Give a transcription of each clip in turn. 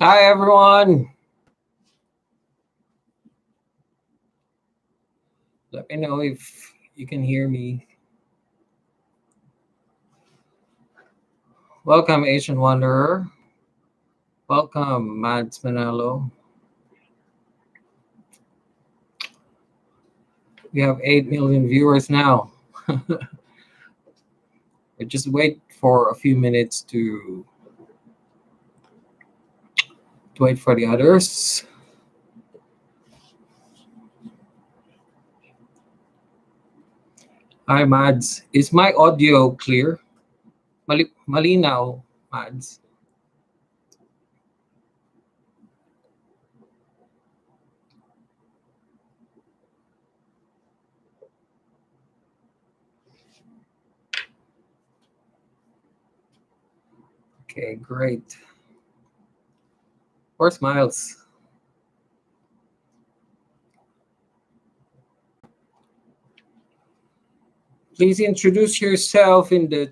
Hi, everyone. Let me know if you can hear me. Welcome, Asian Wanderer. Welcome, Mads Manalo. We have 8 million viewers now. We just wait for a few minutes to wait for the others. Hi, Mads. Is my audio clear? Malinaw, Mads. Okay, great. Where's Miles? Please introduce yourself in the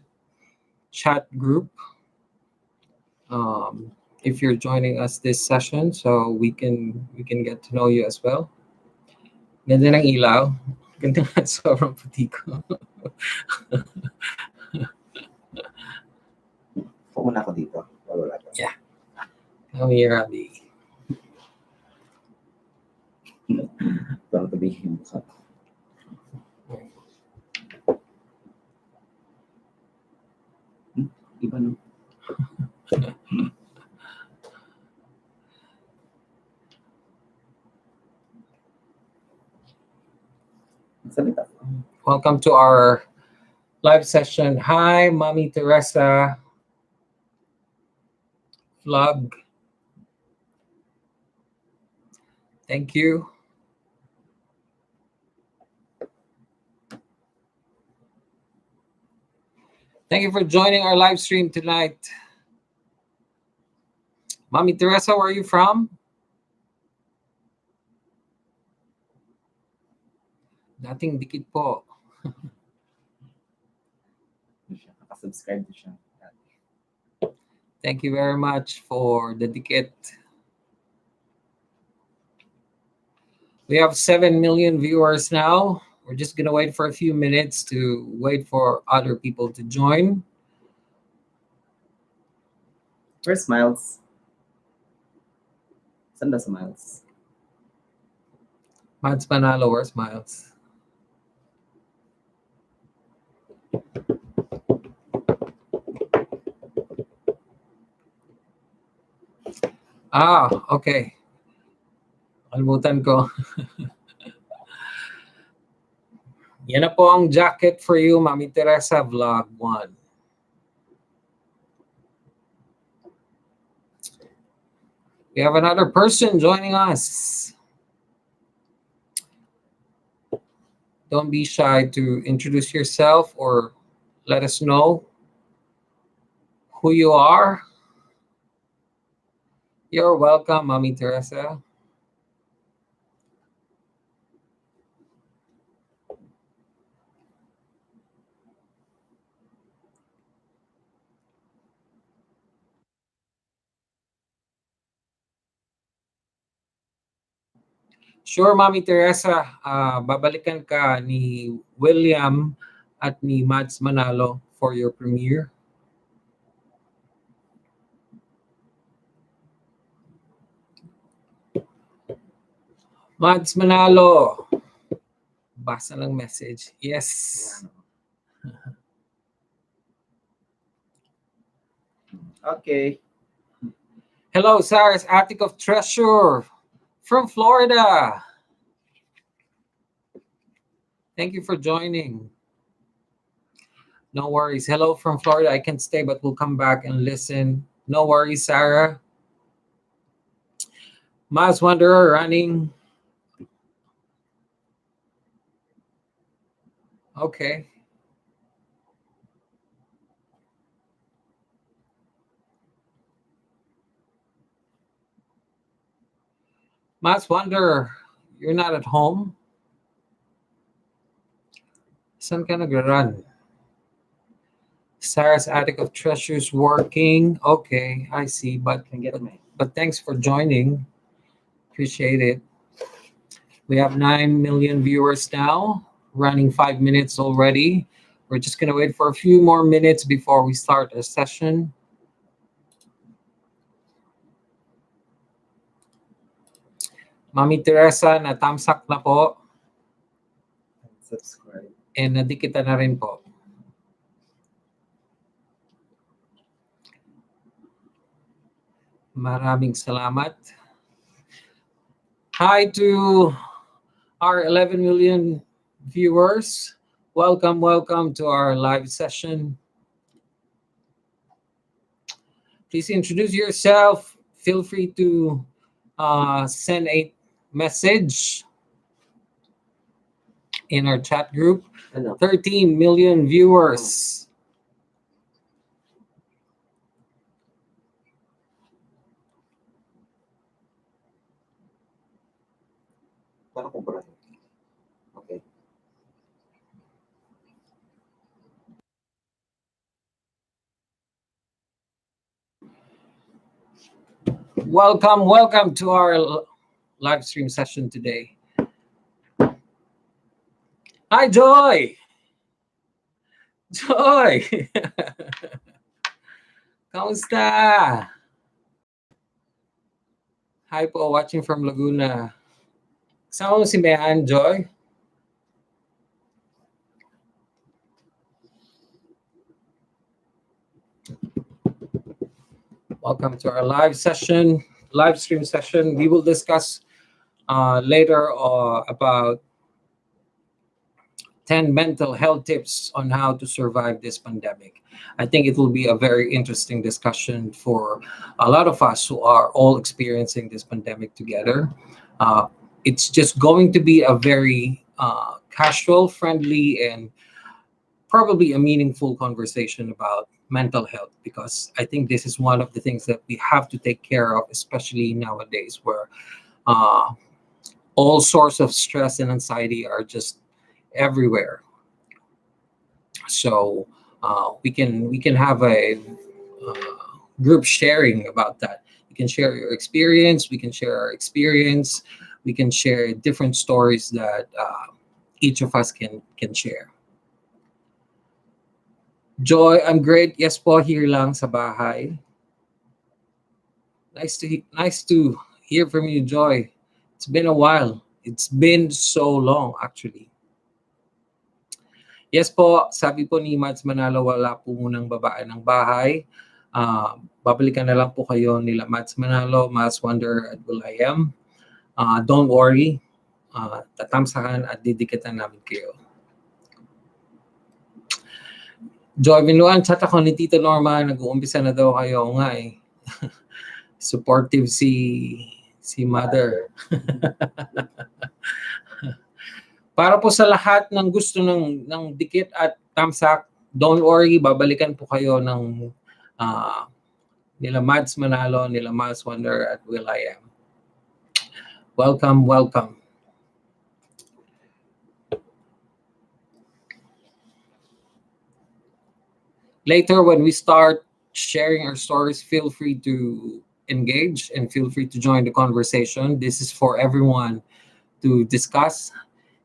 chat group. If you're joining us this session, so we can get to know you as well. Ganda ng ilaw. Ganda nga, sobrang puti ko. Pumuna ako dito. Wala ka. Yeah. Come here, Abby. Parang tabihin mo sa iba no? Salita. Welcome to our live session. Hi, Mommy Teresa. Vlog. Thank you. Thank you for joining our live stream tonight. Mommy Teresa, where are you from? Dating dikit po. Nakasubscribe siya. Thank you very much for the dikit. We have 7 million viewers now. We're just gonna wait for a few minutes to wait for other people to join. Where's Miles? Saan ba si Miles? Mads Manalo, where's Miles? Okay. Kalimutan ko. Yan na po ang jacket for you, Mami Teresa, Vlog 1. We have another person joining us. Don't be shy to introduce yourself or let us know who you are. You're welcome, Mami Teresa. Sure, Mami Teresa. Babalikan ka ni William at ni Mads Manalo for your premiere. Mads Manalo. Basa ng message. Yes. Okay. Hello, Sarah's Attic of Treasure from Florida. Thank you for joining. No worries. Hello from Florida. I can stay, but we'll come back and listen. No worries, Sarah. Miles Wanderer running. Okay. Miles Wanderer, you're not at home? Saan ka nag-run? Sarah's Attic of Treasures working. Okay, I see, but Can get my but thanks for joining. Appreciate it. We have 9 million viewers now, running 5 minutes already. We're just going to wait for a few more minutes before we start our session. Mami Teresa, natamsak na po. Subscribe. And nadikita na rin po. Maraming salamat. Hi to our 11 million viewers. Welcome to our live session. Please introduce yourself. Feel free to send a message in our chat group. 13 million viewers. Okay. Welcome to our live stream session today. Hi, Joy! Joy! Kamusta? Hi po, watching from Laguna. Kasama mo si Mehan, Joy? Welcome to our live stream session. We will discuss later about 10 mental health tips on how to survive this pandemic. I think it will be a very interesting discussion for a lot of us who are all experiencing this pandemic together. It's just going to be a very casual, friendly, and probably a meaningful conversation about mental health, because I think this is one of the things that we have to take care of, especially nowadays where all sorts of stress and anxiety are just everywhere. So we can have a group sharing about that. You can share your experience. We can share our experience. We can share different stories that each of us can share. Joy, I'm great. Yes po, here lang sa bahay. Nice to hear from you, Joy. It's been a while. It's been so long, actually. Yes po, sabi po ni Mads Manalo, wala po munang babaan ng bahay. Babalikan na lang po kayo nila Mads Manalo, Mads Wonder at Will I Am. Don't worry, tatamsakan at didikitan namin kayo. Joy Vinuan, chat ako ni Tito Norma, nag-uumpisa na daw kayo. Oo nga eh. Supportive si Mother. Para po sa lahat ng gusto ng dikit at tamsak, don't worry, babalikan po kayo ng nila Mads Manalo, nila Mads Wonder at Will I Am. Welcome. Later, when we start sharing our stories, feel free to engage and feel free to join the conversation. This is for everyone to discuss,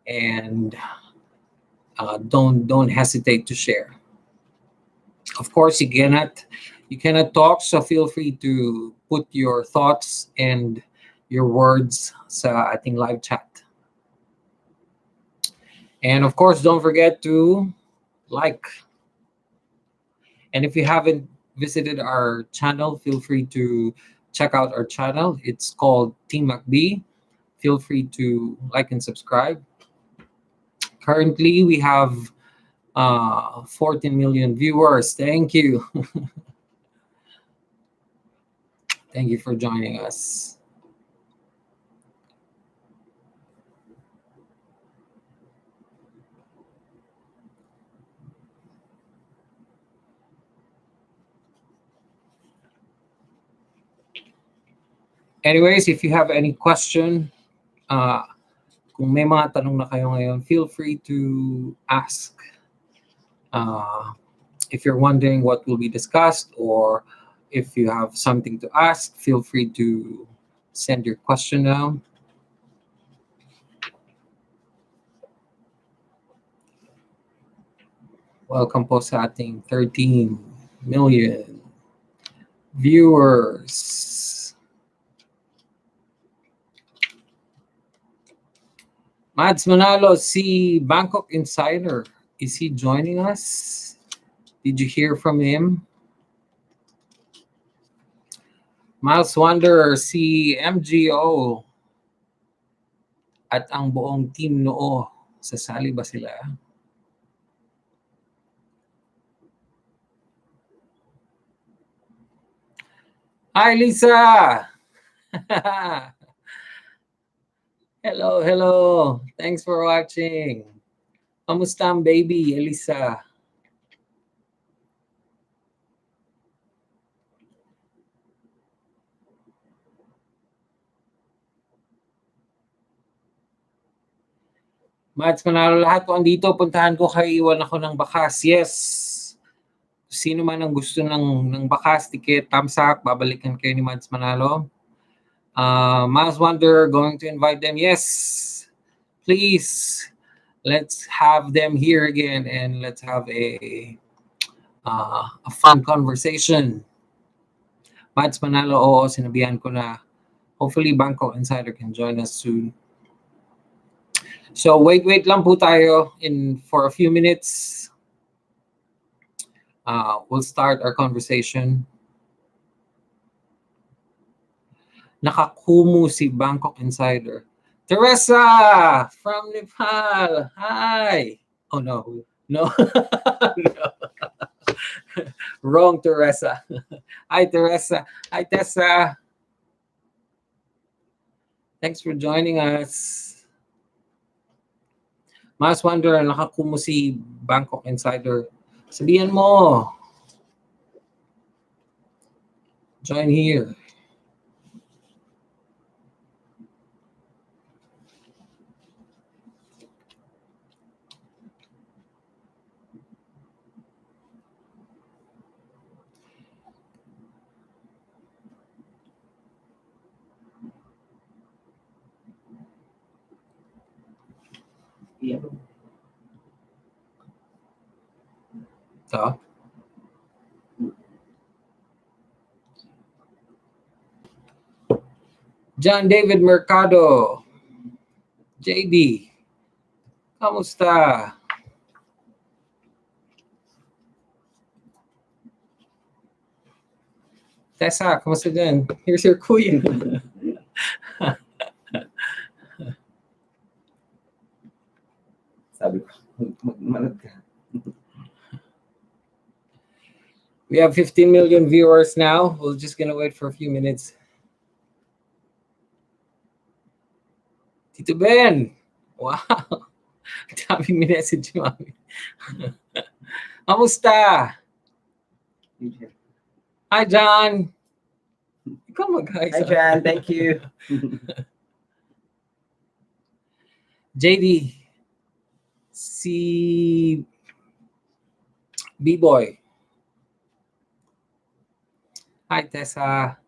and don't hesitate to share. Of course, you cannot talk, so feel free to put your thoughts and your words sa ating live chat. And of course, don't forget to like. And if you haven't visited our channel, feel free to check out our channel. It's called Team MacBee. Feel free to like and subscribe. Currently, we have 14 million viewers. Thank you. Thank you for joining us. Anyways, if you have any question, kung may mga tanong na kayo ngayon, feel free to ask. If you're wondering what will be discussed, or If you have something to ask, feel free to send your question now. Welcome po sa ating 13 million viewers. Mads Manalo, si Bangkok Insider, is he joining us? Did you hear from him? Miles Wanderer, si MGO at ang buong team noo, sasali ba sila? Hi, Lisa! Hello, hello. Thanks for watching. Kamusta ang baby, Elisa? Mads Manalo, lahat po andito. Puntahan ko kayo, iwan ako ng bakas. Yes! Sino man ang gusto ng bakas, ticket, thumbs up, babalikan kayo ni Mads Manalo. Miles Wonder, going to invite them. Yes! Please, let's have them here again and let's have a fun conversation. Mads Manalo, oo, sinabihan ko na. Hopefully, Bangkok Insider can join us soon. So wait lang po tayo for a few minutes. We'll start our conversation. Nakakumu si Bangkok Insider. Teresa from Nepal. Hi. Oh no. No. No. Wrong Teresa. Hi Teresa. Hi Tessa. Thanks for joining us. Mas Wonder, nakakumu si Bangkok Insider. Sabihan mo. Join here. Yeah. Ito. John David Mercado. JD. Kamusta? Tessa, kamusta dyan? Here's your queen. Sabi ko, magmanod ka. We have 15 million viewers now. We're just gonna wait for a few minutes. Tito Ben! Wow! Daming minessage mo. Kamusta? Hi, John! Ikaw mag-hi. Hi, Jan. Thank you. JD. Si B-Boy. Hi, Tessa.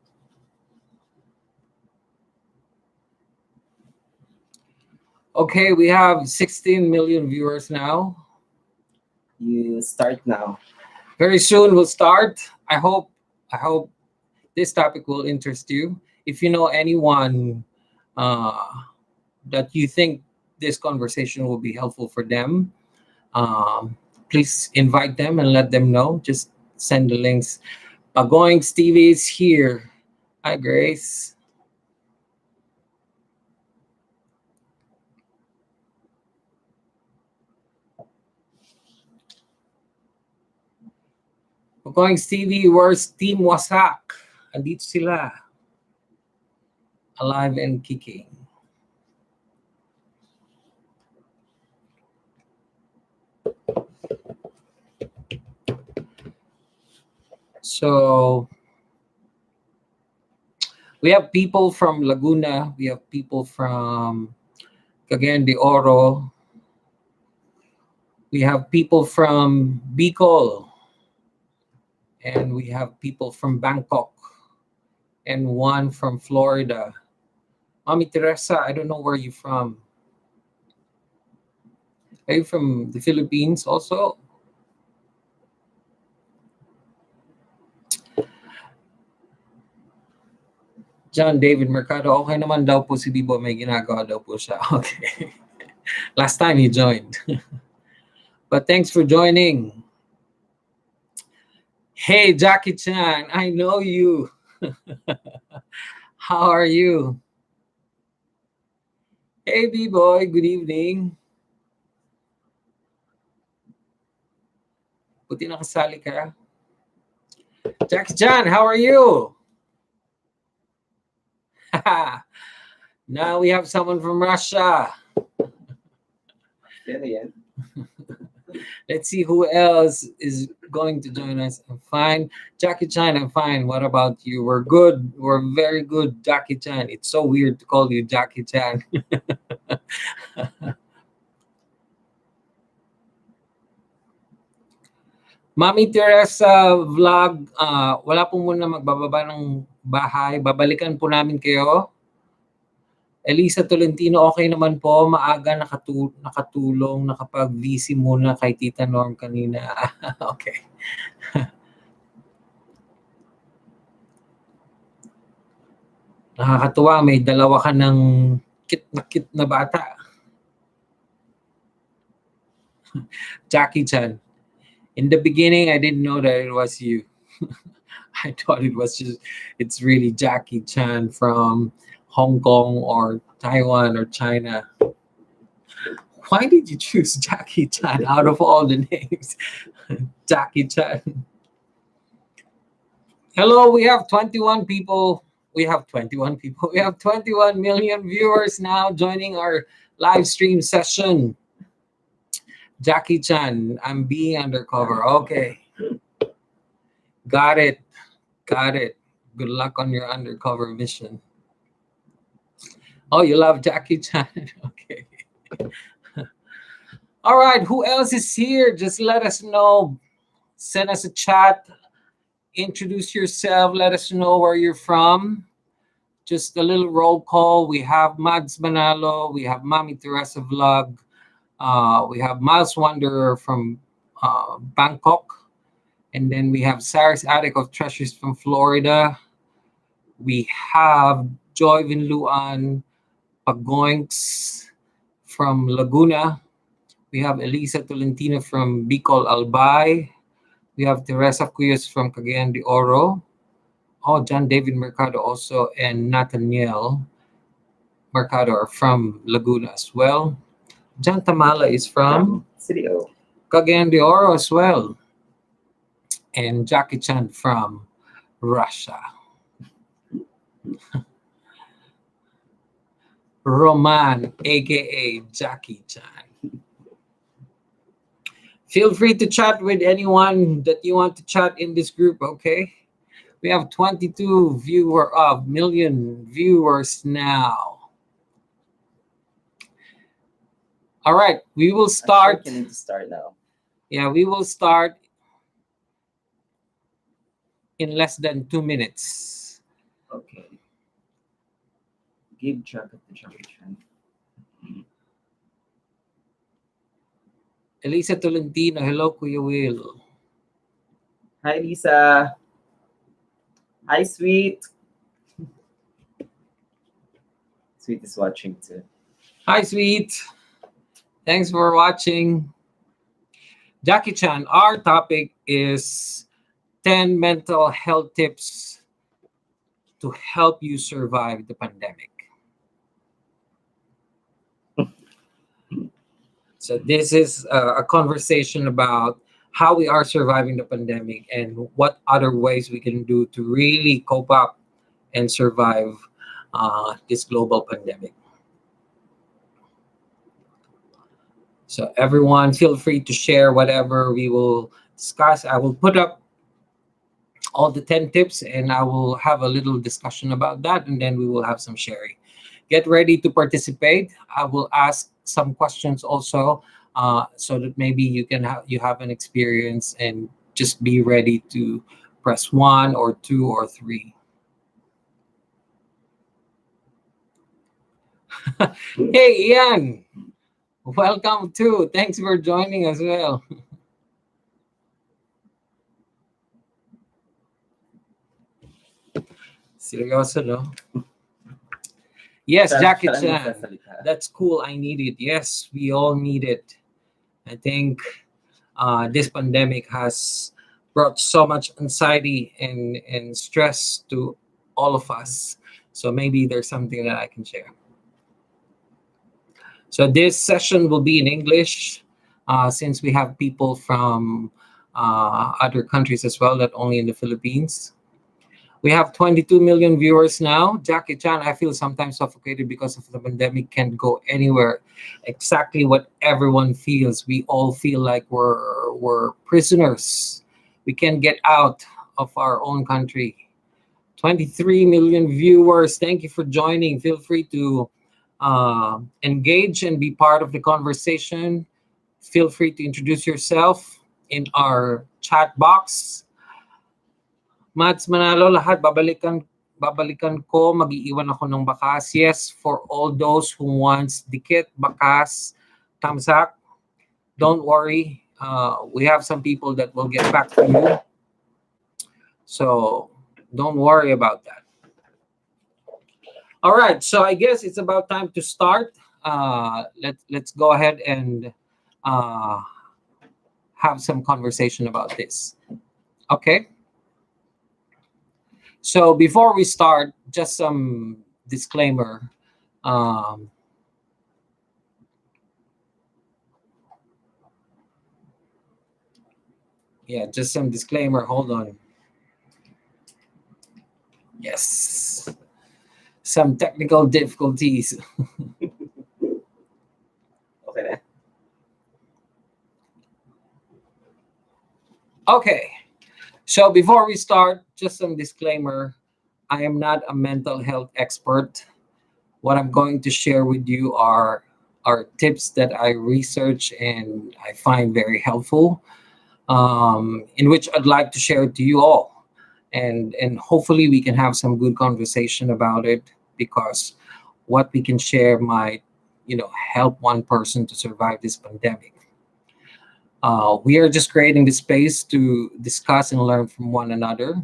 Okay, we have 16 million viewers now. You start now. Very soon we'll start. I hope this topic will interest you. If you know anyone that you think this conversation will be helpful for them, please invite them and let them know. Just send the links. Pagoing Stevie is here. Hi, Grace. Pagoing Stevie, where's Team Wasak? Andito sila. Alive and kicking. So we have people from Laguna. We have people from Cagayan de Oro. We have people from Bicol. And we have people from Bangkok and one from Florida. Mami Teresa, I don't know where you're from. Are you from the Philippines also? John David Mercado, okay naman daw po si Bibo, may ginagawa daw po siya. Okay. Last time he joined. But thanks for joining. Hey, Jackie Chan, I know you. How are you? Hey, B-boy, good evening. Buti nakasali ka. Jackie Chan, how are you? Now we have someone from Russia. Let's see who else is going to join us. I'm fine. Jackie Chan, I'm fine. What about you? We're good. We're very good, Jackie Chan. It's so weird to call you Jackie Chan. Mami Teresa vlog, wala po muna magbababa ng bahay. Babalikan po namin kayo. Elisa Tolentino, okay naman po. Maaga nakatulong, nakapag-VC muna kay Tita Norm kanina. Okay. Nakakatuwa, may dalawa ka ng kit na bata. Jackie Chan. In the beginning, I didn't know that it was you. I thought it's really Jackie Chan from Hong Kong or Taiwan or China. Why did you choose Jackie Chan out of all the names? Jackie Chan. Hello, we have 21 people. We have 21 people. We have 21 million viewers now joining our live stream session. Jackie Chan, I'm being undercover. Okay. Got it. Got it. Good luck on your undercover mission. Oh, you love Jackie Chan. Okay. All right. Who else is here? Just let us know. Send us a chat. Introduce yourself. Let us know where you're from. Just a little roll call. We have Mads Manalo. We have Mami Teresa Vlog. We have Miles Wanderer from Bangkok. And then we have Sarah's Attic of Treasures from Florida. We have Joy Vinluan Pagoinks from Laguna. We have Elisa Tolentino from Bicol, Albay. We have Teresa Cuyas from Cagayan de Oro. Oh, John David Mercado also, and Nathaniel Mercado are from Laguna as well. John Tamala is from Cagayan de Oro as well. And Jackie Chan from Russia. Roman, aka Jackie Chan. Feel free to chat with anyone that you want to chat in this group, okay? We have 22 million viewers now. All right, we will start. I need to start now. Yeah, we will start in less than 2 minutes. Okay. Give track of the Jackie Chan. Elisa Tolentino, hello, Kuya Will. Hi, Lisa. Hi, Sweet. Sweet is watching too. Hi, Sweet. Thanks for watching. Jackie Chan, our topic is 10 mental health tips to help you survive the pandemic. So this is a conversation about how we are surviving the pandemic and what other ways we can do to really cope up and survive this global pandemic. So everyone, feel free to share whatever we will discuss. I will put up all the 10 tips and I will have a little discussion about that, and then we will have some sharing. Get ready to participate. I will ask some questions also so that maybe you have an experience and just be ready to Press 1 or 2 or 3. Hey, Ian. Welcome too. Thanks for joining as well. Seryoso, no? Yes, Jackie Siya lang Chan. nagsasalita. That's cool. I need it. Yes, we all need it. I think this pandemic has brought so much anxiety and stress to all of us. So maybe there's something that I can share. So this session will be in English, since we have people from other countries as well, not only in the Philippines. We have 22 million viewers now. Jackie Chan, I feel sometimes suffocated because of the pandemic, can't go anywhere. Exactly what everyone feels. We all feel like we're prisoners. We can't get out of our own country. 23 million viewers. Thank you for joining. Feel free to engage and be part of the conversation. Feel free to introduce yourself in our chat box. Mads Manalo, lahat babalikan ko, mag-iiwan ako ng bakas. Yes, for all those who wants dikit, bakas, tamsak, don't worry. We have some people that will get back to you. So don't worry about that. All right, so I guess it's about time to start. Let's go ahead and have some conversation about this. Okay. So before we start, just some disclaimer. Yeah, just some disclaimer. Hold on. Yes. Some technical difficulties. Okay na. Okay. So before we start, just some disclaimer. I am not a mental health expert. What I'm going to share with you are tips that I research and I find very helpful, in which I'd like to share to you all. And hopefully we can have some good conversation about it, because what we can share might, help one person to survive this pandemic. We are just creating the space to discuss and learn from one another.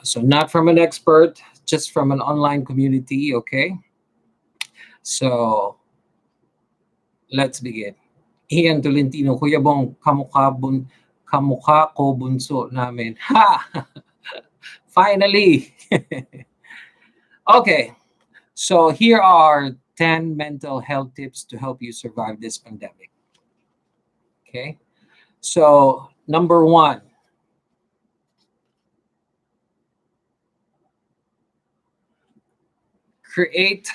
So not from an expert, just from an online community, okay? So let's begin. Ian Tolentino, Kuya Bong, kamukha ko bunso namin. Ha! Finally! Okay, so here are 10 mental health tips to help you survive this pandemic. Okay, so number 1, create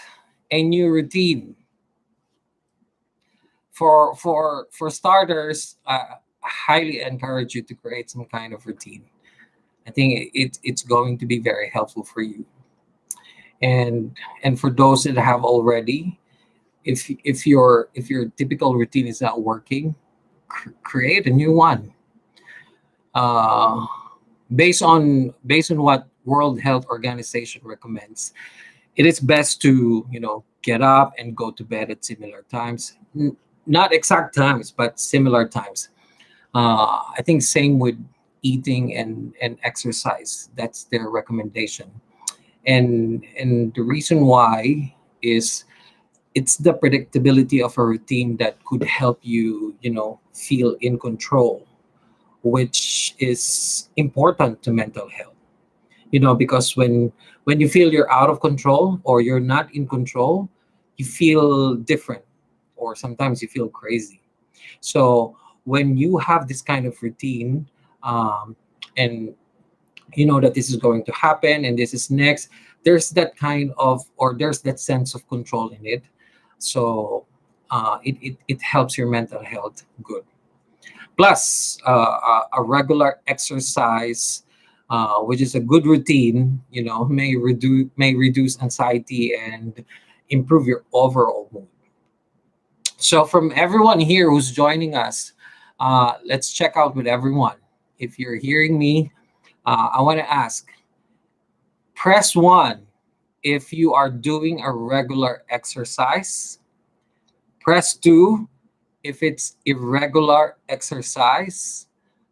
a new routine. For starters, I highly encourage you to create some kind of routine. I think it's going to be very helpful for you. And for those that have already, if your typical routine is not working, create a new one. Based on what World Health Organization recommends, it is best to get up and go to bed at similar times. Not exact times, but similar times. I think same with eating and exercise. That's their recommendation. And the reason why is it's the predictability of a routine that could help you, feel in control, which is important to mental health. Because when you feel you're out of control or you're not in control, you feel different, or sometimes you feel crazy. So when you have this kind of routine, and you know that this is going to happen and this is next, there's that kind of, or there's that sense of control in it. So it helps your mental health good. Plus a regular exercise, which is a good routine, may reduce anxiety and improve your overall mood. So from everyone here who's joining us, let's check out with everyone. If you're hearing me, I want to ask, press 1 if you are doing a regular exercise. Press 2 if it's irregular exercise.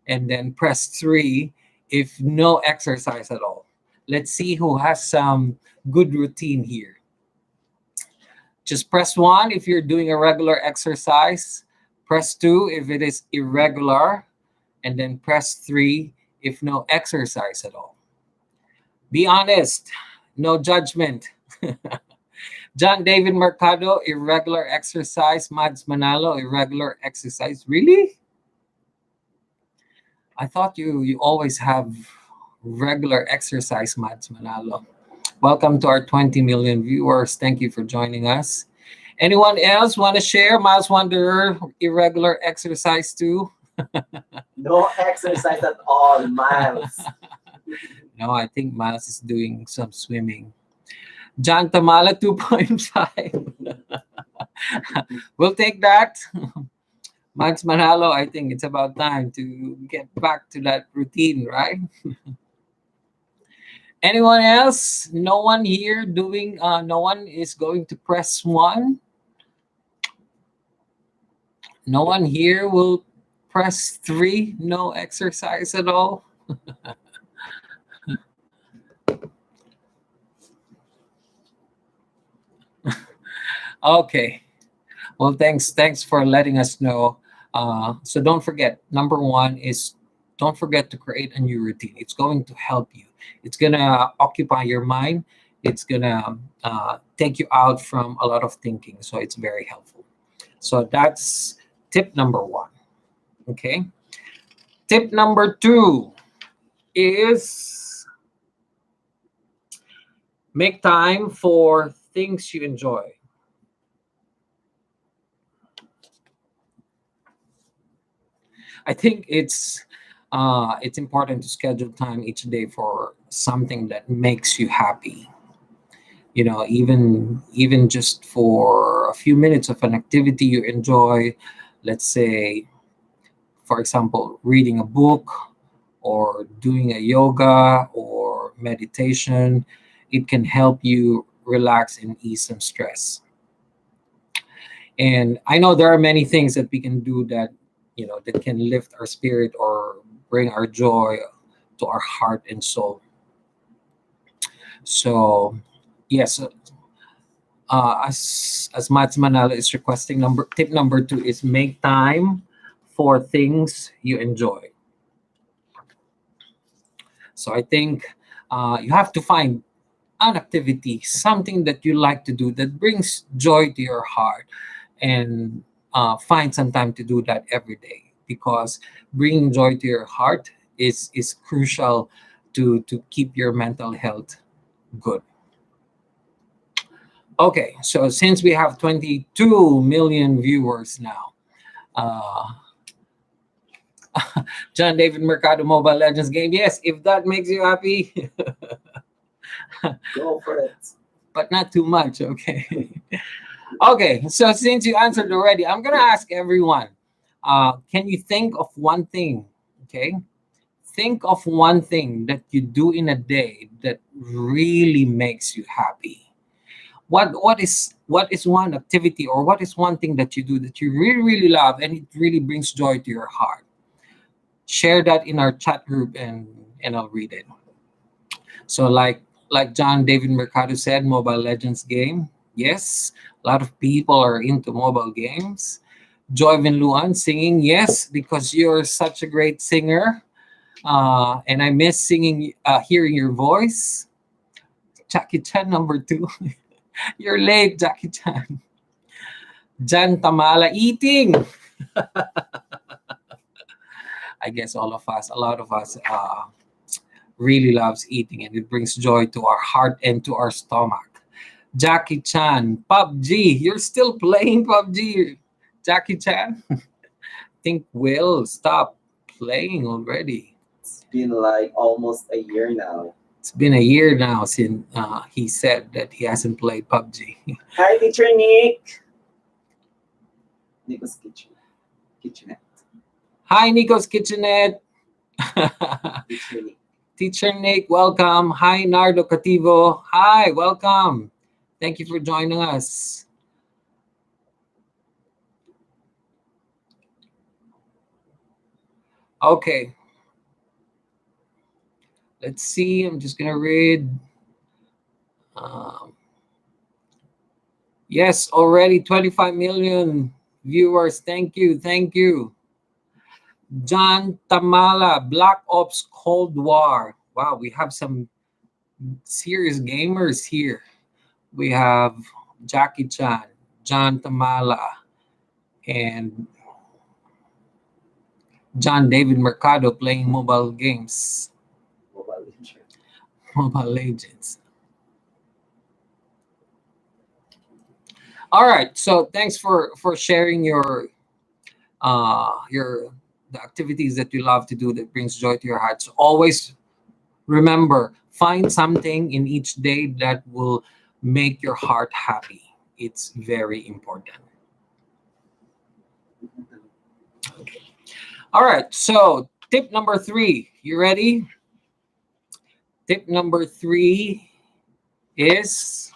And then press 3 if no exercise at all. Let's see who has some good routine here. Just press 1 if you're doing a regular exercise. Press 2 if it is irregular. And then press 3 if no exercise at all. Be honest, no judgment. John David Mercado, irregular exercise. Mads Manalo, irregular exercise. Really? I thought you always have regular exercise, Mads Manalo. Welcome to our 20 million viewers. Thank you for joining us. Anyone else want to share? Miles Wanderer, irregular exercise too? No exercise at all, Miles. No, I think Miles is doing some swimming. John Tamala 2.5. We'll take that. Max Manalo, I think it's about time to get back to that routine, right? Anyone else? No one here doing, no one is going to press 1. No one here will press 3. No exercise at all. Okay. Well, thanks for letting us know. So don't forget, number 1 is don't forget to create a new routine. It's going to help you. It's gonna occupy your mind. It's gonna take you out from a lot of thinking. So it's very helpful. So that's tip number 1. Okay. Tip number 2 is make time for things you enjoy. I think it's important to schedule time each day for something that makes you happy. You know, even just for a few minutes of an activity you enjoy. Let's say, for example, reading a book or doing a yoga or meditation. It can help you relax and ease some stress. And I know there are many things that we can do that, that can lift our spirit or bring our joy to our heart and soul. So, yes, as Mats Manalo is requesting, tip number 2 is make time for things you enjoy. So I think you have to find an activity, something that you like to do that brings joy to your heart, and find some time to do that every day, because bringing joy to your heart is crucial to keep your mental health good. Okay, so since we have 22 million viewers now, uh, John David Mercado Mobile Legends game. Yes, if that makes you happy, Go for it. but not too much, okay? Okay, so since you answered already, I'm gonna ask everyone, can you think of one thing, okay? Think of one thing that you do in a day that really makes you happy. What is one activity, or what is one thing that you do that you really, really love and it really brings joy to your heart? Share that in our chat group, and I'll read it. So like John David Mercado said, Mobile Legends game. Yes, a lot of people are into mobile games. Joy Luan singing. Yes, because you're such a great singer. And I miss singing, hearing your voice. Jackie Chan number 2. You're late, Jackie Chan. Jan Tamala eating. I guess a lot of us really loves eating, and it brings joy to our heart and to our stomach. Jackie Chan, PUBG. You're still playing PUBG, Jackie Chan? I think Will stop playing already. It's been like almost a year now. It's been a year now since he said that he hasn't played PUBG. Hi, teacher Nick. Nico's kitchenette. Hi, Nico's Kitchenette. Teacher Nick. Teacher Nick, welcome. Hi, Nardo Cativo. Hi, welcome. Thank you for joining us. Okay. Let's see. I'm just going to read. Um, yes, already 25 million viewers. Thank you. Thank you. John Tamala, Black Ops Cold War. Wow, we have some serious gamers here. We have Jackie Chan, John Tamala, and John David Mercado playing mobile games, Mobile Legends. Mobile Legends. All right, so thanks for sharing your the activities that you love to do that brings joy to your heart. So always remember, find something in each day that will make your heart happy. It's very important. Okay. All right, so tip number 3. You ready? Tip number 3 is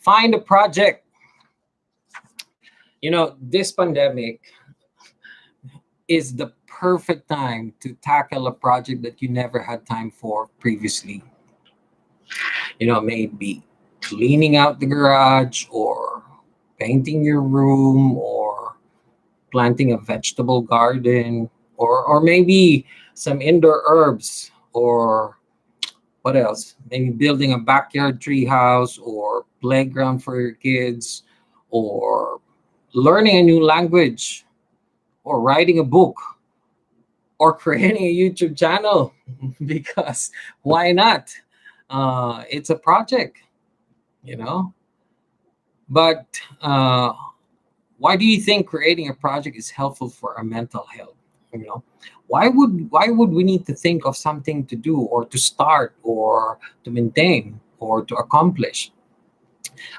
find a project. You know, this pandemic is the perfect time to tackle a project that you never had time for previously. You know, maybe cleaning out the garage or painting your room or planting a vegetable garden or maybe some indoor herbs or what else? Maybe building a backyard tree house or playground for your kids or learning a new language or writing a book or creating a YouTube channel because why not? It's a project, you know. But why do you think creating a project is helpful for our mental health? You know, why would we need to think of something to do or to start or to maintain or to accomplish?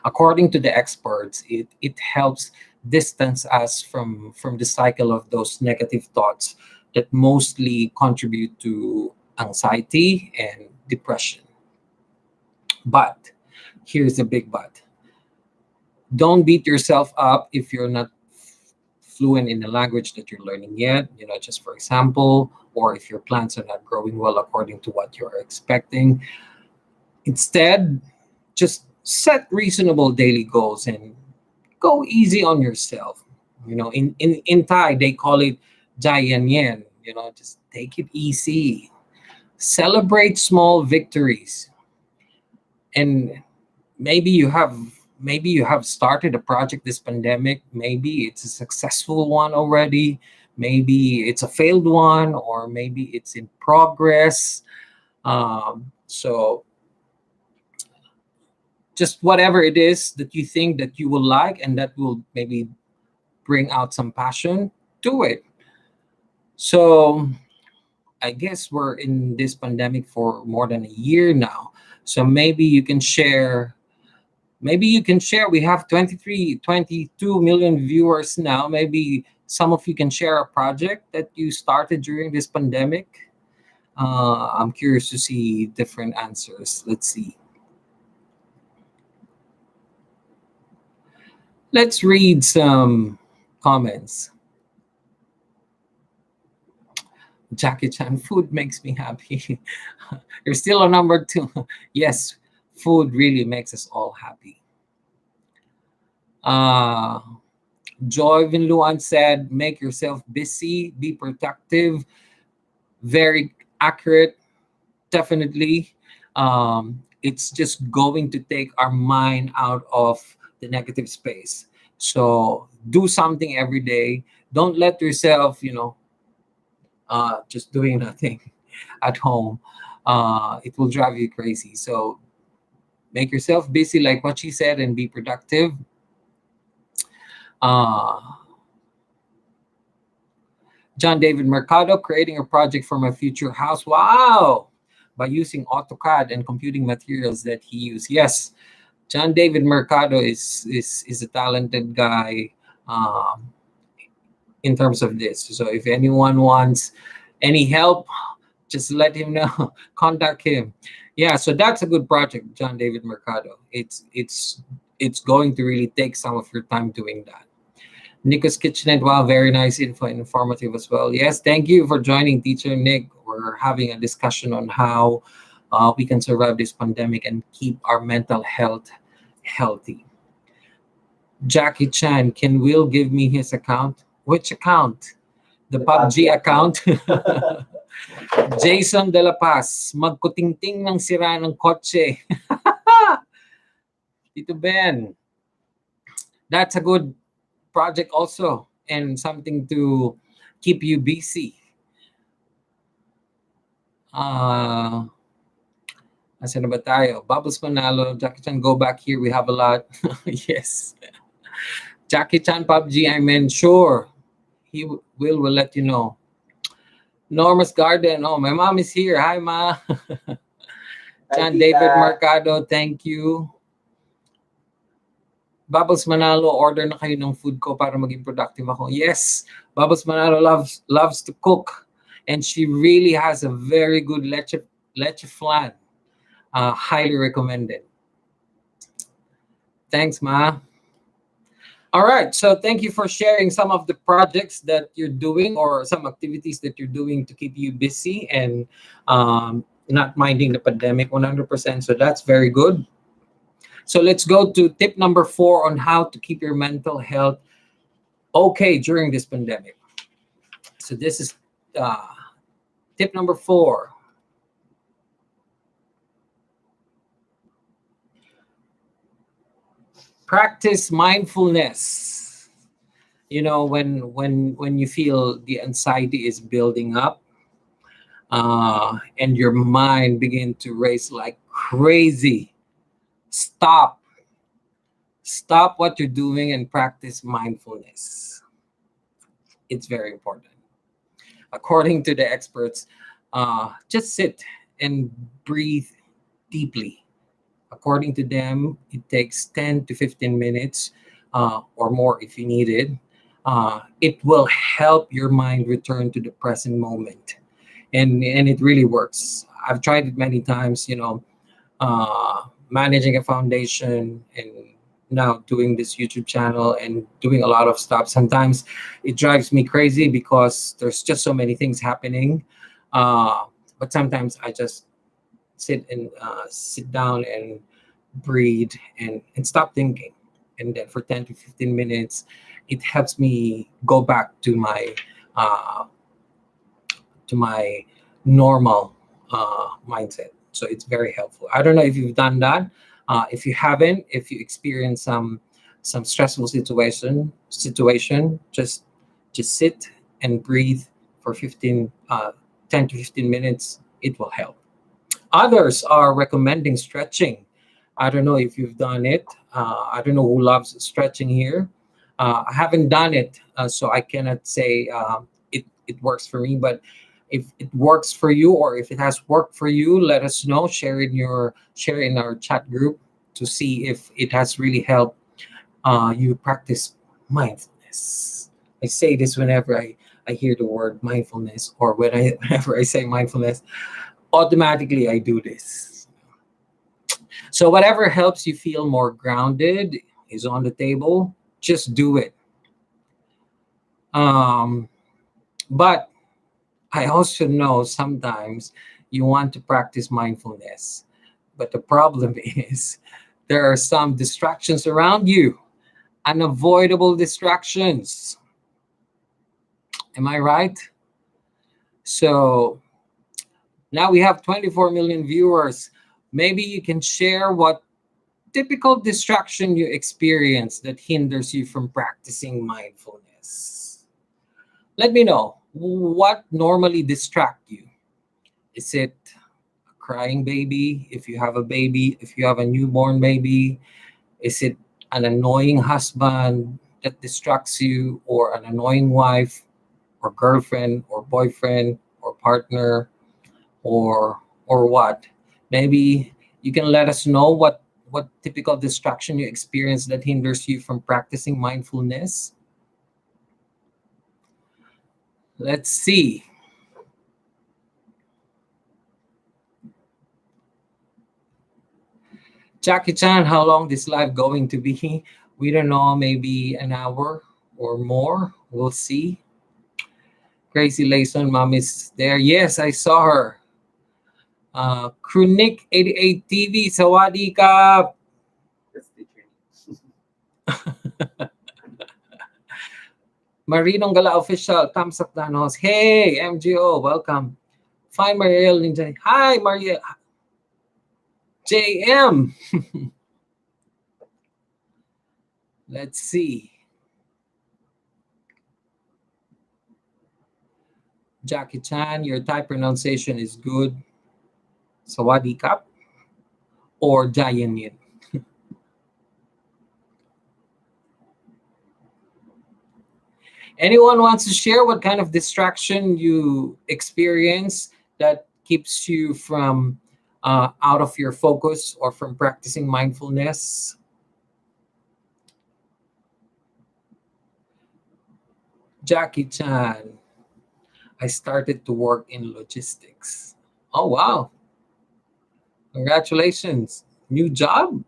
According to the experts, it helps distance us from the cycle of those negative thoughts that mostly contribute to anxiety and depression. But here's the big but. Don't beat yourself up if you're not fluent in the language that you're learning yet, you know, just for example, or if your plants are not growing well according to what you're expecting. Instead, just set reasonable daily goals and go easy on yourself. You know, in Thai, they call it Jai Yan Yen, you know, just take it easy. Celebrate small victories. And maybe you have maybe you have started a project this pandemic, maybe it's a successful one already, maybe it's a failed one, or maybe it's in progress. So just whatever it is that you think that you will like and that will maybe bring out some passion, do it. So I guess we're in this pandemic for more than a year now, so maybe you can share. We have 23, 22 million viewers now. Maybe some of you can share a project that you started during this pandemic. I'm curious to see different answers. Let's see. Let's read some comments. Jackie Chan, food makes me happy. You're still on number 2. Yes, food really makes us all happy. Uh, Joy Vinluan said, make yourself busy, be productive. Very accurate, definitely. It's just going to take our mind out of the negative space. So do something every day. Don't let yourself, just doing nothing at home. It will drive you crazy. So make yourself busy, like what she said, and be productive. Uh, John David Mercado, creating a project for my future house. Wow! By using AutoCAD and computing materials that he used. Yes, John David Mercado is a talented guy. um, in terms of this. So if anyone wants any help, just let him know. Contact him. Yeah, so that's a good project, John David Mercado. It's going to really take some of your time doing that. Nico's Kitchenette, wow, very nice info and informative as well. Yes, thank you for joining, Teacher Nick. We're having a discussion on how we can survive this pandemic and keep our mental health healthy. Jackie Chan, can Will give me his account? Which account? The The PUBG PUBG account? Jason De La Paz, magkutingting ng sira ng kotse. Tito Ben, that's a good project also and something to keep you busy. Asan na ba tayo? Bubbles Manalo, Jackie Chan, go back here. We have a lot. Yes. Jackie Chan PUBG, I mean, sure. Will let you know. Norma's Garden. Oh, my mom is here. Hi, Ma. Hi, John Tita. David Mercado, thank you. Bubbles Manalo, order na kayo ng food ko para maging productive ako. Yes, Bubbles Manalo loves to cook. And she really has a very good leche flan. Highly recommended. Thanks, Ma. All right, so thank you for sharing some of the projects that you're doing or some activities that you're doing to keep you busy and not minding the pandemic 100%. So that's very good. So let's go to tip number 4 on how to keep your mental health okay during this pandemic. So this is tip number 4. Practice mindfulness. You know, when you feel the anxiety is building up, and your mind begin to race like crazy, stop what you're doing and practice mindfulness. It's very important. According to the experts, just sit and breathe deeply. According to them, it takes 10 to 15 minutes or more if you need it. It will help your mind return to the present moment. And it really works. I've tried it many times, managing a foundation and now doing this YouTube channel and doing a lot of stuff. Sometimes it drives me crazy because there's just so many things happening. But sometimes I just sit down and breathe and stop thinking. And then for 10 to 15 minutes, it helps me go back uh, to my normal mindset. So it's very helpful. I don't know if you've done that. If you haven't, if you experience some stressful situation, just sit and breathe for 10 to 15 minutes. It will help. Others are recommending stretching. I don't know if you've done it. I don't know who loves stretching here. I haven't done it, so I cannot say it works for me. But if it works for you, or if it has worked for you, let us know. Share in our chat group to see if it has really helped you practice mindfulness. I say this whenever I hear the word mindfulness, or whenever I say mindfulness, automatically I do this. So whatever helps you feel more grounded is on the table. Just do it. But I also know sometimes you want to practice mindfulness, but the problem is there are some distractions around you, unavoidable distractions. Am I right? So now we have 24 million viewers. Maybe you can share what typical distraction you experience that hinders you from practicing mindfulness. Let me know what normally distract you. Is it a crying baby? If you have a baby, if you have a newborn baby, is it an annoying husband that distracts you, or an annoying wife, or girlfriend, or boyfriend, or partner, or what? Maybe you can let us know what typical distraction you experience that hinders you from practicing mindfulness. Let's see. Jackie Chan, how long this live going to be? We don't know, maybe an hour or more. We'll see. Crazy Layson, mom is there. Yes, I saw her. Krunik 88 TV, Sawadi ka. That's teacher. Marinong Gala official, thumbs up Danos. Hey, MGO, welcome. Fine Mariel Ninja. Hi, Maria. JM. Let's see. Jackie Chan, your Thai pronunciation is good. Sawadi Kap or Jayan Yin. Anyone wants to share what kind of distraction you experience that keeps you from out of your focus or from practicing mindfulness? Jackie Chan, I started to work in logistics. Oh, wow. Congratulations. New job?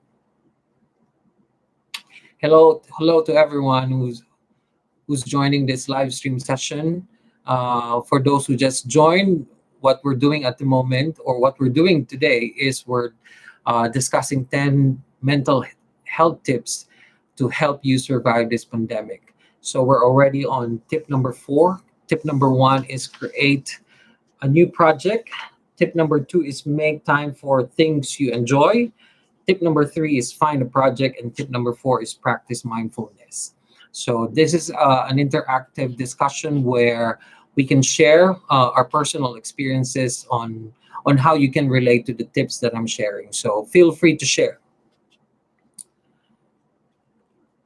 Hello to everyone who's joining this live stream session. For those who just joined, what we're doing at the moment or what we're doing today is we're discussing 10 mental health tips to help you survive this pandemic. So we're already on tip number 4. Tip number 1 is create a new project. Tip number 2 is make time for things you enjoy. Tip number 3 is find a project, and tip number 4 is practice mindfulness. So this is an interactive discussion where we can share our personal experiences on how you can relate to the tips that I'm sharing. So feel free to share.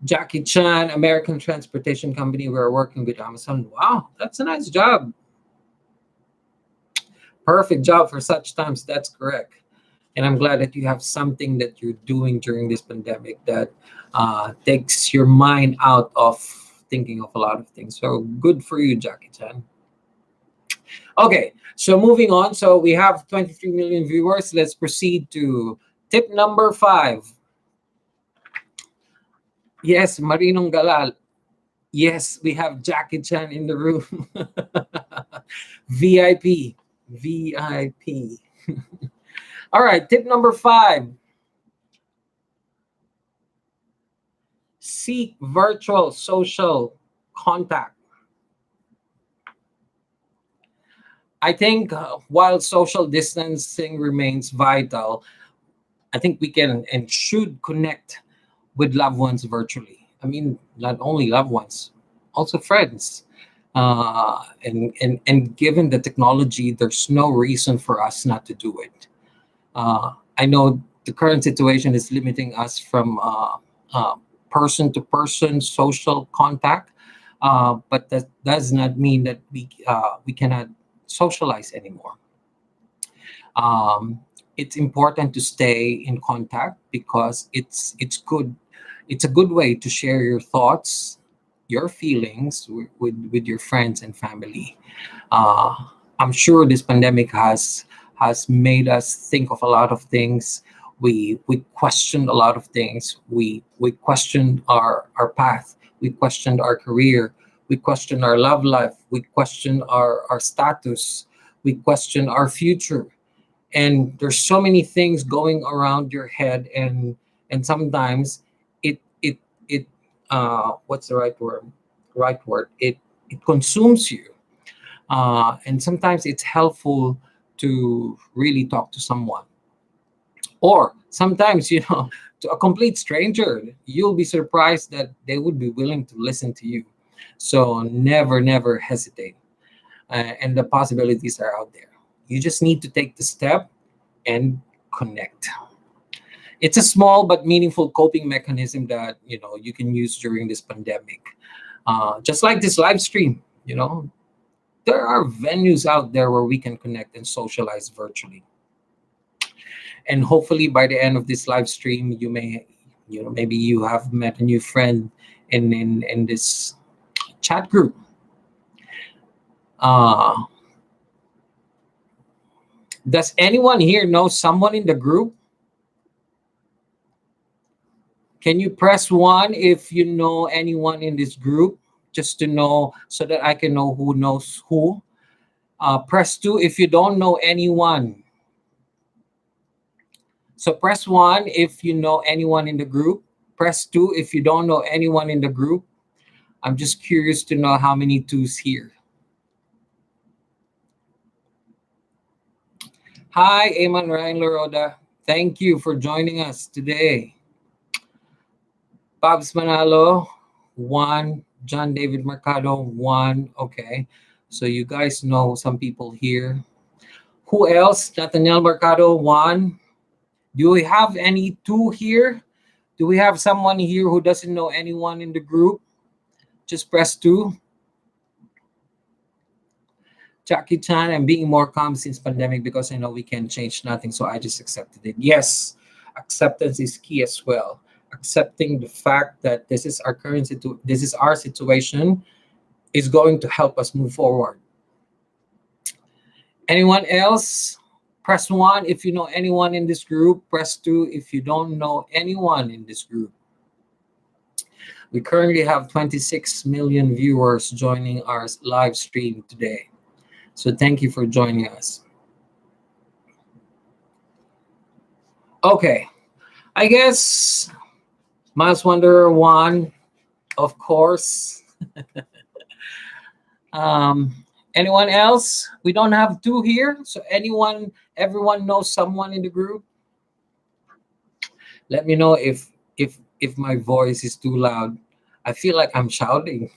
Jackie Chan, American Transportation Company. We're working with Amazon. Wow, that's a nice job. Perfect job for such times. That's correct. And I'm glad that you have something that you're doing during this pandemic that takes your mind out of thinking of a lot of things. So good for you, Jackie Chan. Okay, so moving on. So we have 23 million viewers. Let's proceed to tip number 5. Yes, Marinong Galal. Yes, we have Jackie Chan in the room. VIP. VIP. All right, tip number 5. Seek virtual social contact. I think while social distancing remains vital, I think we can and should connect with loved ones virtually. I mean, not only loved ones, also friends. And given the technology, there's no reason for us not to do it. I know the current situation is limiting us from person to person social contact, but that does not mean that we cannot socialize anymore. Um, it's important to stay in contact because it's good. It's a good way to share your thoughts, your feelings with your friends and family. Uh, I'm sure this pandemic has made us think of a lot of things. We questioned a lot of things. We questioned our path. We questioned our career. We questioned our love life. We questioned our status. We questioned our future. And there's so many things going around your head, and sometimes it what's the right word? Right word. It consumes you, and sometimes it's helpful to really talk to someone, or sometimes to a complete stranger. You'll be surprised that they would be willing to listen to you. So never hesitate, and the possibilities are out there. You just need to take the step and connect. It's a small but meaningful coping mechanism that you can use during this pandemic. Just like this live stream, there are venues out there where we can connect and socialize virtually. And hopefully by the end of this live stream, you may, maybe you have met a new friend in this chat group. Uh, does anyone here know someone in the group? Can you press 1 if you know anyone in this group, just to know so that I can know who knows who? Press 2 if you don't know anyone. So press 1 if you know anyone in the group. Press 2 if you don't know anyone in the group. I'm just curious to know how many twos here. Hi, Eman Ryan Laroda. Thank you for joining us today. Babs Manalo, 1. John David Mercado, 1. Okay. So you guys know some people here. Who else? Nathaniel Mercado, 1. Do we have any 2 here? Do we have someone here who doesn't know anyone in the group? Just press 2. Jackie Chan, I'm being more calm since pandemic because I know we can change nothing, so I just accepted it. Yes, acceptance is key as well. Accepting the fact that this is our this is our situation is going to help us move forward. Anyone else? Press 1 if you know anyone in this group. Press 2 if you don't know anyone in this group. We currently have 26 million viewers joining our live stream today. So thank you for joining us. Okay, I guess Miles Wanderer 1, of course. Anyone else? We don't have 2 here. So everyone knows someone in the group. Let me know if my voice is too loud. I feel like I'm shouting.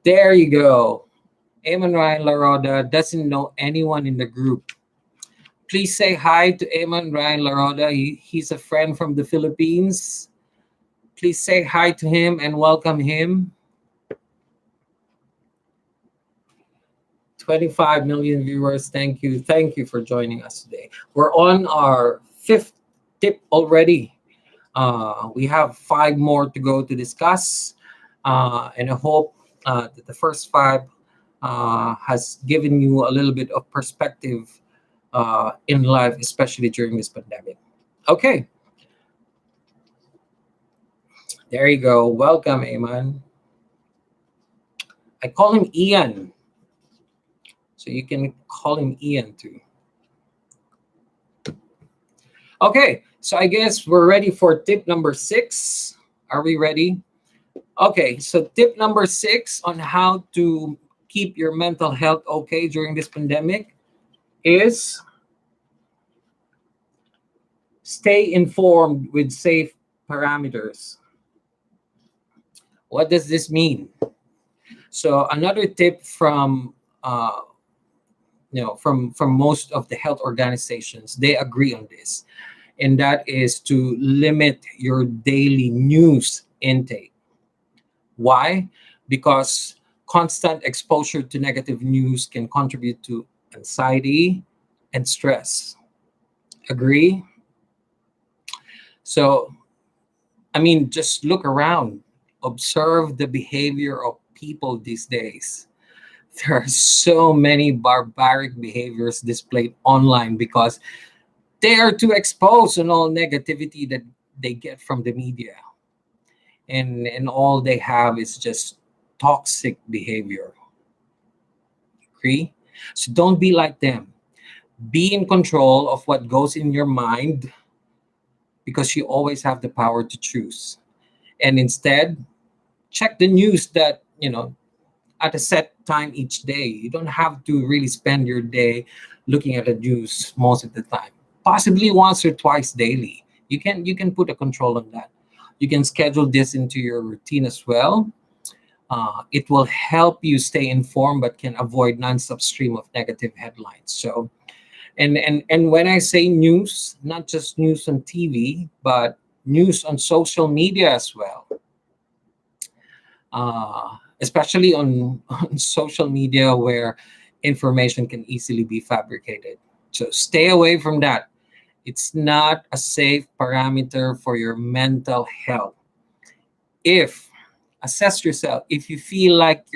There you go. Eamon Ryan Laroda doesn't know anyone in the group. Please say hi to Eamon Ryan Laroda. He's a friend from the Philippines. Please say hi to him and welcome him. 25 million viewers. Thank you. Thank you for joining us today. We're on our 5th tip already. We have 5 more to go to discuss. And I hope that the first 5 has given you a little bit of perspective in life, especially during this pandemic. Okay. There you go. Welcome, Eamon. I call him Ian. So you can call him Ian too. Okay, so I guess we're ready for tip number 6. Are we ready? Okay, so tip number 6 on how to keep your mental health okay during this pandemic is stay informed with safe parameters. What does this mean? So another tip from from most of the health organizations, they agree on this, and that is to limit your daily news intake. Why? Because constant exposure to negative news can contribute to anxiety and stress. Agree? So, I mean, just look around, observe the behavior of people these days. There are so many barbaric behaviors displayed online because they are too exposed on all negativity that they get from the media. And all they have is just toxic behavior. Agree? So don't be like them. Be in control of what goes in your mind because you always have the power to choose. And instead, check the news that, at a set time each day. You don't have to really spend your day looking at the news most of the time. Possibly once or twice daily. You can put a control on that. You can schedule this into your routine as well. It will help you stay informed, but can avoid nonstop stream of negative headlines. So, and when I say news, not just news on TV, but news on social media as well. Especially on social media where information can easily be fabricated. So stay away from that. It's not a safe parameter for your mental health. Assess yourself, if you feel like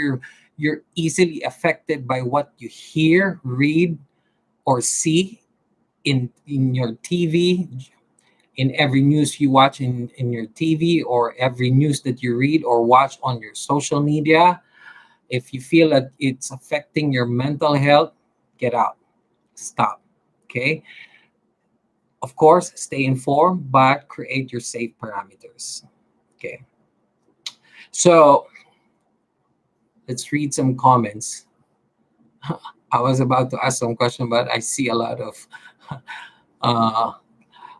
You're easily affected by what you hear, read, or see in your TV, in every news you watch in your TV, or every news that you read or watch on your social media. If you feel that it's affecting your mental health, get out, stop. Okay. Of course, stay informed, but create your safe parameters. Okay. So let's read some comments. I was about to ask some question, but I see a lot of. Uh,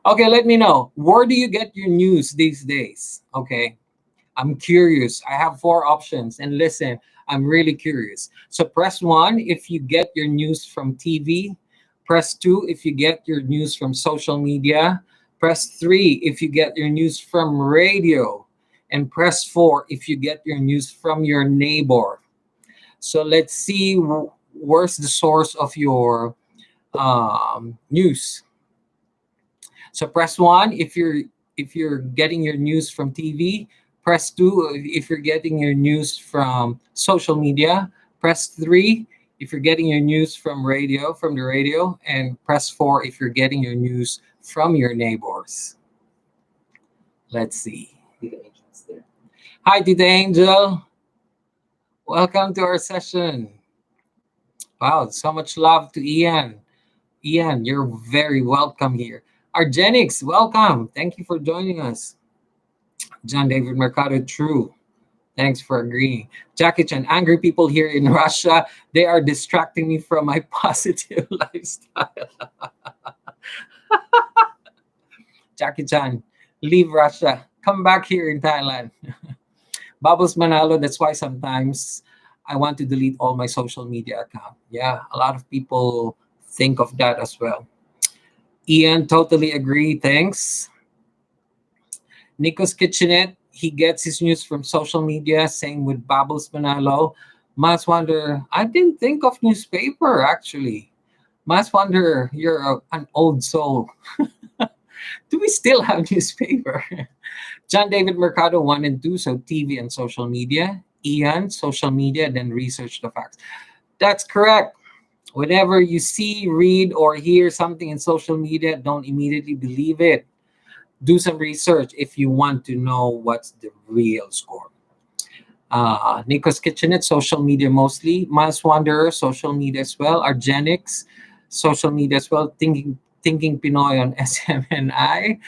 okay, let me know. Where do you get your news these days? Okay, I'm curious. I have four options, and listen, I'm really curious. So press one if you get your news from TV. Press two if you get your news from social media. Press three if you get your news from radio. And press four if you get your news from your neighbor. So let's see where's the source of your news. So press one if you're getting your news from TV. Press two if you're getting your news from social media. Press three if you're getting your news from the radio, and press four if you're getting your news from your neighbors. Let's see. Hi, Tita Angel. Welcome to our session. Wow, so much love to Ian. Ian, you're very welcome here. Argenix, welcome. Thank you for joining us. John David Mercado, true. Thanks for agreeing. Jackie Chan, angry people here in Russia, they are distracting me from my positive lifestyle. Jackie Chan, leave Russia. Come back here in Thailand. Bubbles Manalo, that's why sometimes I want to delete all my social media account. Yeah, a lot of people think of that as well. Ian, totally agree. Thanks. Nico's Kitchenette, he gets his news from social media. Same with Bubbles Manalo. Mas Wonder, I didn't think of newspaper actually. Mas Wonder, you're an old soul. Do we still have newspaper? John David Mercado 1 and 2, so TV and social media. Ian, social media, then research the facts. That's correct. Whenever you see, read, or hear something in social media, don't immediately believe it. Do some research if you want to know what's the real score. Nico's Kitchenette, social media mostly. Miles Wanderer, social media as well. Argenix, social media as well. Thinking Pinoy on SMNI.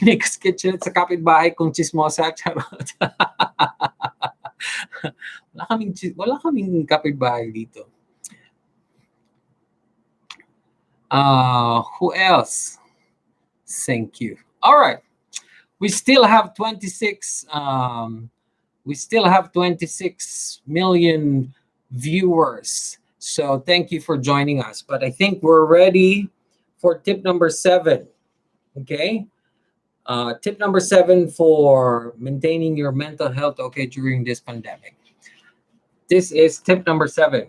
Nick's Kitchen sa kapitbahay kong chismosa. Charot. wala kaming kapitbahay dito. Who else? Thank you. All right. We still have 26 million viewers. So thank you for joining us. But I think we're ready for tip number 7. Okay. Tip number 7 for maintaining your mental health okay during this pandemic. This is tip number 7.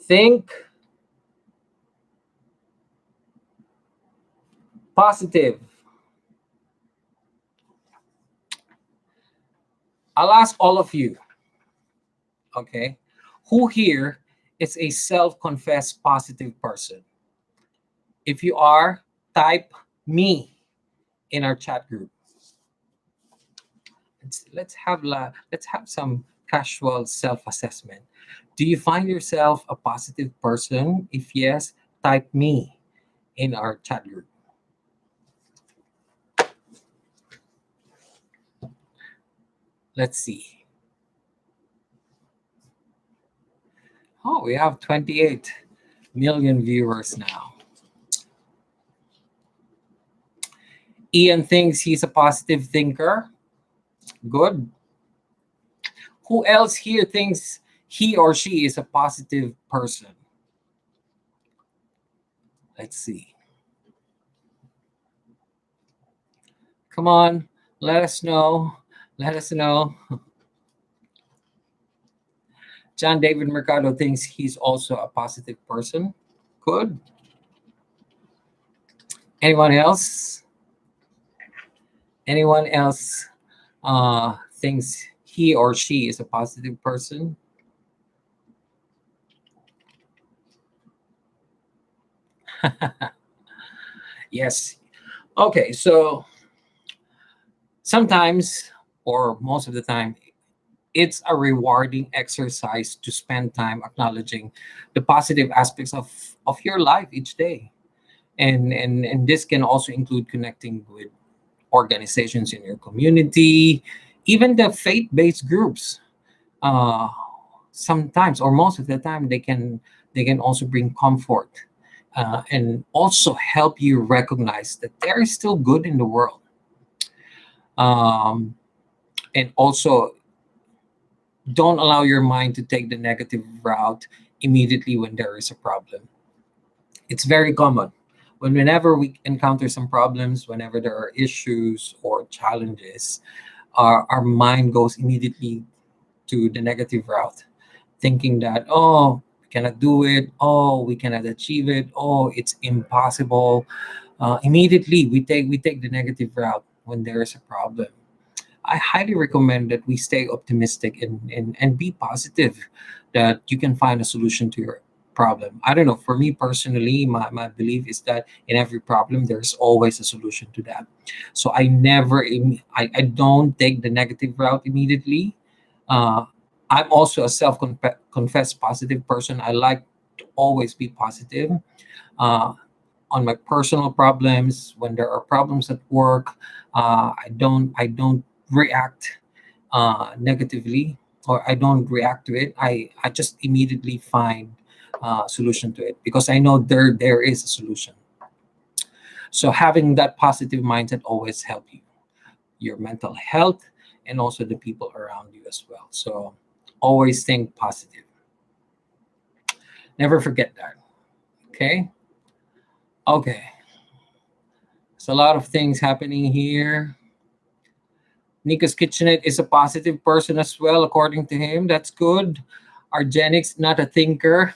Think positive. I'll ask all of you, okay, who here is a self-confessed positive person? If you are, type me in our chat group. Let's have some casual self-assessment. Do you find yourself a positive person? If yes, type me in our chat group. Let's see. Oh, we have 28 million viewers now. Ian thinks he's a positive thinker. Good. Who else here thinks he or she is a positive person? Let's see. Come on, let us know. Let us know. John David Mercado thinks he's also a positive person. Good. Anyone else? Anyone else thinks he or she is a positive person? Yes. Okay, so sometimes, or most of the time, it's a rewarding exercise to spend time acknowledging the positive aspects of your life each day. And this can also include connecting with organizations in your community, even the faith-based groups. Uh, Sometimes, or most of the time, they can also bring comfort, and also help you recognize that there is still good in the world. Um, and also, don't allow your mind to take the negative route immediately when there is a problem. It's very common. Whenever we encounter some problems, whenever there are issues or challenges, our mind goes immediately to the negative route, thinking that, oh, we cannot do it, oh, we cannot achieve it, oh, it's impossible. Immediately we take the negative route when there is a problem. I highly recommend that we stay optimistic and be positive, that you can find a solution to your problem. I don't know. For me personally, my belief is that in every problem, there's always a solution to that. So I don't take the negative route immediately. Uh, I'm also a confessed positive person. I like to always be positive. Uh, on my personal problems, when there are problems at work, I don't react negatively, or I don't react to it. I just immediately find a solution to it, because I know there is a solution. So having that positive mindset always help you, your mental health, and also the people around you as well. So always think positive. Never forget that. Okay. Okay. There's a lot of things happening here. Nico's Kitchenette is a positive person as well, according to him. That's good. Argenix, not a thinker.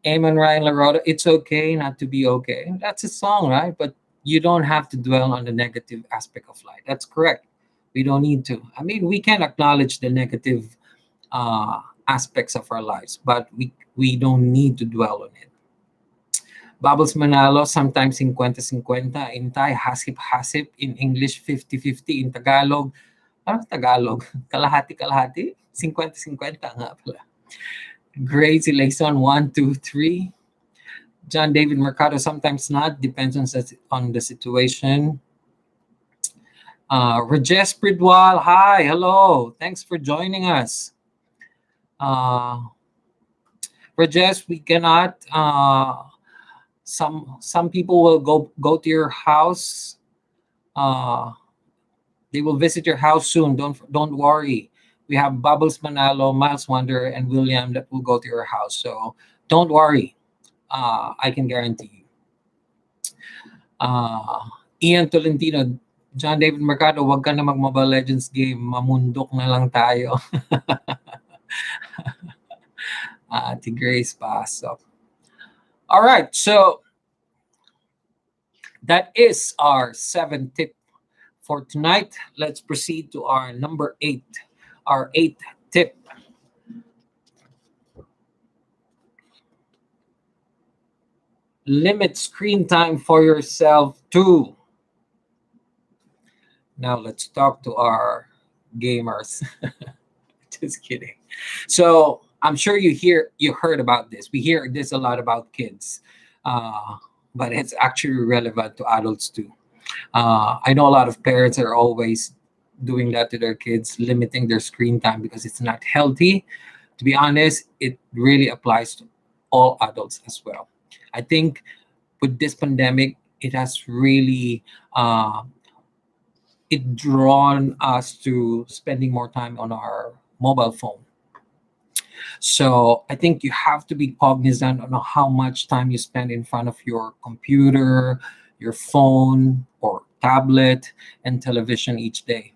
Eamon Ryan Larota, it's okay not to be okay. That's a song, right? But you don't have to dwell on the negative aspect of life. That's correct. We don't need to. I mean, we can acknowledge the negative aspects of our lives, but we don't need to dwell on it. Bubbles Manalo, sometimes 50-50. In Thai, hasip-hasip. In English, 50-50. In Tagalog, parang Tagalog, kalahati-kalahati. 50-50 nga pala. Grades, Eleison, 1, 2, 3. John David Mercado, sometimes not. Depends on the situation. Rajesh Pridwal, hi, hello. Thanks for joining us. Rajesh, we cannot. Some people will go to your house. They will visit your house soon. Don't worry. We have Bubbles Manalo, Miles Wonder, and William that will go to your house. So don't worry. I can guarantee you. Ian Tolentino, John David Mercado, wag ka na mag-Mobile Legends game. Mamundok na lang tayo. Ate Grace Paso. All right, so that is our 7th tip for tonight. Let's proceed to our number 8. Our 8th tip. Limit screen time for yourself too. Now let's talk to our gamers. Just kidding. So I'm sure you heard about this. We hear this a lot about kids, but it's actually relevant to adults too. I know a lot of parents are always doing that to their kids, limiting their screen time because it's not healthy. To be honest, it really applies to all adults as well. I think with this pandemic, it has really it drawn us to spending more time on our mobile phone. So I think you have to be cognizant on how much time you spend in front of your computer, your phone, or tablet and television each day.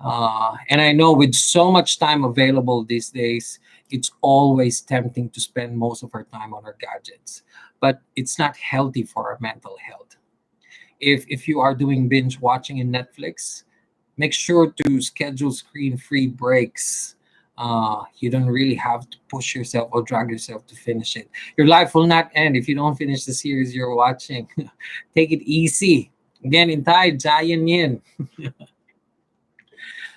And I know with so much time available these days, it's always tempting to spend most of our time on our gadgets, but it's not healthy for our mental health. If you are doing binge watching in Netflix, Make sure to schedule screen-free breaks. You don't really have to push yourself or drag yourself to finish it. Your life will not end if you don't finish the series you're watching. Take it easy. Again, in Thai, Jayan Yin.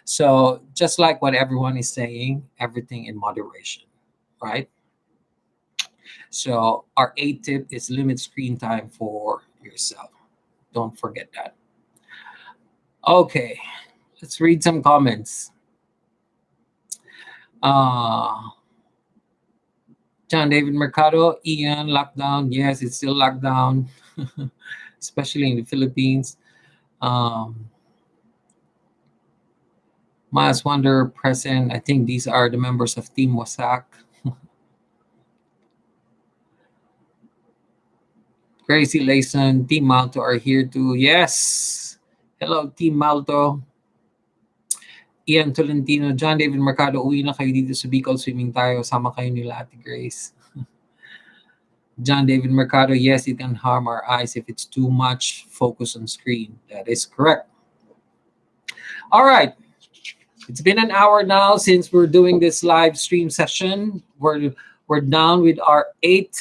So just like what everyone is saying, everything in moderation, right? So our eighth tip is limit screen time for yourself. Don't forget that. Okay, let's read some comments. Uh, John David Mercado, Ian, lockdown. Yes, it's still lockdown, especially in the Philippines. Um, Miles Wonder present. I think these are the members of Team Wasak. Gracie Layson, Team Malto are here too. Yes. Hello, Team Malto. Ian Tolentino, John David Mercado, uwi na kayo dito sa Bicol. Swimming tayo. Sama kayo nila Ate Grace. John David Mercado, yes, it can harm our eyes if it's too much focus on screen. That is correct. All right. It's been an hour now since we're doing this live stream session. We're down with our eight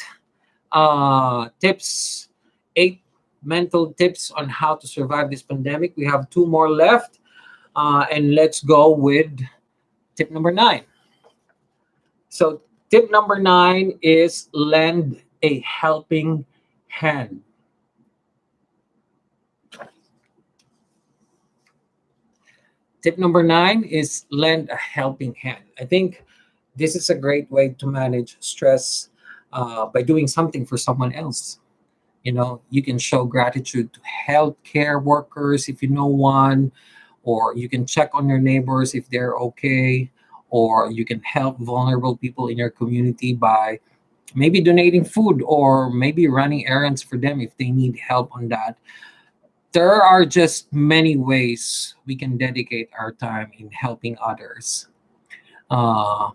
tips, eight mental tips on how to survive this pandemic. We have two more left, and let's go with tip number 9. So tip number 9 is lend a helping hand. Tip number 9 is lend a helping hand. I think this is a great way to manage stress by doing something for someone else. You know, you can show gratitude to healthcare workers if you know one, or you can check on your neighbors if they're okay, or you can help vulnerable people in your community by maybe donating food or maybe running errands for them if they need help on that. There are just many ways we can dedicate our time in helping others. Uh,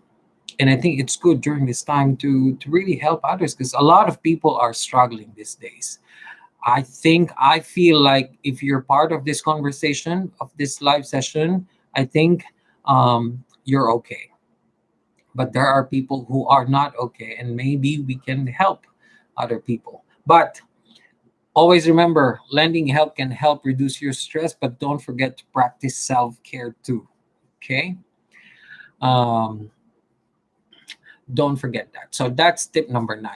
and I think it's good during this time to really help others because a lot of people are struggling these days. I feel like if you're part of this conversation, of this live session, I think you're okay. But there are people who are not okay, and maybe we can help other people. But always remember, lending help can help reduce your stress, but don't forget to practice self care too. Okay? Um, don't forget that. So that's tip number 9.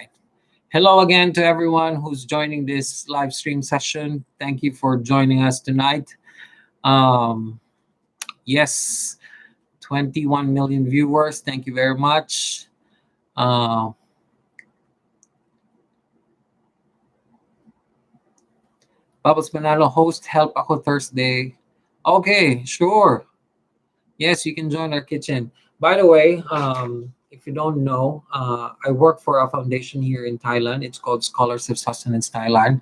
Hello again to everyone who's joining this live stream session. Thank you for joining us tonight. Um, yes, 21 million viewers. Thank you very much. Uh, Bubbles Manalo host, help ako Thursday. Okay, sure. Yes, you can join our kitchen. By the way, if you don't know, I work for a foundation here in Thailand. It's called Scholars of Sustenance Thailand.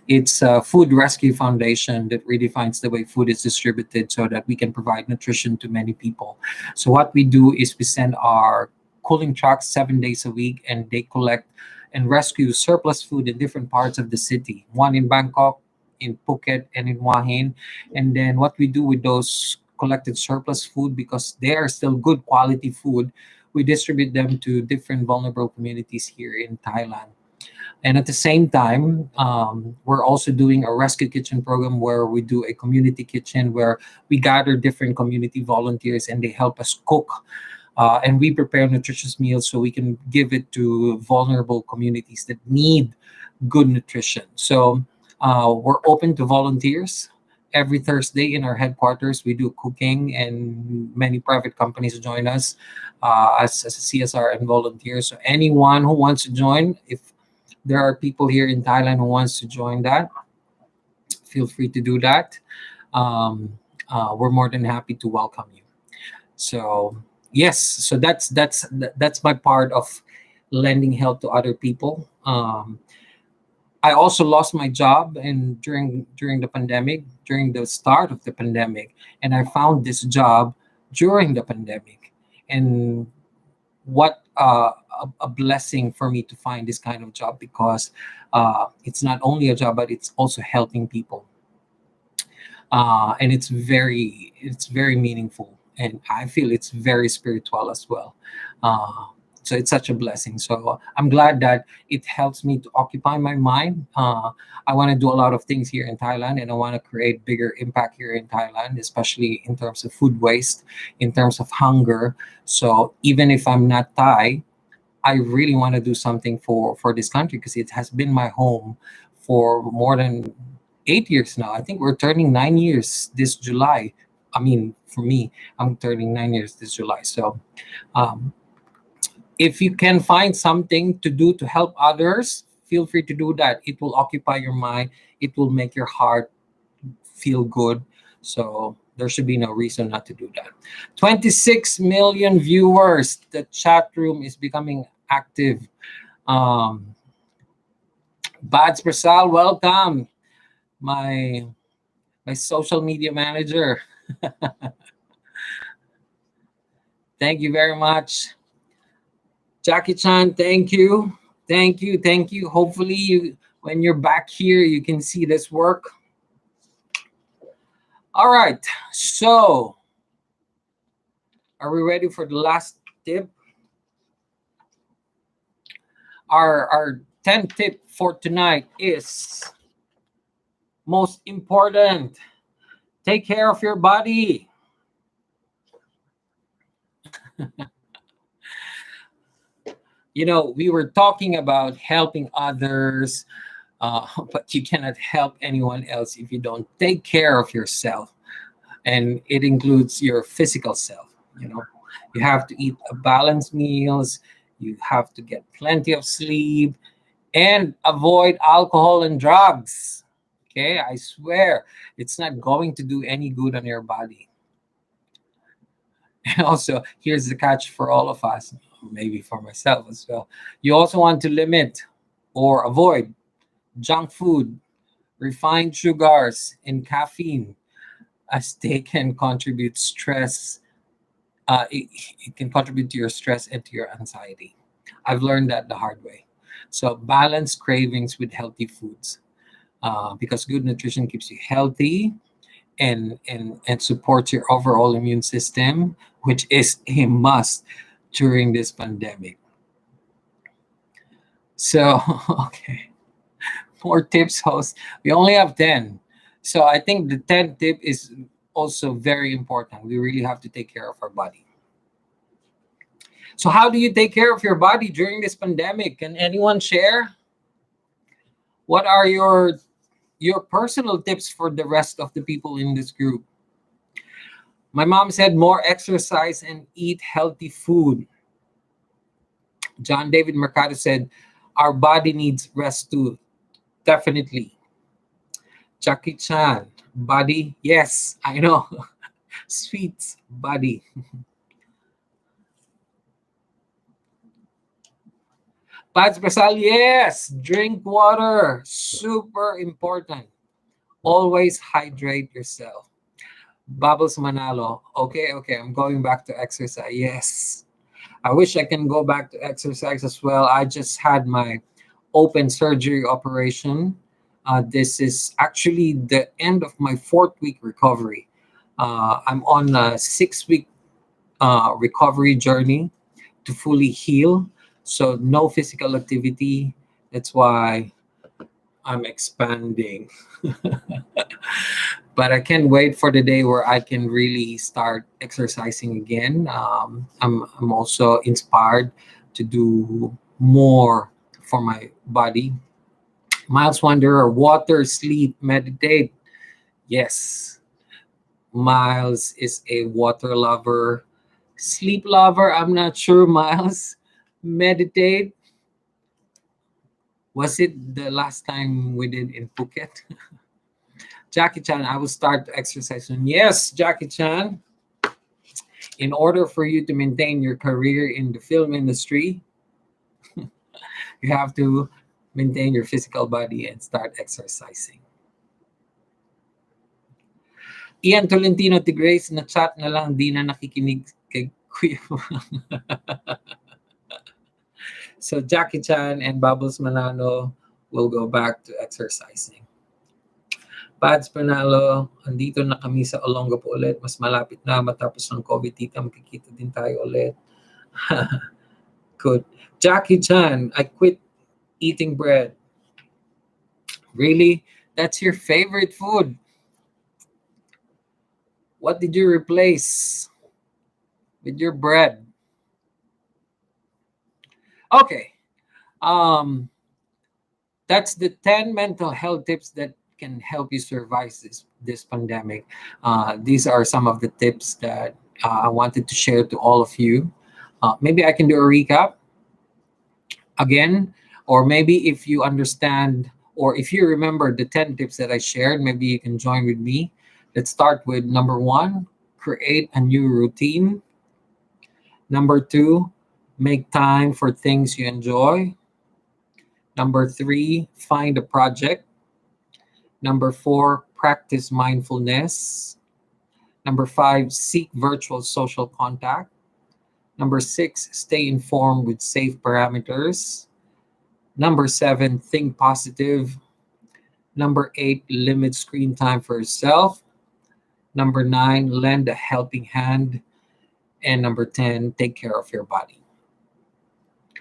It's a food rescue foundation that redefines the way food is distributed so that we can provide nutrition to many people. So what we do is we send our cooling trucks 7 days a week, and they collect and rescue surplus food in different parts of the city. One in Bangkok, in Phuket, and in Hua Hin. And then what we do with those collected surplus food, because they are still good quality food, we distribute them to different vulnerable communities here in Thailand. And at the same time, we're also doing a rescue kitchen program where we do a community kitchen where we gather different community volunteers and they help us cook. And we prepare nutritious meals so we can give it to vulnerable communities that need good nutrition. So we're open to volunteers. Every Thursday in our headquarters, we do cooking, and many private companies join us as a CSR and volunteers. So anyone who wants to join, if there are people here in Thailand who wants to join that, feel free to do that. We're more than happy to welcome you. So yes, so that's my part of lending help to other people. I also lost my job and during the pandemic, during the start of the pandemic, and I found this job during the pandemic. And what a blessing for me to find this kind of job, because it's not only a job but it's also helping people. and it's very meaningful, and I feel it's very spiritual as well. Uh, so it's such a blessing. So I'm glad that it helps me to occupy my mind. I want to do a lot of things here in Thailand, and I want to create bigger impact here in Thailand, especially in terms of food waste, in terms of hunger. So even if I'm not Thai, I really want to do something for this country because it has been my home for more than 8 years now. I think we're turning 9 years this July. I mean, for me, I'm turning 9 years this July. So um, if you can find something to do to help others, feel free to do that. It will occupy your mind. It will make your heart feel good. So there should be no reason not to do that. 26 million viewers. The chat room is becoming active. Um, Bads Prasal, welcome. My my social media manager. Thank you very much. Jackie Chan, thank you. Thank you. Thank you. Hopefully you when you're back here you can see this work. All right. So, are we ready for the last tip? Our 10th tip for tonight is most important. Take care of your body. You know, we were talking about helping others, but you cannot help anyone else if you don't take care of yourself. And it includes your physical self. You know, you have to eat a balanced meals, you have to get plenty of sleep, and avoid alcohol and drugs. Okay, I swear it's not going to do any good on your body. And also, here's the catch for all of us, maybe for myself as well. You also want to limit or avoid junk food, refined sugars, and caffeine, as they can contribute stress. It can contribute to your stress and to your anxiety. I've learned that the hard way. So balance cravings with healthy foods, because good nutrition keeps you healthy and supports your overall immune system, which is a must during this pandemic. So, okay, more tips, host. We only have 10. So I think the 10th tip is also very important. We really have to take care of our body. So, how do you take care of your body during this pandemic? Can anyone share? What are your personal tips for the rest of the people in this group? My mom said more exercise and eat healthy food. John David Mercado said our body needs rest too. Definitely. Jackie Chan, body, yes, I know. Sweets, body. Pats Basal, yes. Drink water, super important. Always hydrate yourself. Bubbles Manalo, okay, okay, I'm going back to exercise. Yes. I wish I can go back to exercise as well. I just had my open surgery operation. This is actually the end of my 4th week recovery. I'm on a 6 week recovery journey to fully heal. So, no physical activity. That's why I'm expanding. But I can't wait for the day where I can really start exercising again. I'm also inspired to do more for my body. Miles Wanderer, water, sleep, meditate. Yes, Miles is a water lover. Sleep lover, I'm not sure, Miles. Meditate. Was it the last time we did in Phuket? Jackie Chan, I will start to exercise soon. Yes, Jackie Chan. In order for you to maintain your career in the film industry, you have to maintain your physical body and start exercising. Ian Tolentino Tigres, na chat na lang, di na nakikinig kay Kuya. So Jackie Chan and Bubbles Manano will go back to exercising. Pads Panalo, andito na kami sa Olongapo ulit. Mas malapit na matapos ng COVID, tita. Magkikita din tayo ulit. Good. Jackie Chan, I quit eating bread. Really? That's your favorite food? What did you replace with your bread? Okay. Um, that's the 10 mental health tips that can help you survive this pandemic. These are some of the tips that I wanted to share to all of you. Maybe I can do a recap again, or maybe if you understand or if you remember the 10 tips that I shared, maybe you can join with me. Let's start with number one: create a new routine. Number two, make time for things you enjoy. Number three, find a project. Number four, practice mindfulness. Number five, seek virtual social contact. Number six, stay informed with safe parameters. Number seven, think positive. Number eight, limit screen time for yourself. Number nine, lend a helping hand. And number 10, take care of your body.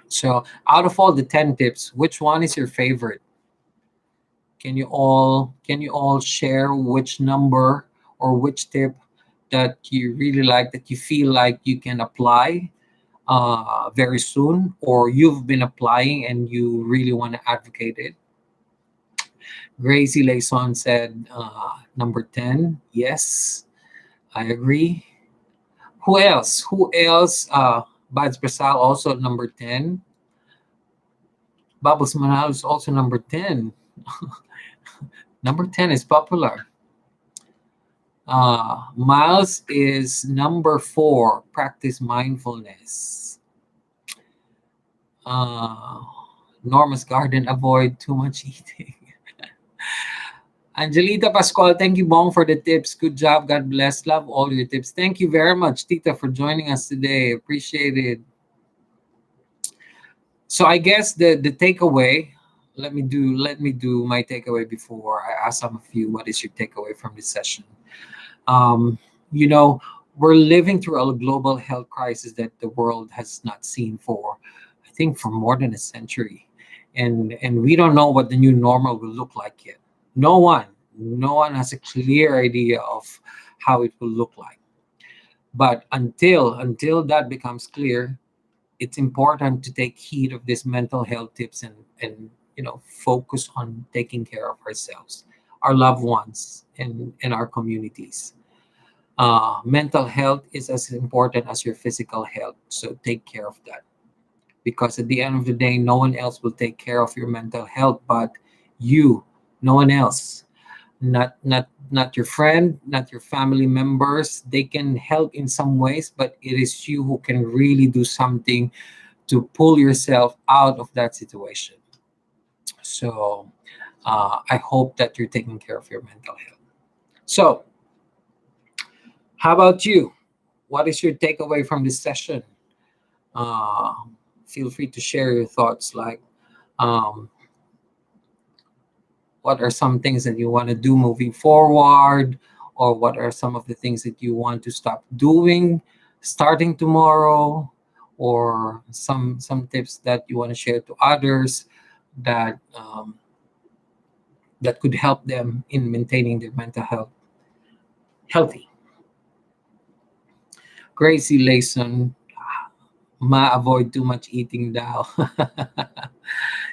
So, out of all the 10 tips, which one is your favorite? Can you all share which number or which tip that you really like, that you feel like you can apply very soon, or you've been applying and you really want to advocate it? Gracie Layson said number 10. Yes, I agree. Who else? Bads Presal also number 10. Bubbles Manal is also number 10. Number 10 is popular. Miles is number 4. Practice mindfulness. Norma's Garden, avoid too much eating. Angelita Pascual, thank you, Bong, for the tips. Good job. God bless. Love all your tips. Thank you very much, Tita, for joining us today. Appreciate it. So I guess the takeaway. Let me do my takeaway before I ask some of you what is your takeaway from this session. Um, you know, we're living through a global health crisis that the world has not seen for, I think, for more than a century, and we don't know what the new normal will look like yet. No one, no one has a clear idea of how it will look like. But until that becomes clear, it's important to take heed of these mental health tips and focus on taking care of ourselves, our loved ones, and our communities. Mental health is as important as your physical health, so take care of that, because at the end of the day, no one else will take care of your mental health but you. No one else. Not your friend, not your family members. They can help in some ways, but it is you who can really do something to pull yourself out of that situation. So I hope that you're taking care of your mental health. So how about you? What is your takeaway from this session? uh, Feel free to share your thoughts, like um, what are some things that you want to do moving forward, or what are some of the things that you want to stop doing starting tomorrow, or some tips that you want to share to others that that could help them in maintaining their mental health healthy. Gracie Layson, ma-avoid too much eating daw.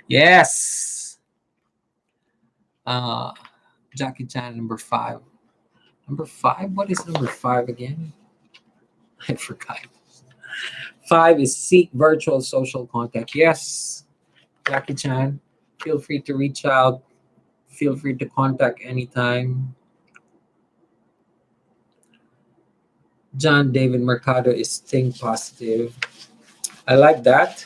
Yes. uh Jackie Chan, number 5. Number 5, what is number 5 again? I forgot. 5 is seek virtual social contact. Yes, Jackie Chan, feel free to reach out. Feel free to contact anytime. John David Mercado is think positive. I like that,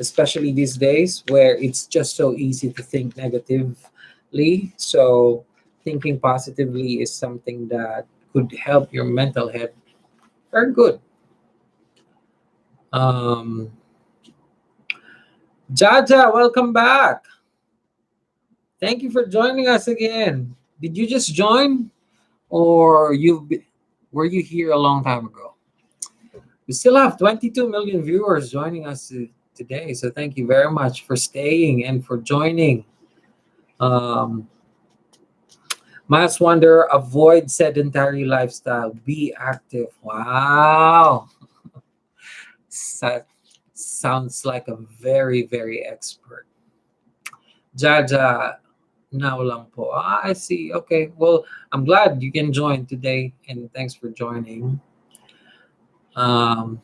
especially these days where it's just so easy to think negatively. So, thinking positively is something that could help your mental health. Very good. Um, Jaja, welcome back. Thank you for joining us again. Did you just join, or were you here a long time ago? We still have 22 million viewers joining us today, so thank you very much for staying and for joining. Um, Miles Wonder, avoid sedentary lifestyle, be active. Wow, that sounds like a very, very expert. Jaja, now lang po. I see. Okay, well, I'm glad you can join today, and thanks for joining. Um,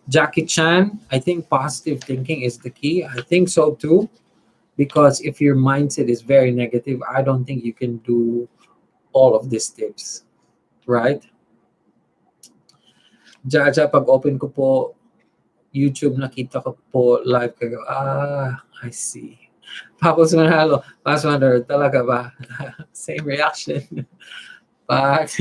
Jackie Chan, I think positive thinking is the key. I think so too, because if your mindset is very negative, I don't think you can do all of these tips, right? Jaja, pag open ko po YouTube, nakita ko po live kayo. I see. Tapos manalo, Mas Wonder, talaga ba? Same reaction. But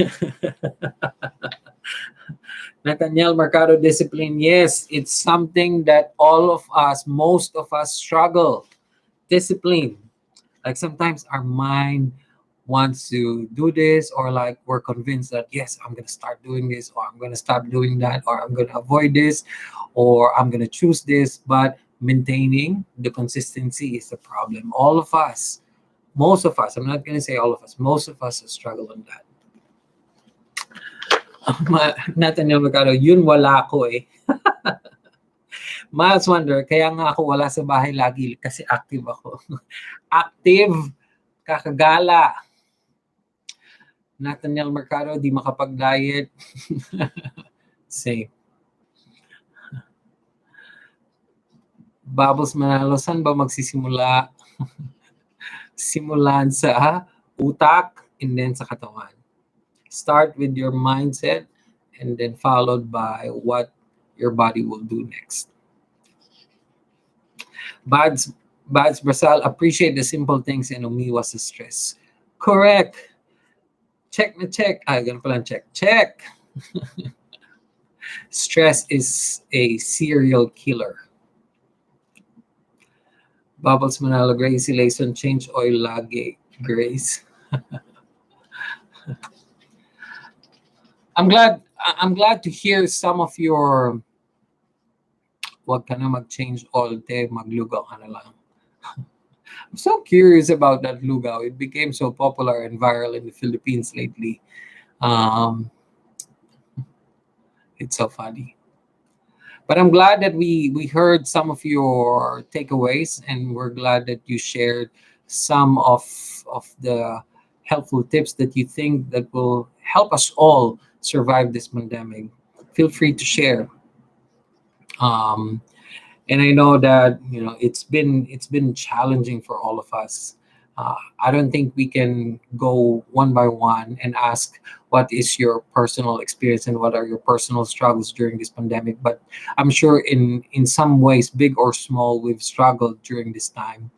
Nathaniel Mercado, discipline, yes, it's something that all of us, most of us struggle. Discipline. Like sometimes our mind wants to do this, or like we're convinced that yes, I'm gonna start doing this, or I'm gonna stop doing that, or I'm gonna avoid this, or I'm gonna choose this. But maintaining the consistency is the problem. All of us, most of us, I'm not gonna say all of us, most of us struggle on that. Nathaniel Mercado, yun wala ko eh. Miles Wonder, kaya nga ako wala sa bahay lagi kasi active ako. Active, kakagala. Nathaniel Mercado, di makapag-diet. Same. Bubbles Manalo, saan ba magsisimula? Simulan sa utak and then sa katawan. Start with your mindset and then followed by what your body will do next. Bads Brasal, appreciate the simple things and umiwas sa stress. Correct. Check na check. Ganun pala check. Check. Stress is a serial killer. Bubbles Manalo, Gracie Layson, change oil lagi. Grace. I'm glad to hear some of your wag ka na mag-change oil, te, maglugaw ka na lang. I'm so curious about that lugaw. It became so popular and viral in the Philippines lately. Um, it's so funny. But I'm glad that we heard some of your takeaways, and we're glad that you shared some of the helpful tips that you think that will help us all survive this pandemic. Feel free to share. Um, and I know that it's been challenging for all of us. I don't think we can go one by one and ask what is your personal experience and what are your personal struggles during this pandemic. But I'm sure in some ways, big or small, we've struggled during this time.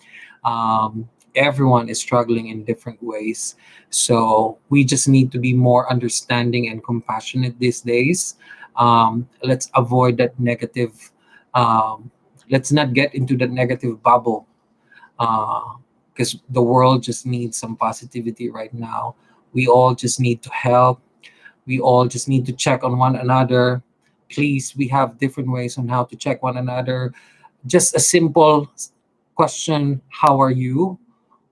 Everyone is struggling in different ways, so we just need to be more understanding and compassionate these days. Let's avoid that negative. Um, let's not get into the negative bubble, because the world just needs some positivity right now. We all just need to help. We all just need to check on one another. Please, we have different ways on how to check one another. Just a simple question, how are you?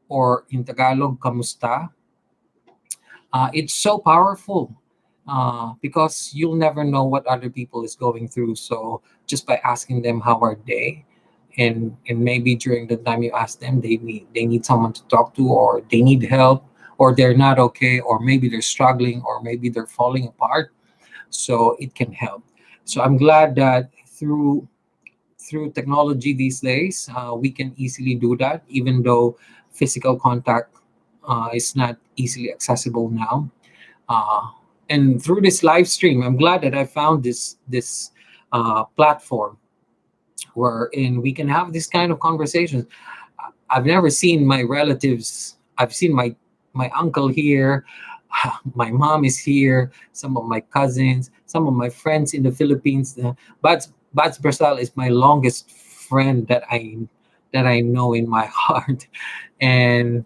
Or in Tagalog, kamusta? It's so powerful, because you'll never know what other people is going through. So just by asking them how are they, and maybe during the time you ask them, they need someone to talk to, or they need help, or they're not okay, or maybe they're struggling, or maybe they're falling apart. So it can help. So I'm glad that through technology these days, we can easily do that, even though physical contact is not easily accessible now. Uh, and through this live stream, I'm glad that I found this platform wherein we can have this kind of conversations. I've never seen my relatives. I've seen my uncle here, my mom is here, some of my cousins, some of my friends in the Philippines. Bats Brasal is my longest friend that I know in my heart, and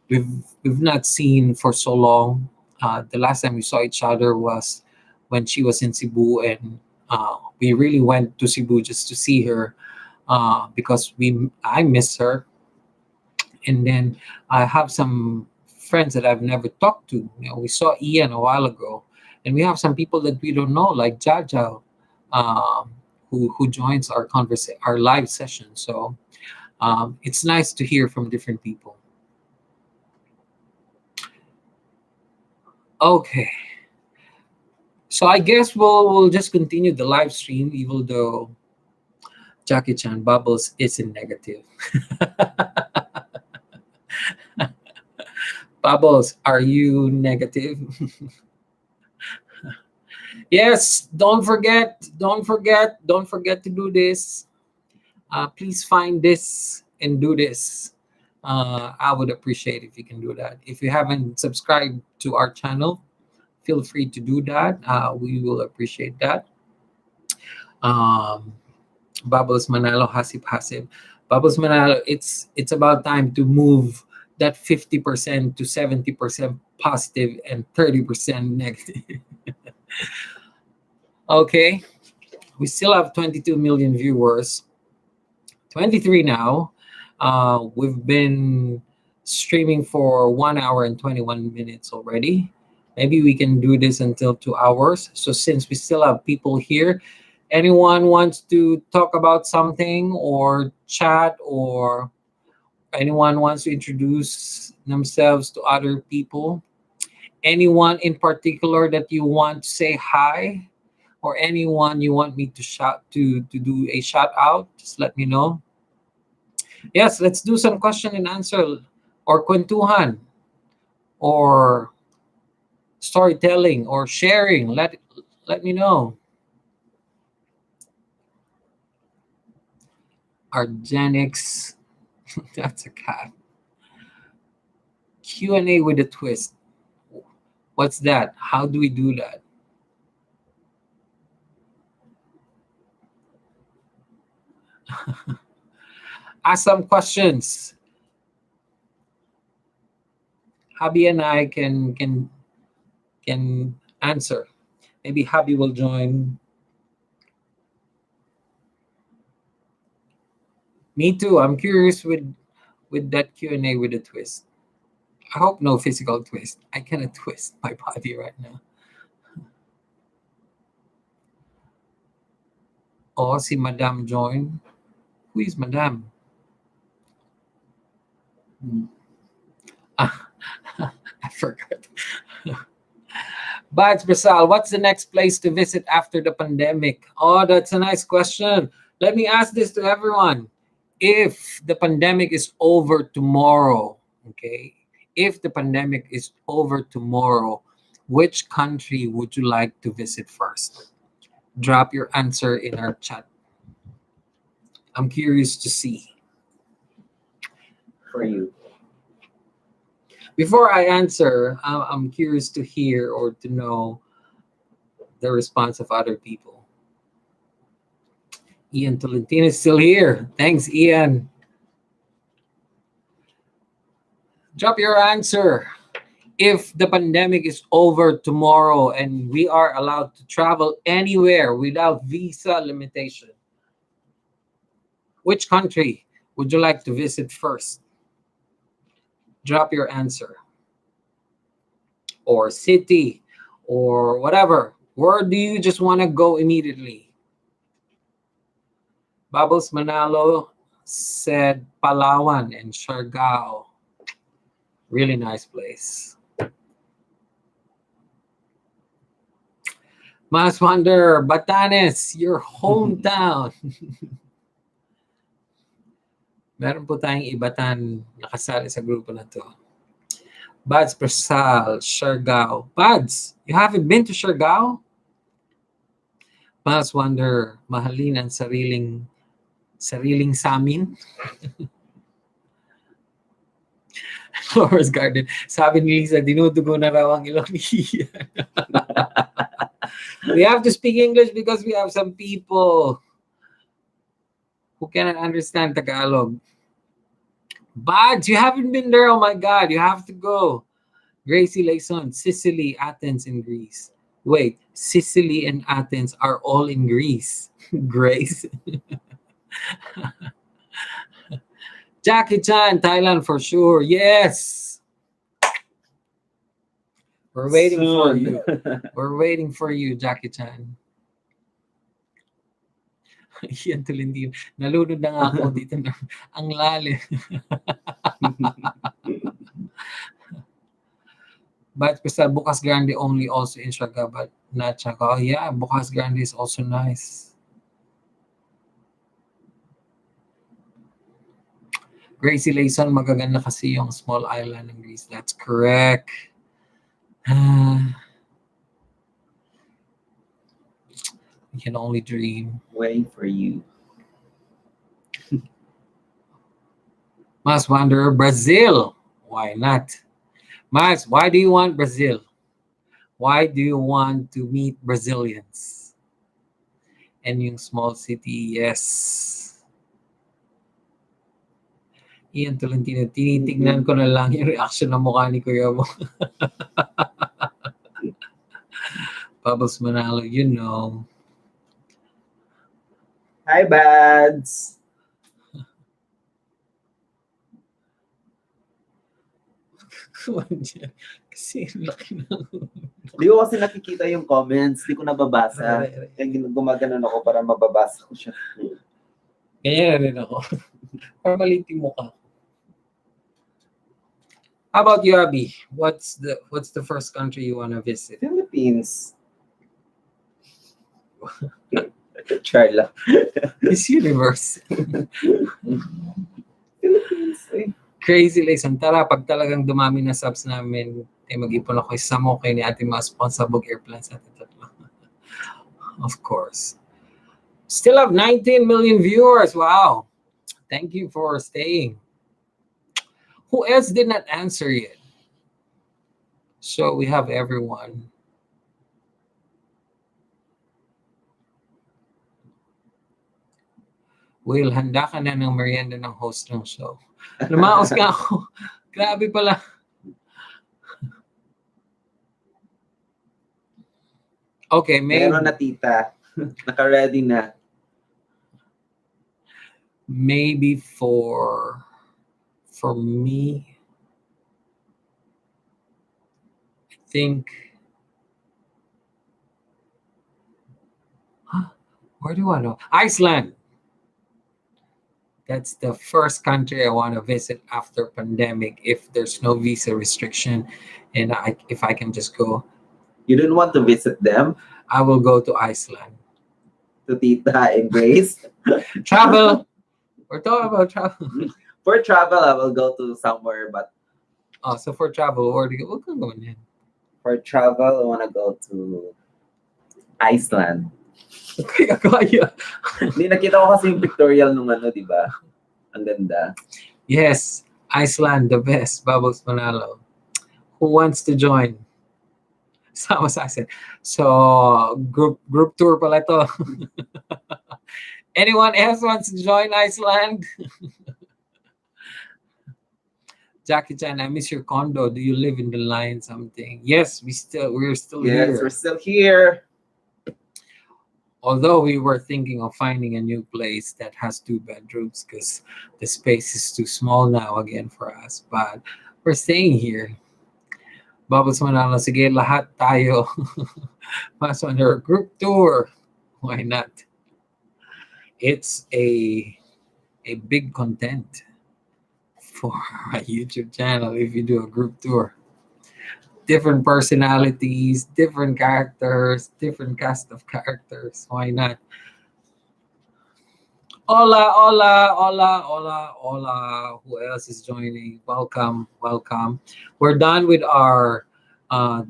we've not seen for so long. The last time we saw each other was when she was in Cebu, and we really went to Cebu just to see her, because I miss her. And then I have some friends that I've never talked to. We saw Ian a while ago, and we have some people that we don't know, like Jaja, um, who joins our live session. So it's nice to hear from different people. Okay, so I guess we'll just continue the live stream, even though Jackie Chan Bubbles isn't negative. Bubbles, are you negative? Yes, don't forget to do this. Please find this and do this. I would appreciate if you can do that. If you haven't subscribed to our channel, feel free to do that. We will appreciate that. Um, Bubbles Manalo, Hasip Hasip. Bubbles Manalo, it's about time to move that 50% to 70% positive and 30% negative. Okay, we still have 22 million viewers, 23 now. We've been streaming for 1 hour and 21 minutes already. Maybe we can do this until 2 hours. So since we still have people here, anyone wants to talk about something or chat, or anyone wants to introduce themselves to other people, anyone in particular that you want to say hi, or anyone you want me to do a shout out, just let me know. Yes, let's do some question and answer, or kwentuhan, or storytelling, or sharing. Let me know. Argenix, that's a cat. Q&A with a twist. What's that? How do we do that? Ask some questions. Habi and I can answer. Maybe Habi will join. Me too. I'm curious with that Q&A with a twist. I hope no physical twist. I cannot twist my body right now. Oh, si Madame join. Who is Madame? Ah, I forgot. Bads Brazil, what's the next place to visit after the pandemic? Oh, that's a nice question. Let me ask this to everyone. If the pandemic is over tomorrow, okay, if the pandemic is over tomorrow, which country would you like to visit first? Drop your answer in our chat. I'm curious to see. For you. Before I answer, I'm curious to hear or to know the response of other people. Ian Tolentino is still here. Thanks, Ian. Drop your answer. If the pandemic is over tomorrow and we are allowed to travel anywhere without visa limitation, which country would you like to visit first? Drop your answer. Or city, or whatever. Where do you just want to go immediately? Bubbles Manalo said Palawan and Siargao. Really nice place. Mas Wonder, Batanes, your hometown. Meron po tayong ibatan nakasali sa grupo na to. Bads Presal, Siargao. Bads, you haven't been to Siargao? Mas Wonder, mahalin ang sariling samin. Flowers Garden. Sabi ni Lisa, dinudugo na raw ang ilong ni Ian. We have to speak English because we have some people who cannot understand Tagalog. But you haven't been there. Oh my God, you have to go. Gracie Layson, Sicily, Athens, and Greece. Wait, Sicily and Athens are all in Greece. Grace. Jackie Chan, Thailand for sure. Yes. We're waiting for Soon. you. We're waiting for you, Jackie Chan. Yan tulindi. Nalunod na nga ako dito. Ang lalim. But Crystal, Bukas Grande only also in Shaga, but not Shaga. Oh, yeah, Bukas Grande is also nice. Gracie Layson, magaganda kasi yung small island in Greece. That's correct. We can only dream. Waiting for you. Mas Wanderer, Brazil. Why not? Mas, why do you want Brazil? Why do you want to meet Brazilians? And yung small city, yes. Ian Tolentino, tinitignan ko na lang yung reaction ng mukha ni Kuya mo. Bubbles Manalo, you know. Hi, Bads. Kasi laki na. Di ko kasi nakikita yung comments. Di ko nababasa. Kaya gumaganon ako para mababasa ko siya. Ganyan rin ako. Para maliit yung mukha. How about you, Abby? What's the first country you want to visit? Philippines. Charla. Miss Universe. Philippines, eh. Crazy Layson. Tara, pag talagang dumami na subs namin, mag-ipon ako sa Moke ni ating mga sponsable airplanes natin tatlo. Of course. Still have 19 million viewers. Wow. Thank you for staying. Who else did not answer yet? So we have everyone. Will, handa ka na ng merienda ng host ng show. Lumaos ka ako. Grabe pala. Okay, maybe. Meron na tita. Naka-ready na. Maybe for me, I think. Where do I know? Iceland. That's the first country I want to visit after pandemic if there's no visa restriction and if I can just go. You don't want to visit them? I will go to Iceland. To tita and Grace? Travel. We're talking about travel. For travel, I will go to somewhere, but Oh, so for travel, where do you go? We're going in. for travel, I want to go to Iceland. Kaya kaya. Hindi, nakita ko kasi yung pictorial nung ano, di ba? Ang ganda. Yes, Iceland, the best. Bubbles Manalo. Who wants to join? Sama sa akin. So, group tour pala to. Anyone else wants to join Iceland? Jackie Chan, I miss your condo. Do you live in the line something? Yes, we're still Yes, here. we're still here. Although we were thinking of finding a new place that has 2 bedrooms because the space is too small now again for us. But we're staying here. Bubbles Manalo, sige, lahat tayo. Mas on her group tour. Why not? It's a big content for a YouTube channel if you do a group tour. Different personalities, different characters, different cast of characters. Why not? Hola, hola, hola, hola, hola. Who else is joining? Welcome, welcome. We're done with our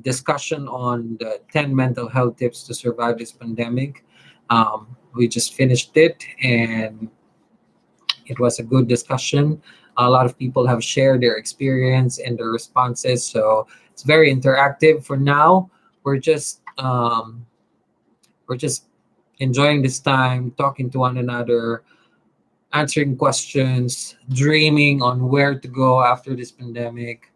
discussion on the 10 mental health tips to survive this pandemic. We just finished it and it was a good discussion. A lot of people have shared their experience and their responses, so it's very interactive. For now, we're just enjoying this time, talking to one another. answering questions, dreaming on where to go after this pandemic.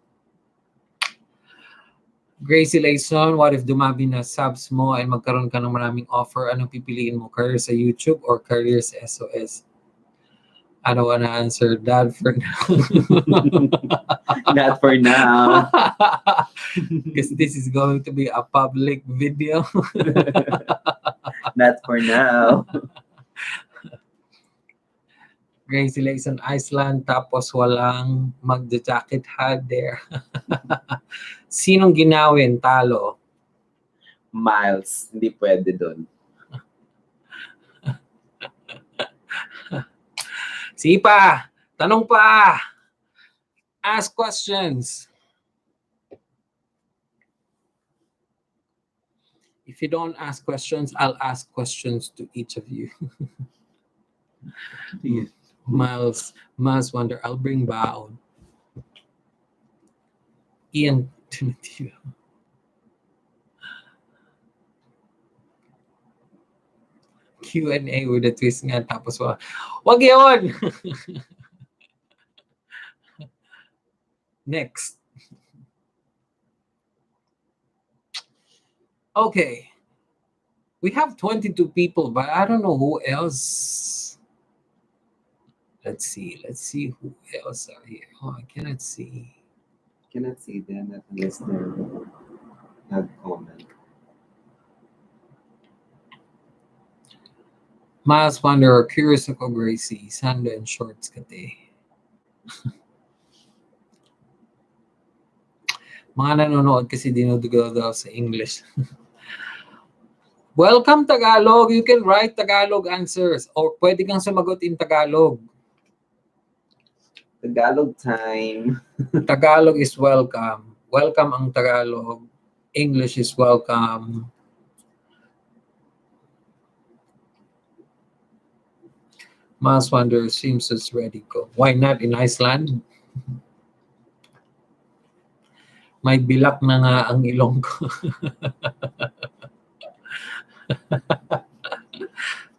Gracie Layson, what if dumami na subs mo and magkaroon ka ng maraming offer? Anong pipiliin mo? Career sa YouTube or career sa SOS? I don't want to answer that for now. Not for now. Because this is going to be a public video. Not for now. Gracie Layson, Iceland, tapos walang magda-jacket hat there. Sinong ginawin? Talo. Miles, hindi pwede doon. Sipa, tanong pa. Ask questions. If you don't ask questions, I'll ask questions to each of you. Miles wonder, I'll bring baon. Ian Tunatio. Q&A with a twist nga tapos wag yun! Next. Okay. We have 22 people, but I don't know who else. Let's see who else are here. Oh, I cannot see. Cannot see them at least they're not comment. Miles Wonder, curious ako, Gracie. Sando and shorts kate. Mga nanonood kasi dinudugaw daw sa English. Welcome Tagalog. You can write Tagalog answers or pwede kang sumagot in Tagalog. Tagalog time. Tagalog is welcome. Welcome ang Tagalog. English is welcome. Miles Wonder, seems is ready go. Why not in Iceland? May bilak na nga ang ilong ko.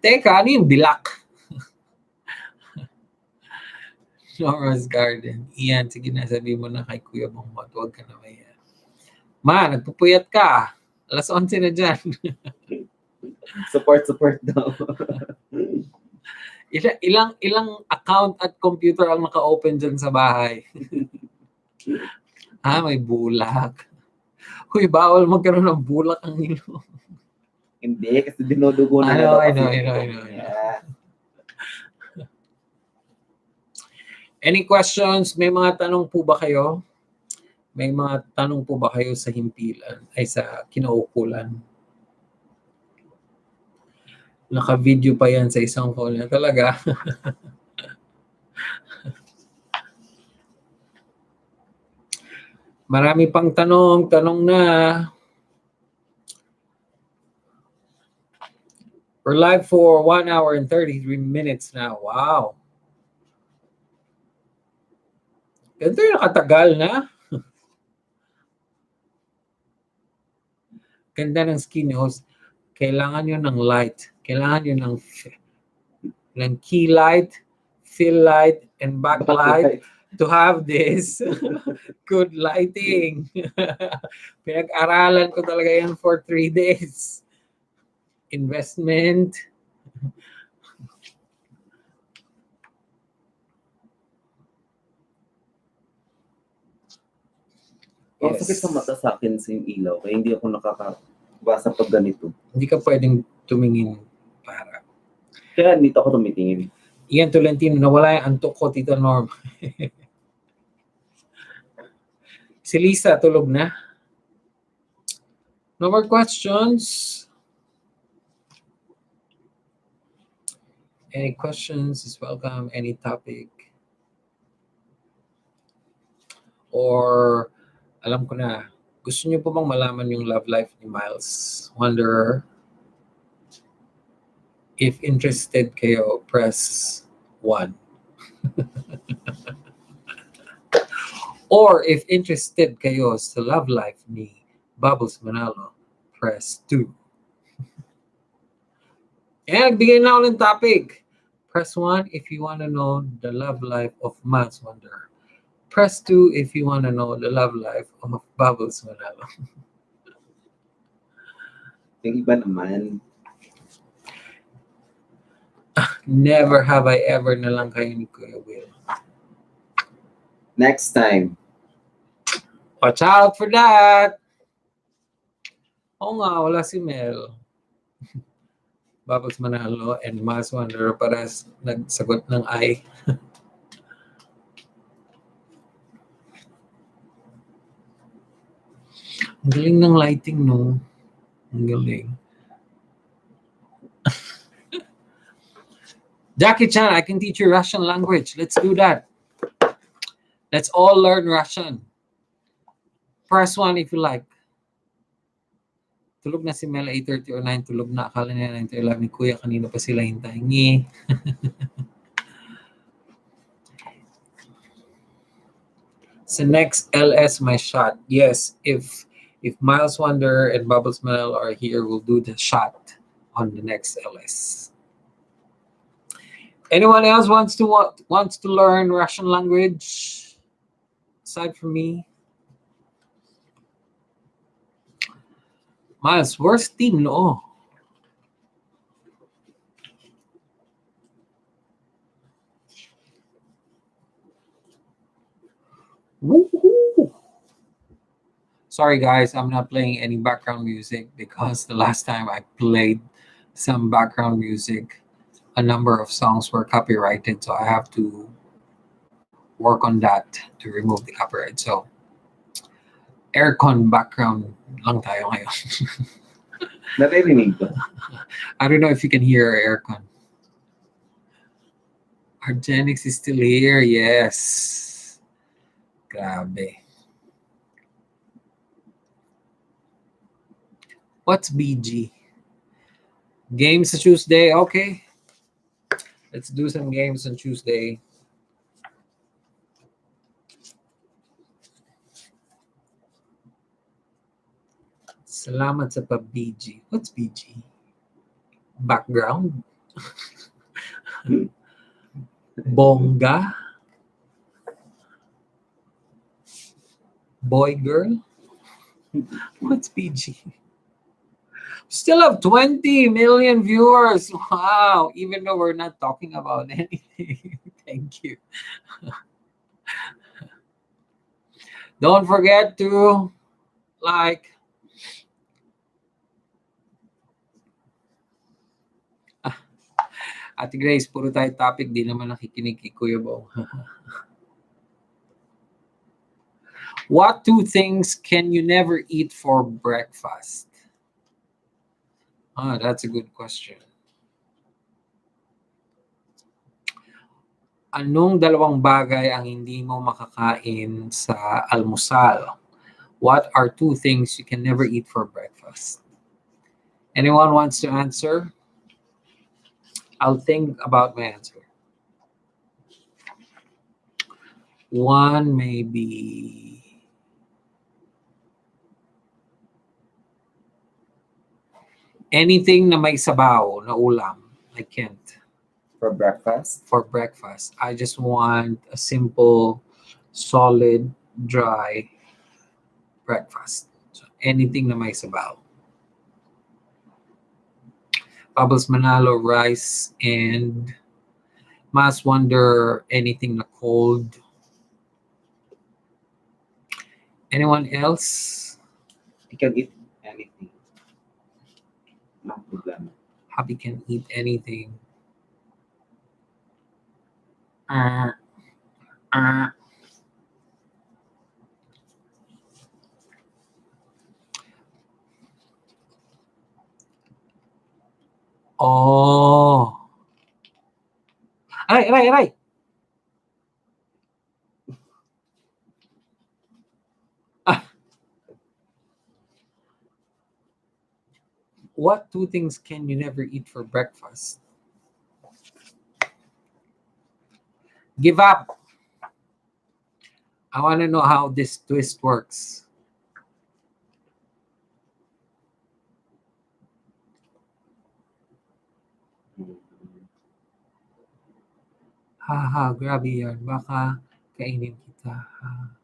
Teka, ano yung bilak? Nora's Garden. Iyan, sige na, sabi mo na kay Kuya Bongbot, huwag ka na maya. Ma, nagpupuyat ka. Alas 11 na dyan. Support daw. Ilang account at computer ang naka-open dyan sa bahay? May bulak. Huy, bawal magkaroon ng bulak ang ilong. Hindi, kasi dinudugo na. I know. Yeah. Any questions? May mga tanong po ba kayo? May mga tanong po ba kayo sa himpilan? Ay, sa kinaukulan? Naka-video pa yan sa isang phone na talaga. Marami pang tanong na. We're live for 1 hour and 33 minutes now. Wow. Ganito yung nakatagal na. Ganda ng skin host. Kailangan nyo ng light. Kailangan nyo ng key light, fill light, and backlight to have this good lighting. Pinag-aralan ko talaga yan for 3 days. Investment. Yes. Sakit sa mata sa akin sa yung ilaw, kaya hindi ako nakakabasa pag ganito. Hindi ka pwedeng tumingin para. Kaya dito ako tumitingin. Iyan Tolentino, nawala yung antok ko, Tito Norm. Si Lisa, tulog na? No more questions? Any questions is welcome. Any topic? Or, alam ko na, gusto niyo po bang malaman yung love life ni Miles Wanderer? If interested kayo, press 1. Or if interested kayo sa love life ni Bubbles Manalo, press 2. Nagbigay na ako ng topic. Press 1 if you want to know the love life of Miles Wonder. Press 2 if you want to know the love life of Bubbles Manalo. Yung iba naman. Never have I ever na lang kayo ni Kuya Will. Next time. Watch out for that! Oo nga, wala si Mel. Bubbles Manalo and Miles Wonder pares nagsagot ng I. Ang galing ng lighting, no? Ang galing. Jackie Chan, I can teach you Russian language. Let's do that. Let's all learn Russian. Press 1 if you like. Tulog na si Mel 8:30 or 9. Tulog na. Akala niya 9 to 11 ni Kuya. Kanina pa sila hintayin. Ngi. So next LS my shot. Yes, if Miles Wonder and Bubbles Manel are here, we'll do the shot on the next LS. Anyone else wants to learn Russian language aside from me? Miles, worst team, no? Woo-hoo. Sorry guys, I'm not playing any background music because the last time I played some background music, a number of songs were copyrighted, so I have to work on that to remove the copyright. So aircon background lang tayo ngayon. Naririnig ko. I don't know if you can hear aircon. Argenix is still here, yes. Grabe. What's BG? Games on Tuesday, okay. Let's do some games on Tuesday. Salamat sa pa-BG. What's BG? Background? Bongga? Boy, girl? What's BG? Still have 20 million viewers. Wow. Even though we're not talking about anything. Thank you. Don't forget to like. Ate Grace, puro tayo topic. Di naman nakikinig kay Kuya Bong. What 2 things can you never eat for breakfast? That's a good question. Anong 2 bagay ang hindi mo makakain sa almusal? What are 2 things you can never eat for breakfast? Anyone wants to answer? I'll think about my answer. 1 maybe anything na may sabaw na ulam. I can't. For breakfast? For breakfast. I just want a simple, solid, dry breakfast. So anything na may sabaw. Bubbles Manalo, rice, and Mas Wonder, anything na cold. Anyone else? You can eat anything. No problem. Happy can eat anything. Oh. Aray. What 2 things can you never eat for breakfast? Give up. I want to know how this twist works. Haha, grabe yan. Baka kainin kita. Ha.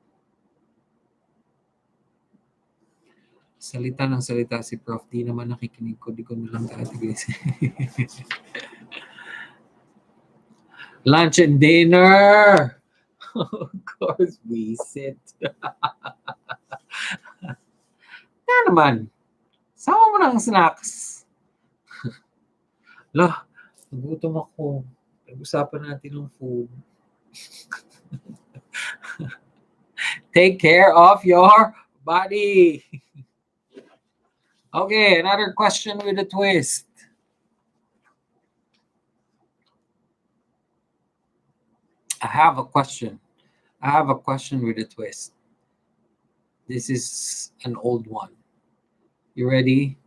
Salita ng salita si Prof. Di naman nakikinig ko. Di ko nalang guys. Lunch and dinner! Of course, visit. Kaya naman, sama mo ng snacks. Lah, nagutom ako. Pag-usapan natin ng food. Take care of your body. Okay, another question with a twist. I have a question. I have a question with a twist. This is an old one. You ready?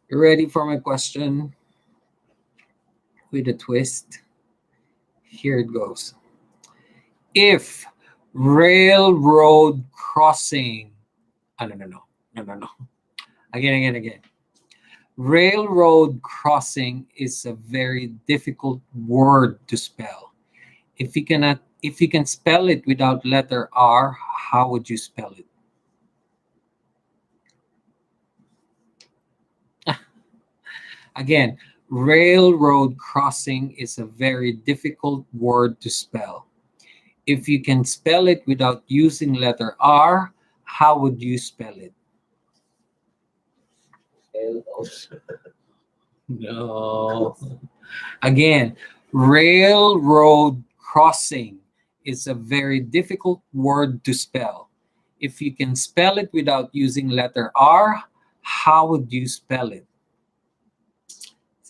You ready for my question with a twist? Here it goes. If railroad crossing, no. Again. Railroad crossing is a very difficult word to spell. If you can spell it without letter R, how would you spell it? Again, railroad crossing is a very difficult word to spell. If you can spell it without using letter R, how would you spell it? No. Again, railroad crossing is a very difficult word to spell. If you can spell it without using letter R, how would you spell it?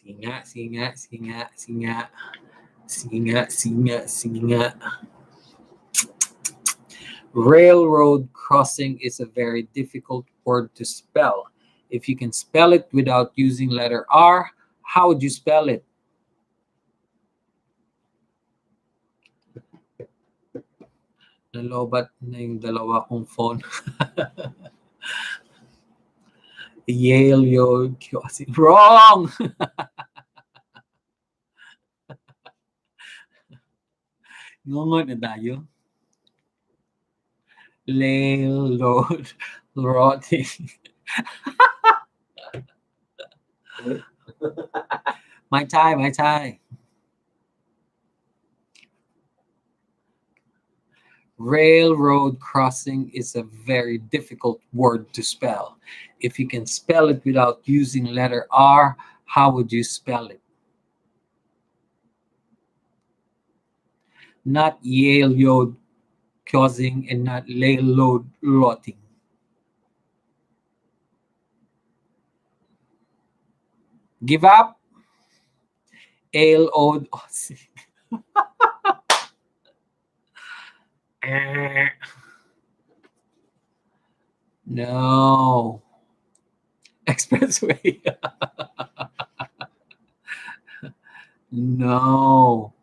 Singa. Railroad crossing is a very difficult word to spell. If you can spell it without using letter R, how would you spell it? Nalobat na yung dalawa kong phone. Yale, yo, wrong! Ngungot na tayo. Railroad rotting. My tie. Railroad crossing is a very difficult word to spell. If you can spell it without using letter R, how would you spell it? Not Yale causing and not railroad rotting. Give up? Ale-old. No. Expressway. No.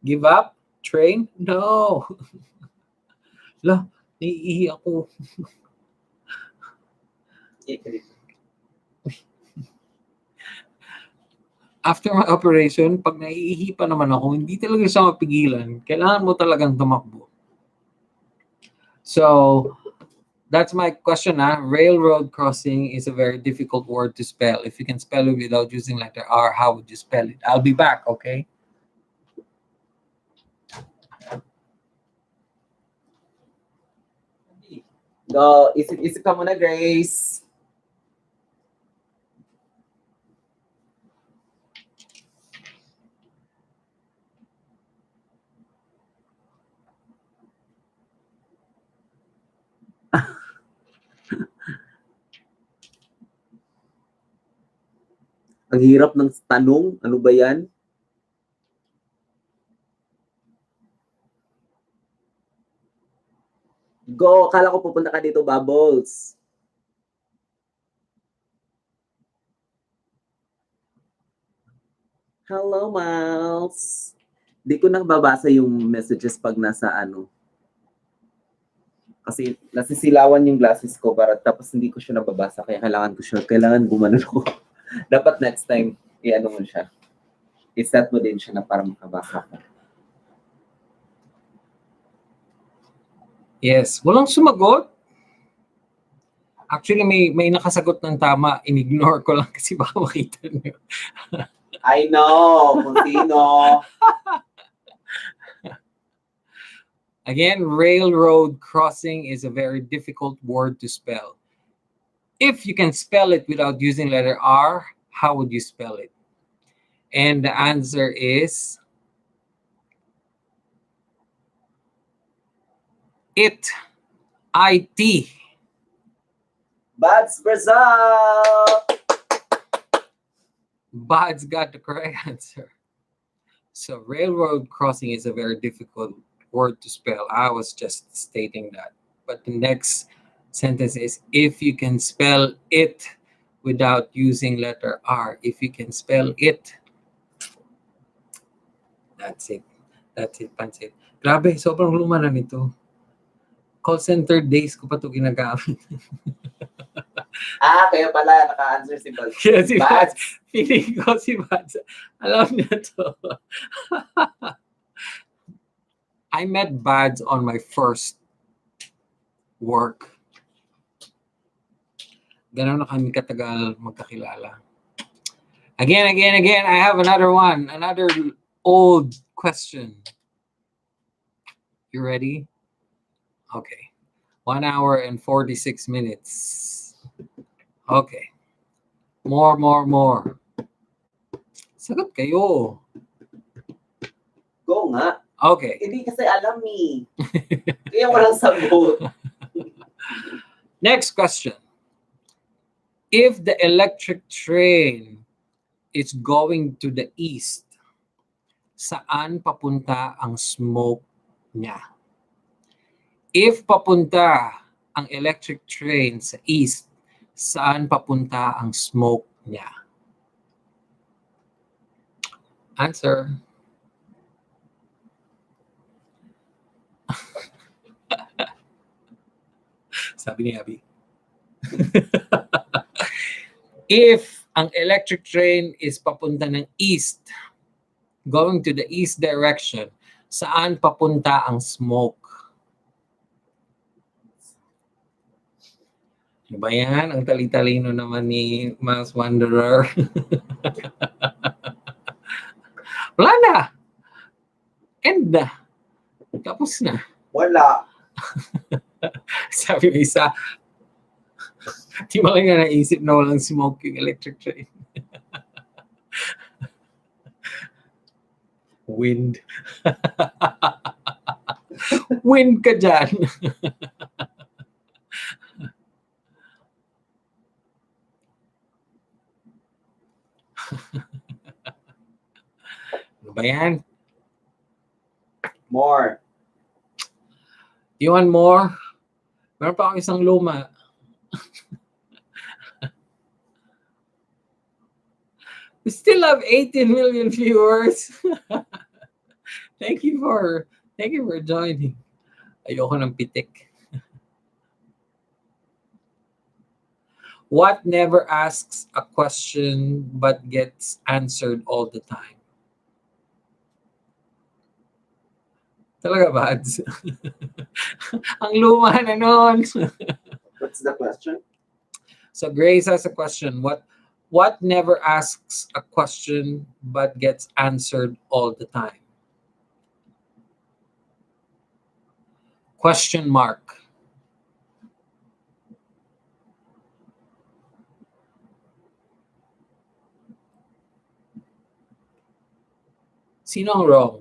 Give up? Train? No. La, naiihi ako. After my operation, pag naiihi pa naman ako, hindi talaga siya mapigilan. Kailangan mo talagang tumakbo. So, that's my question. Railroad crossing is a very difficult word to spell. If you can spell it without using letter R, how would you spell it? I'll be back, okay? Go, isip ka muna, Grace. Ang hirap ng tanong. Ano ba yan? Go! Kala ko pupunta ka dito, Bubbles. Hello, Miles. Di ko nang babasa yung messages pag nasa ano. Kasi nasisilawan yung glasses ko tapos hindi ko siya nababasa kaya kailangan gumanon ako. Dapat next time i-ano mo siya. I-set mo din siya na para makabasa ka. Yes, walang sumagot. Actually, may nakasagot ng tama. In-ignore ko lang kasi baka makita niyo. I know kung sino. Again, railroad crossing is a very difficult word to spell. If you can spell it without using letter R, how would you spell it? And the answer is it. IT. Bad's result! Bad's got the correct answer. So railroad crossing is a very difficult word to spell. I was just stating that. But the next sentence is if you can spell it without using letter R. If you can spell it. That's it. That's it, Pansit. Grabe, sobrang luma na nito. Call center days ko pa ito ginagamit. Kaya pala naka-answer si Baz. Kaya si Baz, feeling ko si Baz, alam niya to. I met Baz on my first work. Gano'n na kami katagal magkakilala. Again, I have another one. Another old question. You ready? Okay. 1 hour and 46 minutes. Okay. More. Sagot kayo. Go nga. Okay. Hindi kasi alam eh. Kaya walang sagot. Next question. If the electric train is going to the east, saan papunta ang smoke niya? If papunta ang electric train sa east, saan papunta ang smoke niya? Answer. Sabi ni Abby. If ang electric train is papunta ng east, going to the east direction, saan papunta ang smoke? Ano ba yan? Ang tali-talino naman ni Miles Wanderer. Wala na. End na. Tapos na. Wala. Sabi ng isa, di mo lang nga naisip na walang smoke yung electric train. Wind. Wind ka dyan. Ano ba yan? More. Do you want more? Meron pa akong isang luma. We still have 18 million viewers. Thank you for joining. Ayoko ng pitik. What never asks a question but gets answered all the time? Talaga ba? Ang luma na nun. What's the question? So Grace has a question. What never asks a question but gets answered all the time? Question mark. Sino ang wrong?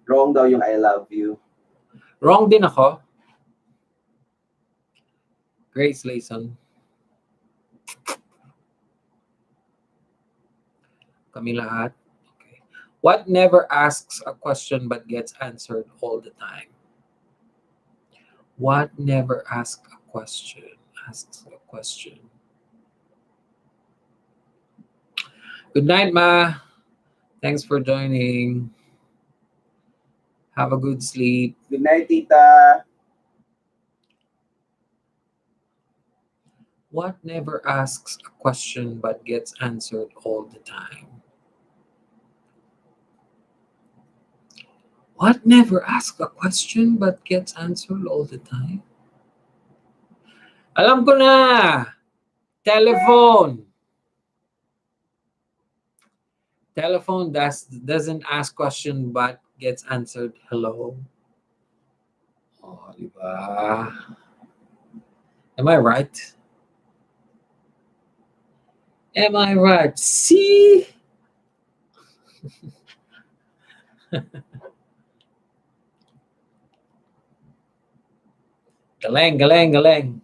Wrong daw yung I love you. Wrong din ako. Grace Layson. Kami lahat. Okay. What never asks a question but gets answered all the time? What never asks a question? Asks a question. Good night, Ma. Thanks for joining. Have a good sleep. Good night, tita. What never asks a question but gets answered all the time? What never asks a question but gets answered all the time? Alam ko na! Telephone! Telephone doesn't ask question but gets answered hello. Oh, diba? Am I right? Am I right? See? Galing, galing, galing.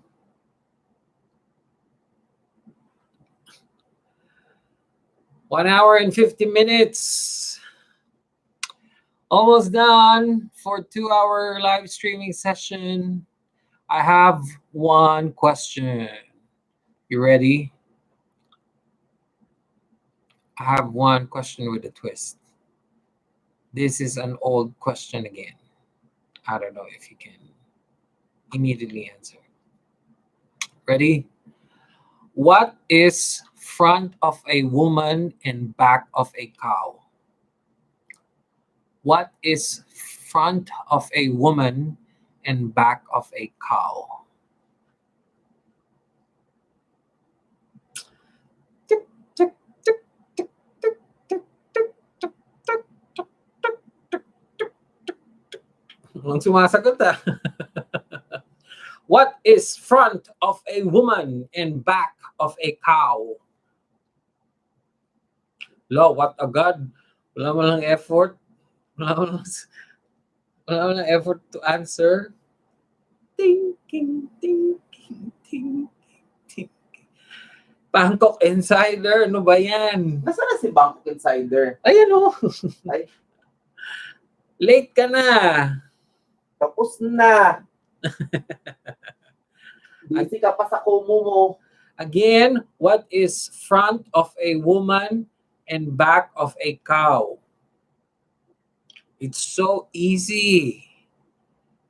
One hour and 50 minutes. Almost done for 2-hour live streaming session. I have one question. You ready? I have one question with a twist. This is an old question again. I don't know if you can immediately answer. Ready? What is front of a woman and back of a cow? What is front of a woman and back of a cow? Tick, tick, tick, tick, tick, tick, tick, tick, tick, tick, tick, tick, tick, tick. Walang sumasagot ah. What is front of a woman and back of a cow? Lo, what agad? Wala mo lang effort. Wala mo lang effort to answer. Thinking, thinking, thinking, thinking. Bangkok Insider, ano ba yan? Nasaan na si Bangkok Insider? Ayan o. Ay, Late ka na. tapos na. Busy ka pa sa Kumu mo. Again, what is front of a woman and back of a cow? It's so easy.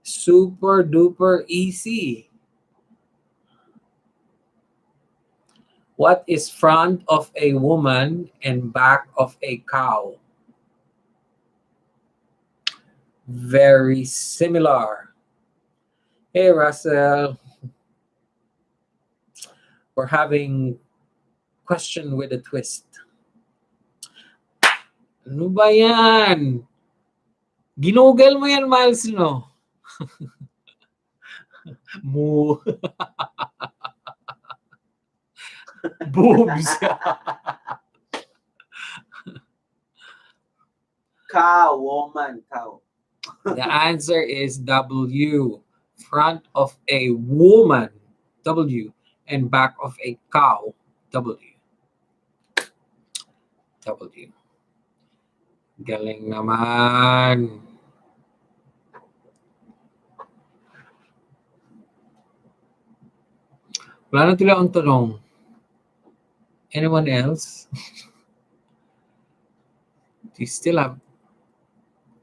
Super duper easy. What is front of a woman and back of a cow? Very similar. Hey, Russell. We're having question with a twist. Ano ba yan? Ginugel mo yan, Miles, no? Mo. Boobs. Cow, woman, cow. The answer is W. Front of a woman, W. And back of a cow, W. W. Galing naman. Wala na tuloy akong tanong. Anyone else? Do you still have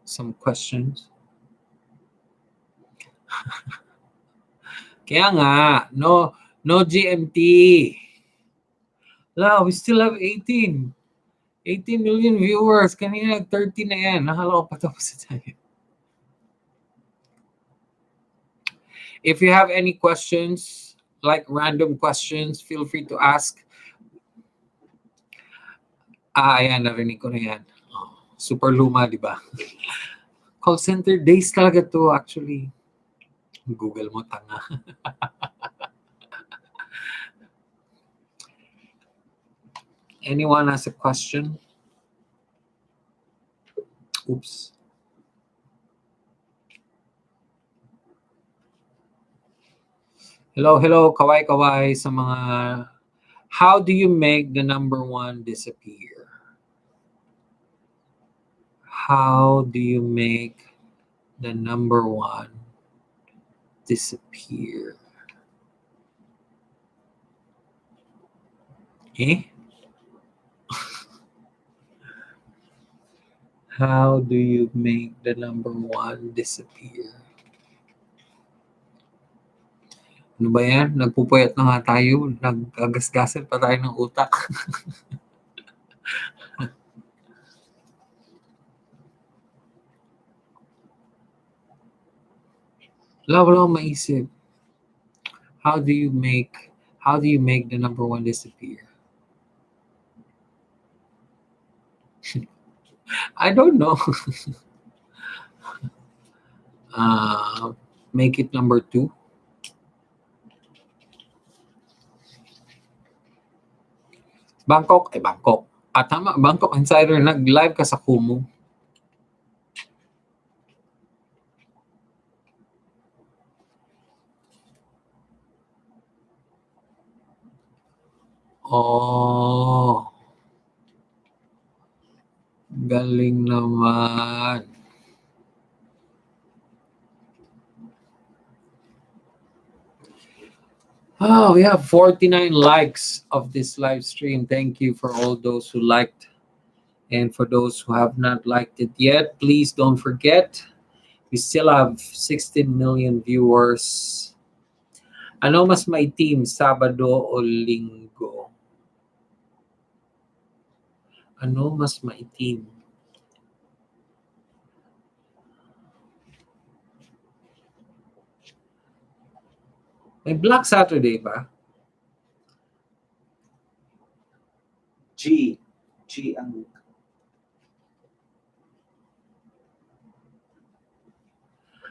some questions? Kaya nga, no GMT. Wala, we still have 18 million viewers. Kanina 30 na yan. Nakala ko patapos na tayo. If you have any questions, like random questions, feel free to ask. Ayan, narinig ko na yan. Oh, super luma, di ba? Call center days talaga to actually. Google mo, tanga. Anyone has a question? Oops. Hello, kaway sa mga... How do you make the number 1 disappear? How do you make the number 1 disappear? Eh? How do you make the number one disappear? Ano ba yan? Nagpupuyat na nga tayo. Nagagasgasan pa tayo ng utak. Wala akong maisip. How do you make the number one disappear? I don't know. Make it number two. Bangkok. Tama, Bangkok Insider, nag-live ka sa Kumu. Oh, galing naman. Oh, we have 49 likes of this live stream. Thank you for all those who liked. And for those who have not liked it yet, please don't forget, we still have 16 million viewers. Ano mas maitim, Sabado o Linggo? Ano mas maitim? May Black Saturday ba? G ang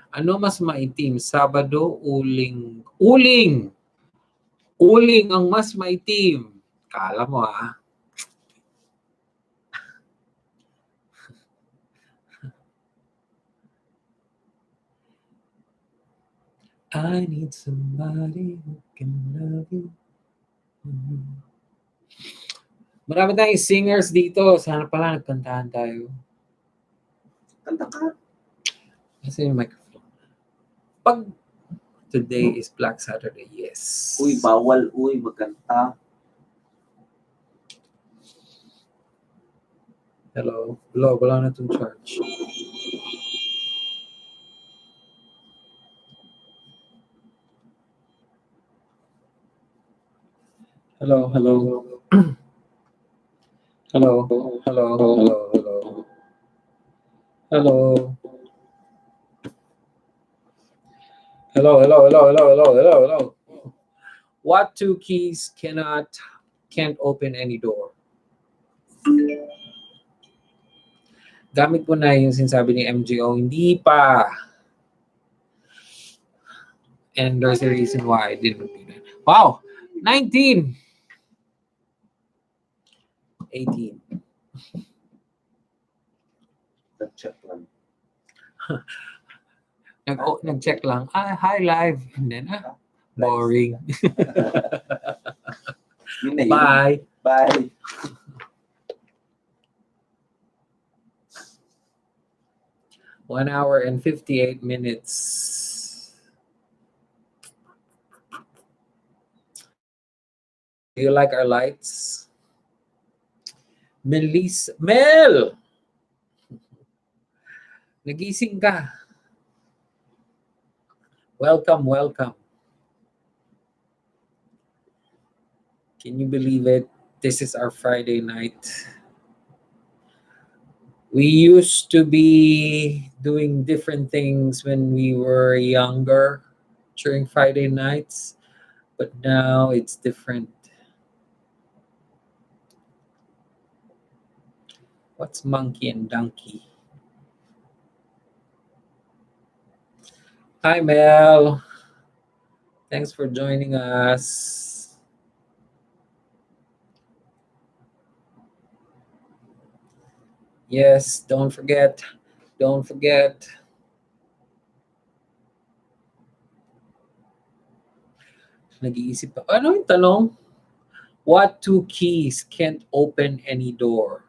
Ano mas maitim, Sabado o Linggo? Uling! Uling ang mas maitim. Kala mo ah. I need somebody who can love you. Marami tayong singers dito. Sana pala nagkantahan tayo. kanta ka. Kasi yung microphone. Pag today is Black Saturday, yes. Uy, bawal. Uy, magkanta. Hello. Wala na itong charge. Hello. Hello. Hello. What two keys can't open any door? Gamit ko na yung sinasabi ni MGO, hindi pa. And there's a reason why I didn't do that. Wow! 19! 18. Nag-check lang. Nag-check lang. Hi, live. And then, boring. Yun na yun. Bye. Bye. One hour and 58 minutes. Do you like our lights? Mel! Nagising ka. Welcome. Can you believe it? This is our Friday night. We used to be doing different things when we were younger during Friday nights, but now it's different. What's monkey and donkey? Hi, Mel. Thanks for joining us. Yes, don't forget. Nag-iisip pa. Ano yung tanong? What two keys can't open any door?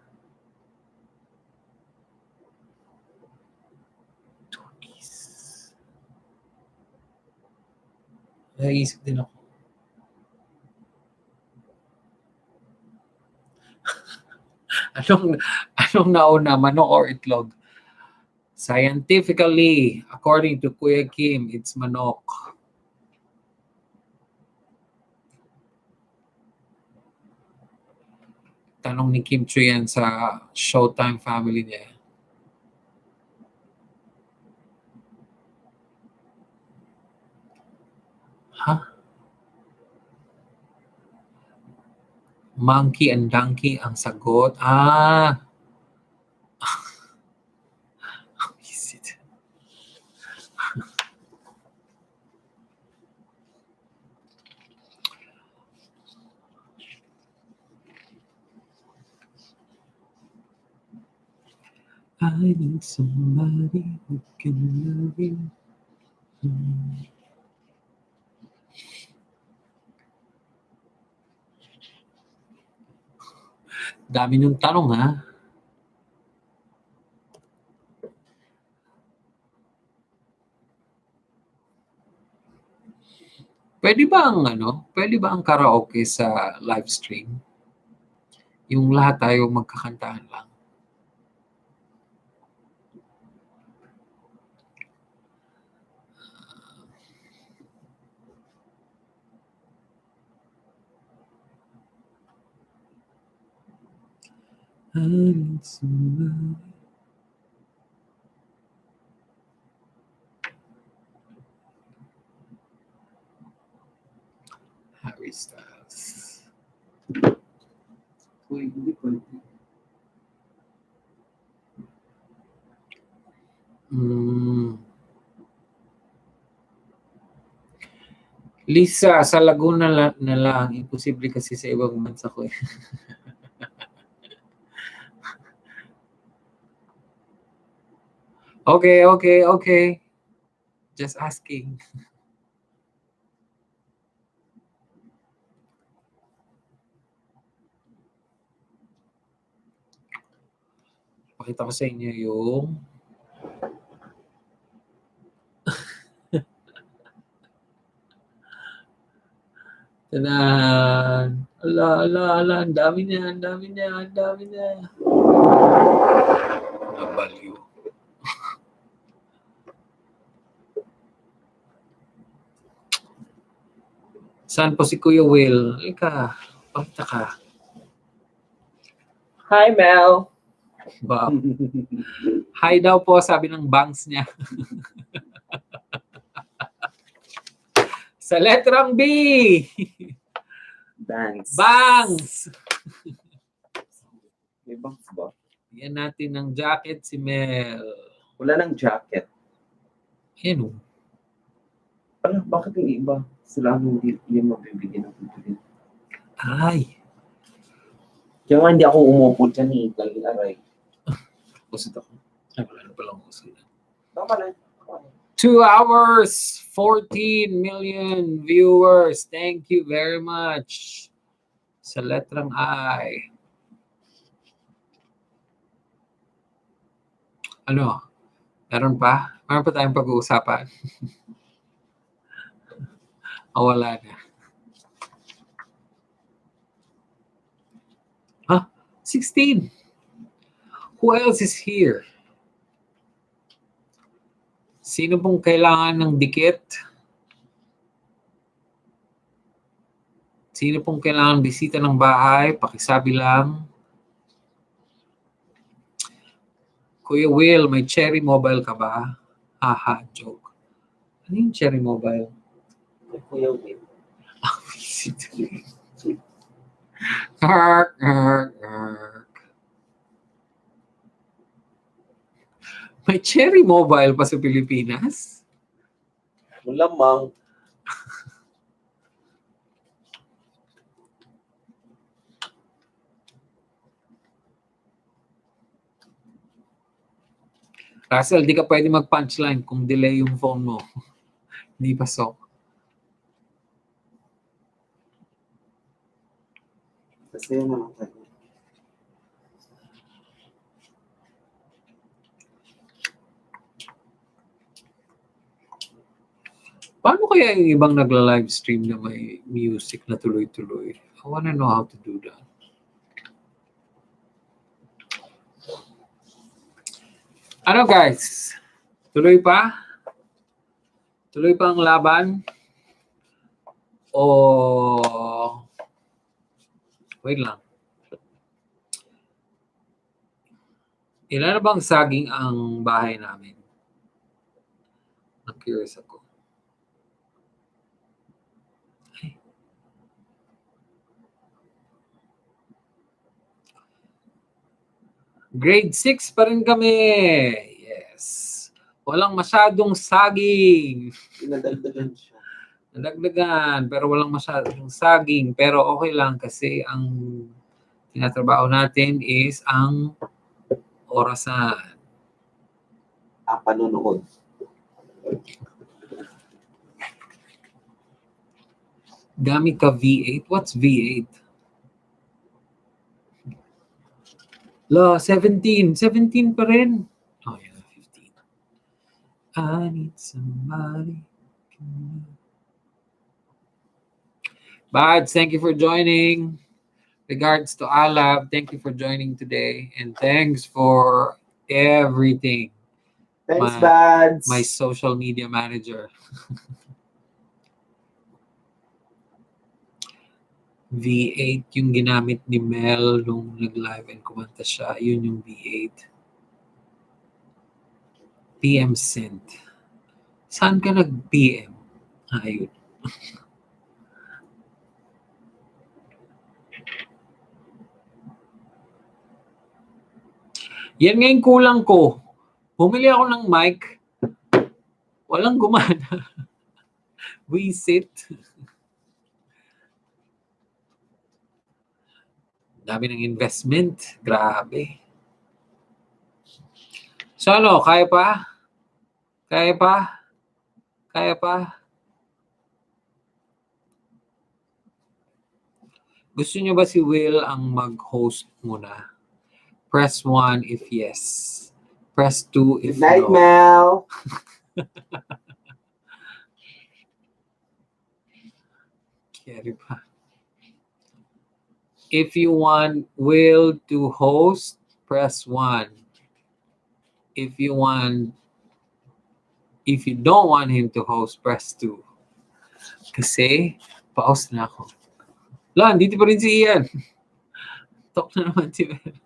Two keys. Nag-iisip din ako. Anong nauna, manok or itlog? Scientifically, according to Kuya Kim, it's manok. Tanong ni Kim Chu yan sa Showtime family niya. Ha? Monkey and donkey ang sagot. Is it? I need somebody who can love you. Dami niyong tanong, ha? Pwede ba ang karaoke sa live stream? Yung lahat tayo magkakantahan lang. I need somebody. Harry Styles. Uy, hindi ko. Lisa, sa Laguna na lang. Imposible kasi sa ibang bansa ko eh. Okay. Just asking. Pakita ko sa inyo yung tanan. Ala, ang dami niya. Nabaliw. Saan po si Kuya Will? Ika, pakita ka. Hi, Mel. Ba? Hi daw po, sabi ng bangs niya. Sa letrang B. Bangs. May bangs ba? Yan natin ng jacket si Mel. Wala nang jacket. Yan o. Bakit yung iba? Sila ang hindi mabibigyan ng pipigil. Ay. Kaya nga hindi ako umupo dyan eh. Aray. Pusit ako. Ay, wala na palang pusit. Tama na. 2 hours, 14 million viewers. Thank you very much. Sa letrang I. Ano? Meron pa? Meron pa tayong pag-uusapan? Wala na. 16. Who else is here? Sino pong kailangan ng dikit? Sino pong kailangan bisita ng bahay? Pakisabi lang. Kuya Will, may Cherry Mobile ka ba? Haha, joke. Ano yung Cherry Mobile? Kuya Will. Ark. May Cherry Mobile pa sa Pilipinas? Malamang. Russell, di ka pwede mag-punchline kung delay yung phone mo. Hindi pasok. Kasi yun naman tayo. Paano kaya yung ibang nagla-livestream na may music na tuloy-tuloy? I wanna know how to do that. Ano guys? Tuloy pa? Tuloy pa ang laban? O wait lang. Ilan na bang saging ang bahay namin? Na-curious ako. Ay. Grade 6 pa rin kami. Yes. Walang masyadong saging. Nadagdagan siya. Nadagdagan, pero walang masyadong saging. Pero okay lang kasi ang tinatrabaho natin is ang orasan. Panunood. Gamit ka V8? What's V8? La, 17. 17 pa rin. Oh, yeah, 15. I need somebody. Bads, thank you for joining. Regards to Alab, thank you for joining today. And thanks for everything. Thanks, Bads. My social media manager. V8 yung ginamit ni Mel nung nag-live and kumanta siya. Yun yung V8. PM sent. Saan ka nag-PM? Ayun. Yan nga yung kulang ko. Bumili ako ng mic. Walang gumana. Wisit. Dami ng investment. Grabe. So ano, kaya pa? Kaya pa? Kaya pa? Gusto niyo ba si Will ang mag-host muna? Press 1 if yes. Press 2 if Good night, no. Mel. Carry pa. If you want Will to host, press 1. If you don't want him to host, press 2. Kasi, pa-host na ako. Lan, dito pa rin si Ian. Talk na naman si Will.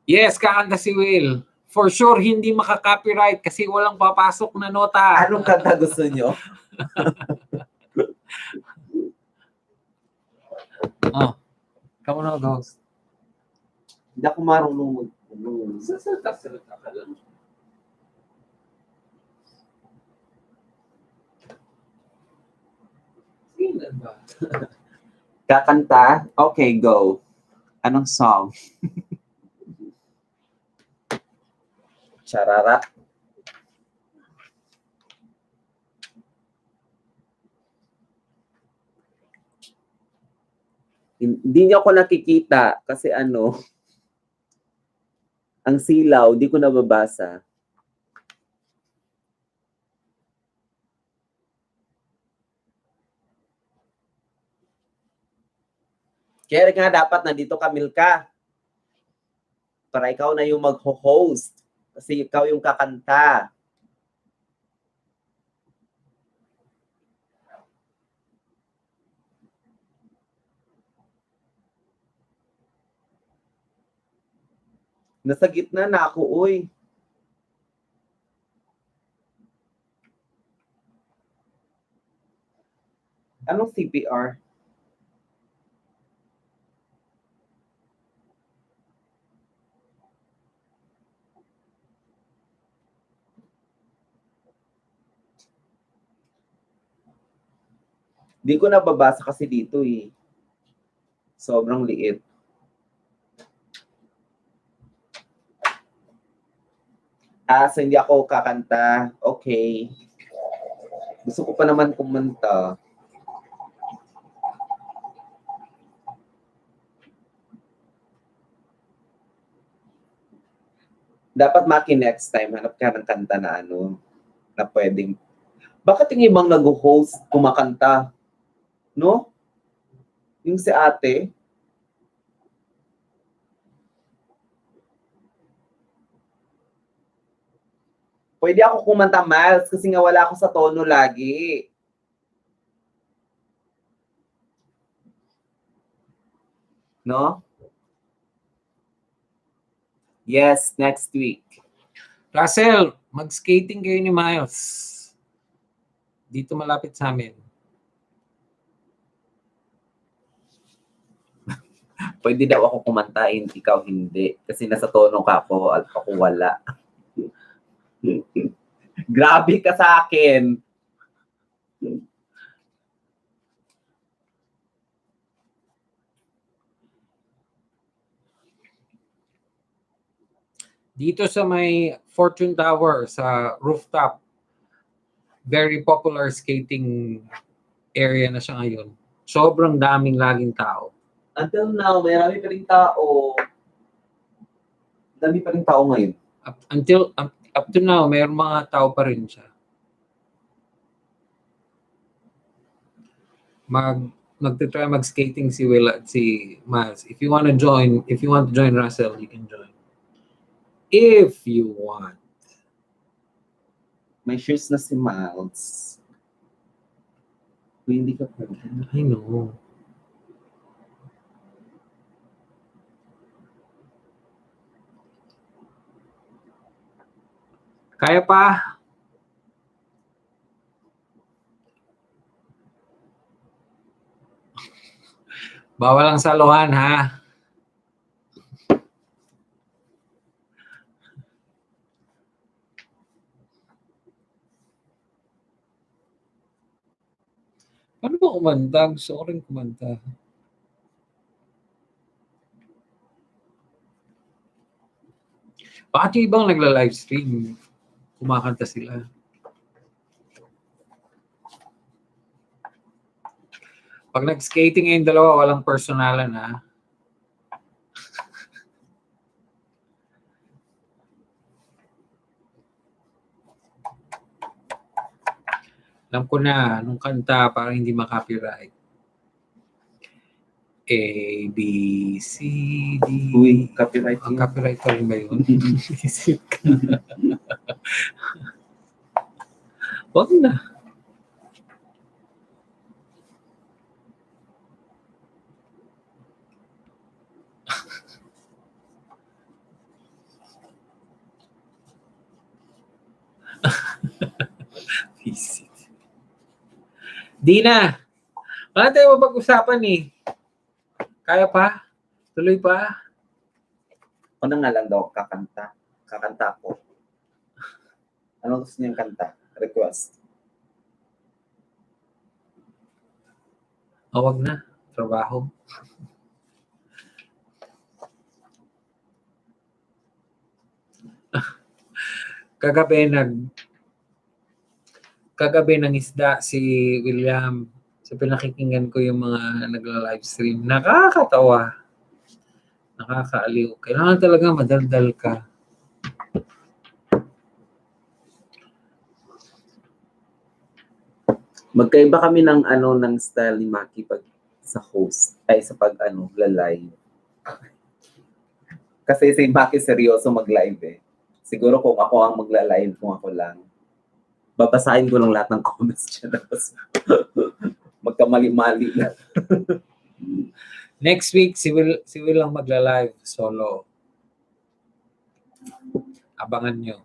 Yes, kakanta si Will. For sure, hindi makaka-copyright kasi walang papasok na nota. Anong kanta gusto nyo? Oh, come on, host. Hindi ako marunong. Salita ka lang. Sige ba? Kakanta? Okay, go. Anong song? Charara. Hindi niyo ako nakikita kasi ang silaw, di ko nababasa. Kaya nga dapat nandito ka, Milka. Para ikaw na yung mag-host. Kasi ikaw yung kakanta. Nasa gitna na ako, uy. Anong CPR? Di ko nababasa kasi dito eh. Sobrang liit. So hindi ako kakanta. Okay. Gusto ko pa naman kumanta. Dapat Maki next time, hanap ka ng kanta na na pwedeng. Bakit yung ibang nag-host kumakanta? No? Yung si ate, Pwede ako kumanta, Miles, kasi nga wala ako sa tono lagi. No? Yes, next week. Russell, mag-skating kayo ni Miles. Dito malapit sa amin. Pwede daw ako kumantain, ikaw hindi. Kasi nasa tono ka ako at ako wala. Grabe ka sa akin. Dito sa may Fortune Tower, sa rooftop, very popular skating area na siya ngayon. Sobrang daming laging tao. Until now, marami pa rin tao. Dami pa rin tao ngayon. Up to now, mayroong mga tao pa rin siya. Nagtitry mag-skating si Will at si Miles. If you want to join Russell, you can join. If you want. May shoes na si Miles. Uy, hindi ka pwede. I know. Kaya pa? Bawal ang saluhan, ha? Paano ba kumanta? Gusto ko rin kumanta. Bakit yung ibang nagla-livestream? Kumakanta sila. Pag nag-skating ngayong dalawa, walang personalan, ha? Alam ko na, nung kanta, parang hindi makapiright. A, B, C, D. Uy, copyright Ang yun. copyright pa rin ba yun? Isip ka. Wag na. Isip. Di na. Wala tayo mapag-usapan eh. Kaya pa? Tuloy pa? Ako na nga lang daw kakanta. Kakanta ko. Anong gusto niyang kanta? Request. Wag na. Trabaho. Kagabi ng isda si William. So pinakikinggan ko yung mga nagla-livestream. Nakakatawa. Nakakaaliw. Kailangan talaga madaldal ka. Magkaiba kami ng ng style ni Maki pag sa host ay sa pag live. Kasi si Maki seryoso mag-live eh. Siguro kung ako ang magla-live, kung ako lang, babasahin ko lang lahat ng comments dyan. Tapos magkamali-mali na. Next week, si Will lang magla-live solo. Abangan nyo.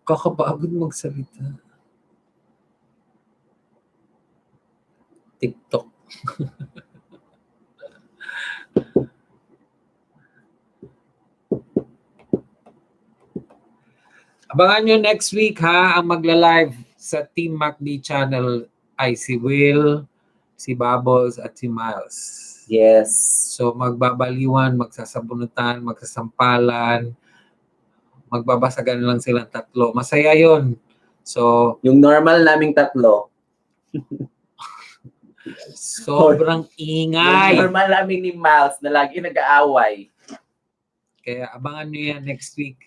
Kakapagod magsalita. TikTok. Abangan nyo next week, ha? Ang magla-live sa Team MacBee channel ay si Will, si Bubbles, at si Miles. Yes. So magbabaliwan, magsasabunutan, magsasampalan, magbabasagan lang silang tatlo. Masaya yon. So, yung normal naming tatlo. sobrang ingay. Yung normal namin ni Miles na lagi nag-aaway. Kaya abangan nyo yan next week.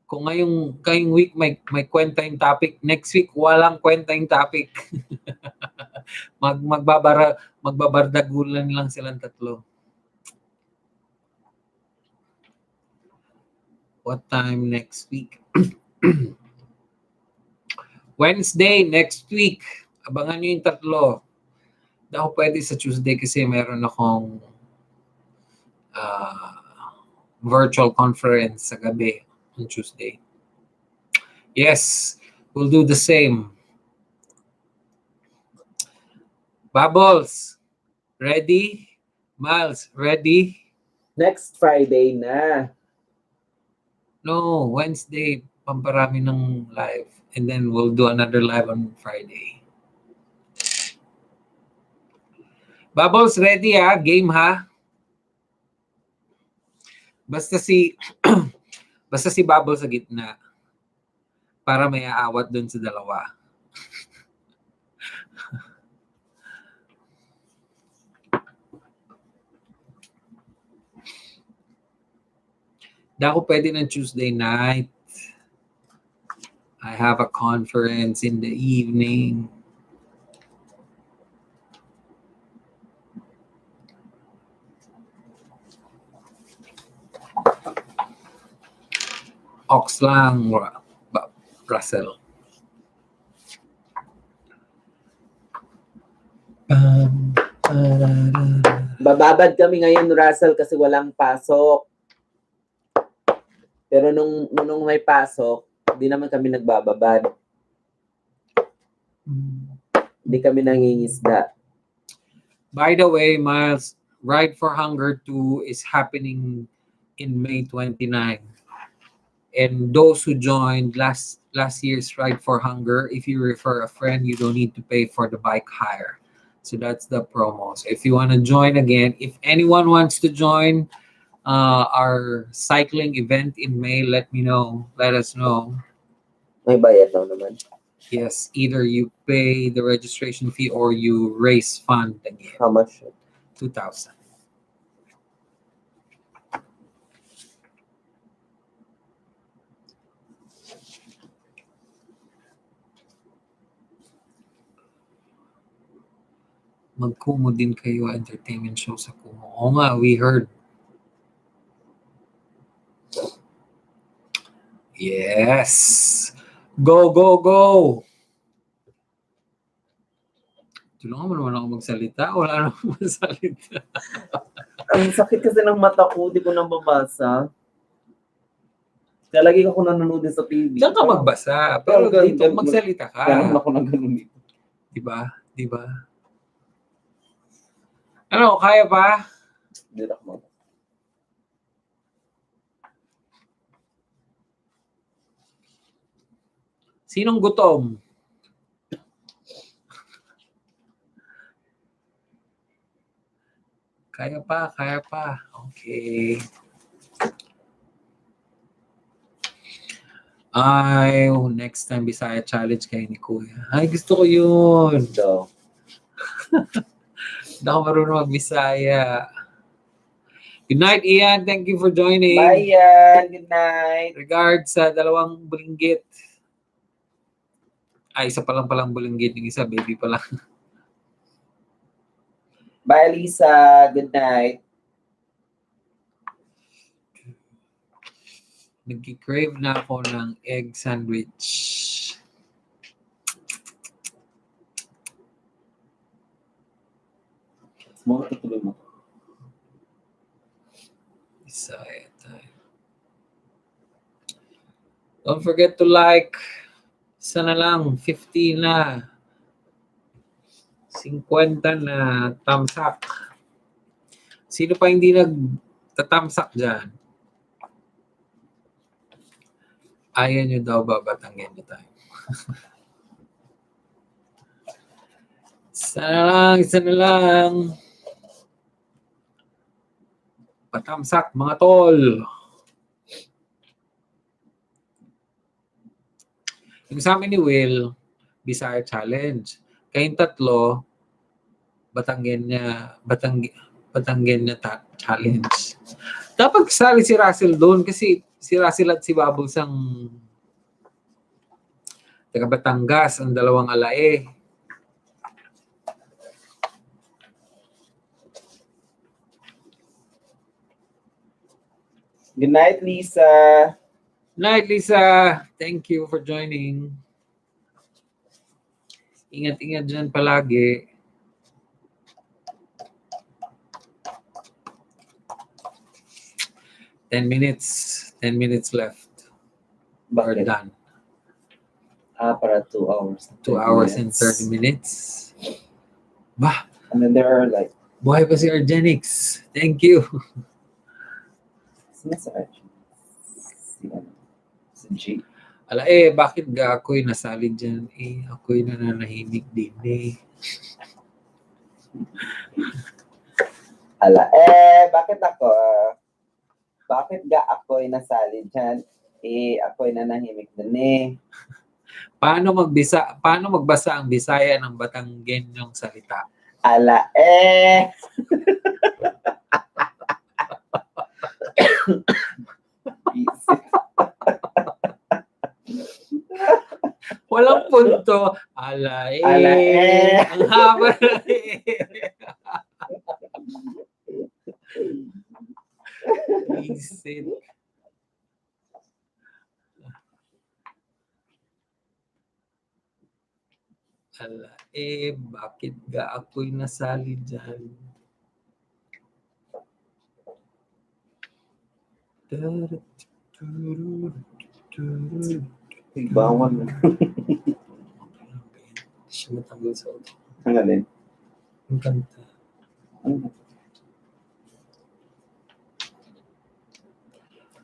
Kung ngayong week may kwenta yung topic, next week walang kwenta yung topic. magbabardagulan lang silang tatlo. What time next week? Wednesday next week. Abangan nyo yung tatlo. Hindi ako pwede sa Tuesday kasi meron akong virtual conference sa gabi on Tuesday. Yes, we'll do the same. Bubbles, ready? Miles, ready? Next Friday na. No, Wednesday, pamparami ng live. And then we'll do another live on Friday. Bubbles, ready ha? Game ha? Basta si basta si Bubbles sa gitna para may aawat dun sa dalawa. Di ako pwede ng Tuesday night. I have a conference in the evening. Ox lang, Russell. Bababad kami ngayon, Russell, kasi walang pasok. Pero nung may pasok, hindi naman kami nagbababad. Hindi kami nangingisda. By the way, Miles, Ride for Hunger 2 is happening in May 29. And those who joined last year's Ride for Hunger, if you refer a friend, you don't need to pay for the bike hire. So that's the promo. So if you want to join again, if anyone wants to join our cycling event in May, let me know. Let us know. May bayad daw naman. Yes, either you pay the registration fee or you raise fund again. How much? 2,000. Mag-Kumu din kayo, entertainment show sa Kumu. Oo nga, we heard. Yes! Go, go, go! Tulungan mo naman ako magsalita. Wala naman magsalita. Ang sakit kasi ng mata ko, di ko nang babasa. Kaya lagi ako nanonood sa TV. Diyan ka magbasa. Pero dito, magsalita ka. Kaya naman ako nang ganun dito. Diba? Diba? Ano, kaya pa? Hindi na ako. Sinong gutom? Kaya pa, kaya pa. Okay. Ay, next time Bisaya Challenge kayo ni Kuya. Ay, gusto ko yun. So, Hindi ako marunong mag-Bisaya. Good night, Ian. Thank you for joining. bye yan. Good night. Regards sa dalawang bulinggit. Ay, isa palang bulinggit. Yung isa, baby pa lang. Bye, Lisa. Good night. Nag-crave na ako ng egg sandwich. Mga tutuloy mo. Bisaya Time. Don't forget to like. Isa na lang, 50 na. 50 na tamsak. Sino pa hindi nagtatamsak dyan? Ayaw nyo daw ba batangin nyo tayo? Isa na lang. Patamsak, mga tol. Yung sa amin ni Will, Bisaya Challenge. Kayong tatlo, Batanggen niya challenge. Dapat kasali si Russell doon kasi si Russell at si Bubbles ang taga Batangas, ang dalawang alae. Good night, Lisa. Night, Lisa. Thank you for joining. Ingat-ingat dyan palagi. Ten minutes left. We're Bakit? done. Para 2 hours. 2 hours and 30 minutes. Bah, And then there are like, buhay pa si Argenix. Thank you. sino sa action? Si G. Ala bakit ga ako'y nasali dyan? Ako'y nananahimik din Ala, bakit ako? Bakit ga ako'y nasali dyan? Ako'y nanahimik din Paano magbasa ang Bisaya ng Batanggenyong salita? Ala, Walang punto. Ala Ala, Ang haba na Visit. Ala bakit ga ako'y nasali dyan? Bawal na. Siya matanggal sa auto. Ang alin? Ang kanta.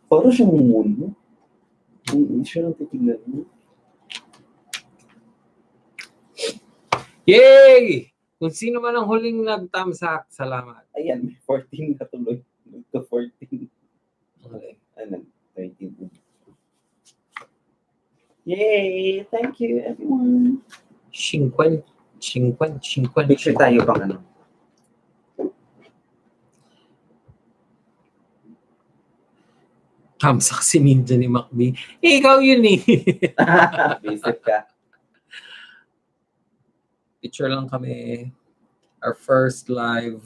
Parang siyang mundo. Hindi siya nang titignan mo. Yay! Kung sino man ang huling nag-thumbs-up, salamat. Ayan, may 14 na tuloy. Ito 14. Okay. Ano? 13. Yay! Thank you, everyone. 50. Picture tayo pang ano. Thumbs up si Ninja ni MacBee. Ikaw yun Visit ka. Picture lang kami. Our first live.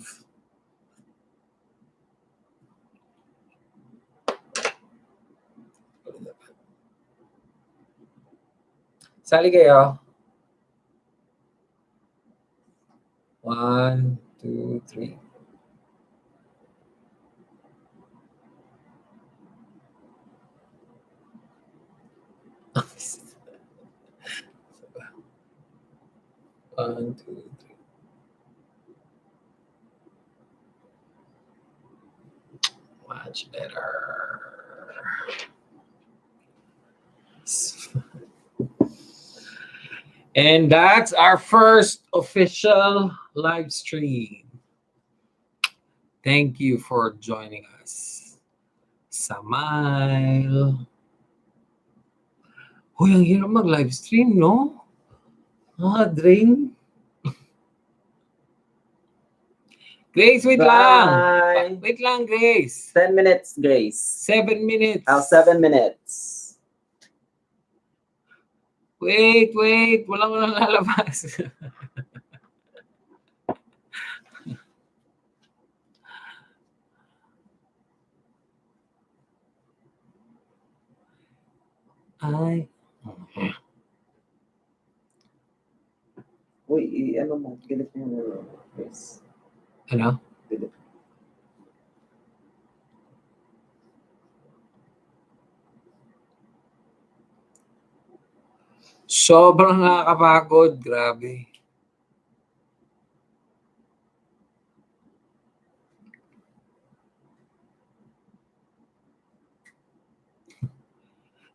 Sali kayo. 1, 2, 3. One, two, three. Much better. And that's our first official live stream. Thank you for joining us. Smile. Hoy, ang hirap mag-live stream, no? Drain. Grace, wait lang. Wait lang, Grace. 10 minutes, Grace. 7 minutes. 7 minutes. Wait. Walang lalabas. Ay. Uy, ano mo? Galit mo, Grace. Ano? Galit. Sobrang nakakapagod. Grabe.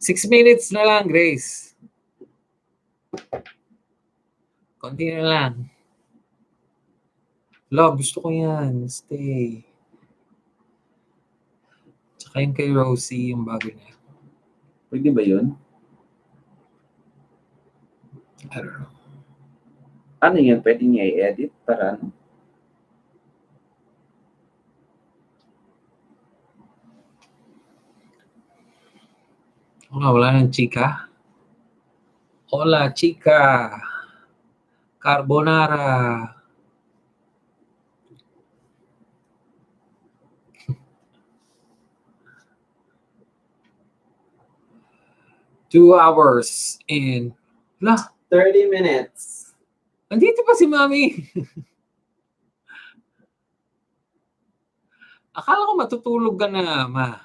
Six minutes na lang, Grace. Konti na lang. Love, gusto ko yan. Stay. Tsaka yung kay Rosie, yung bago niya. Pwede ba yun? I don't know. Ano yun? Pwede niya i-edit para ano? Wala nang chika. Hola, chica. Carbonara. 2 hours and... 30 minutes. Andito pa si Mami. Akala ko matutulog ka na, Ma.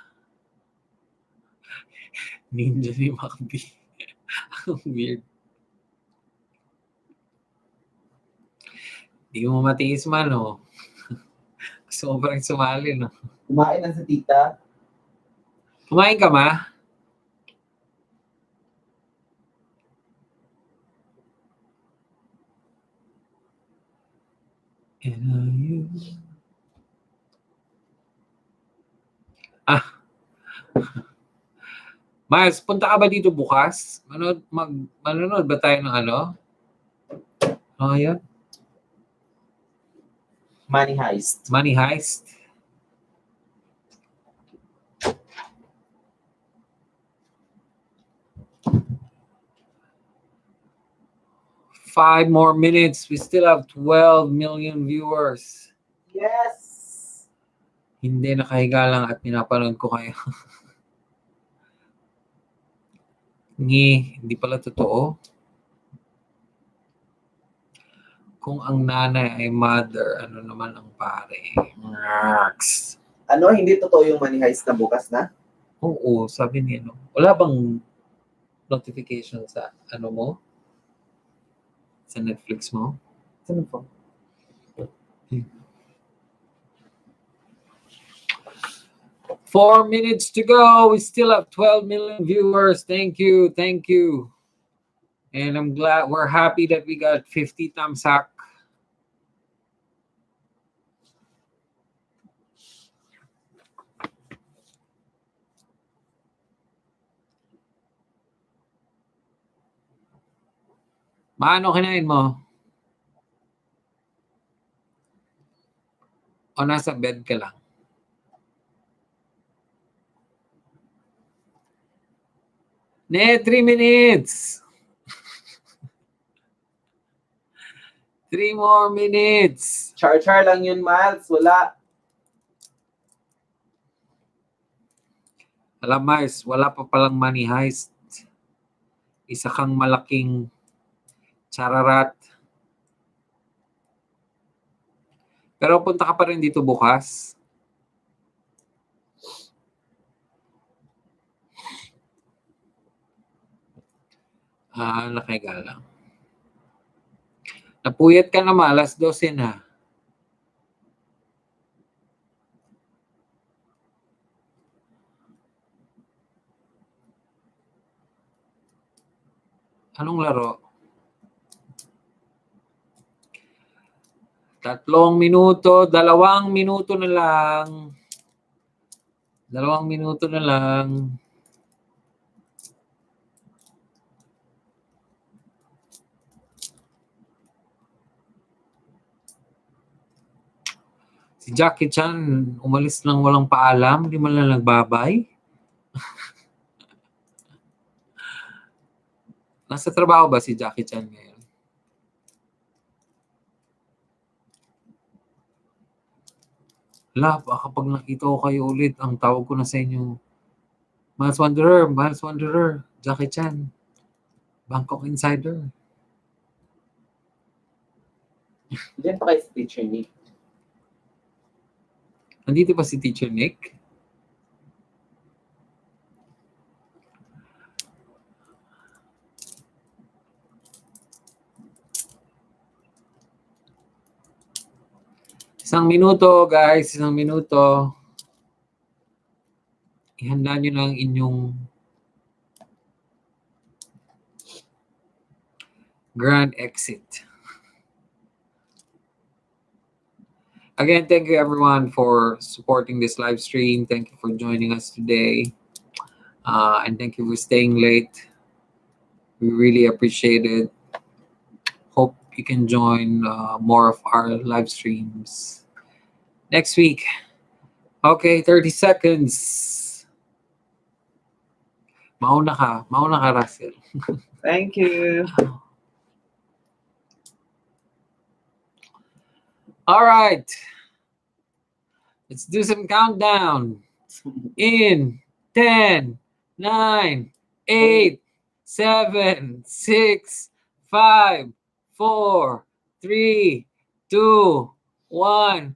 Ninja ni MacBee. Ang weird. Di mo matiis man, no? Gusto mo pa rin sumali, no? Kumain na sa tita. Kumain ka, Ma? Miles, punta ka ba dito bukas? Manonood ba tayo ng ano? Oh, yan. Money heist. Money heist. Five more minutes. We still have 12 million viewers. Yes! Hindi, nakahiga lang at pinapanood ko kayo. Hindi pala totoo. Kung ang nanay ay mother, ano naman ang pare? Max. Ano, hindi totoo yung money heist na bukas na? Oo, sabi niya, no? Wala bang notification sa ano mo? Sa Netflix mo? Saan po? 4 minutes to go. We still have 12 million viewers. Thank you. Thank you. And I'm glad we're happy that we got 50 thumbs up. Maano kinain mo? O nasa bed ka lang? Ne, 3 minutes. 3 more minutes. Char-char lang yun, Miles. Wala. Alam, Mars, wala pa palang money heist. Isa kang malaking chararat. Pero punta ka pa rin dito bukas. Nakahiga lang. Napuyat ka naman, alas 12 na. Anong laro? 3 minuto, 2 minuto na lang. 2 minuto na lang. Si Jackie Chan, umalis lang walang paalam, di man lang nagbabay. Nasa trabaho ba si Jackie Chan ngayon? Baka pag nakita ko kayo ulit, ang tawag ko na sa inyo, Miles Wanderer, Jackie Chan, Bangkok Insider. Diyan pa kayo sa teacher ni. Nandito ba si Teacher Nick? Isang minuto, guys. Isang minuto. Ihanda nyo lang inyong grand exit. Again, thank you everyone for supporting this live stream. Thank you for joining us today. And thank you for staying late. We really appreciate it. Hope you can join more of our live streams next week. Okay, 30 seconds. Mauna ka, Russell. Thank you. All right. Let's do some countdown. In 10, 9, 8, 7, 6, 5, 4, 3, 2, 1.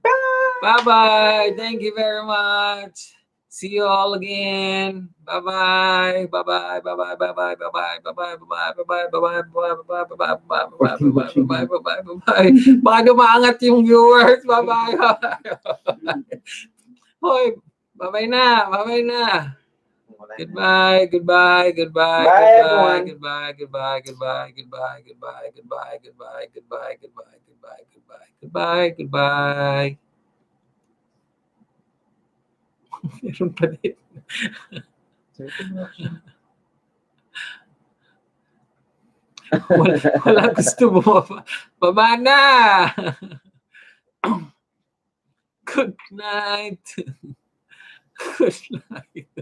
Bye-bye. Thank you very much. See you all again. Bye-bye. Bye-bye. Bye-bye. Bye-bye. Bye-bye. Bye-bye. Bye-bye. Bye-bye. Bye-bye. Bye-bye. Bye-bye. Bye-bye. Bye-bye. Bye-bye. Bye-bye. Bye-bye. Baka dumaangat yung viewers. Bye-bye. Hoy, bye-bye na. Bye-bye na. Goodbye, goodbye, goodbye, Bye, goodbye, everyone. goodbye, goodbye, goodbye, goodbye, goodbye, goodbye, goodbye, goodbye, goodbye, goodbye, goodbye, goodbye, goodbye. Meron pa din. Wala gusto mo. Baba na. Good night. Good night.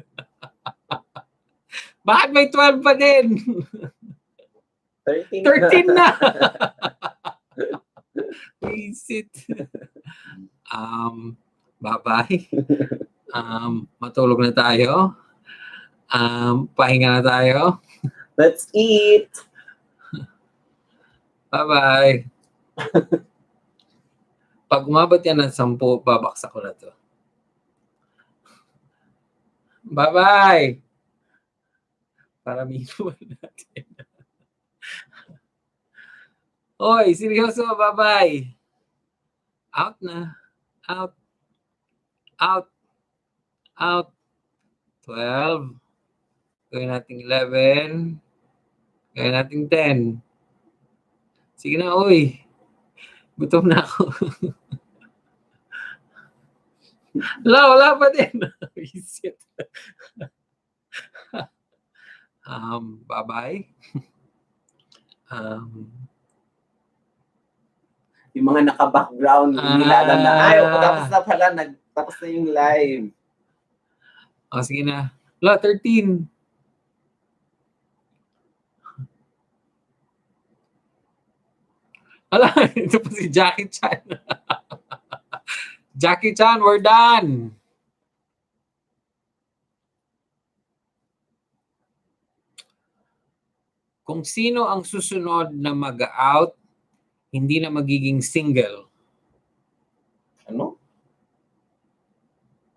Bakit may 12 pa din? 13 na. Visit. Bye-bye. Matulog na tayo. Pahinga na tayo. Let's eat. Bye-bye. Pag umabot yan ng 10, babaksak ko na to. Bye-bye. Para minuan natin. Oy, seryoso, bye-bye. Out na. Out. Out. Out. 12. Gawin natin 11. Gawin natin 10. Sige na, oy. Gutom na ako. Wala pa din. Visit. Bye-bye. Yung mga naka-background, nilalang na, tapos na pala, tapos na yung live. Sige na. 13. Ito pa si Jackie Chan. Jackie Chan, we're done. Kung sino ang susunod na mag-out, hindi na magiging single. Ano?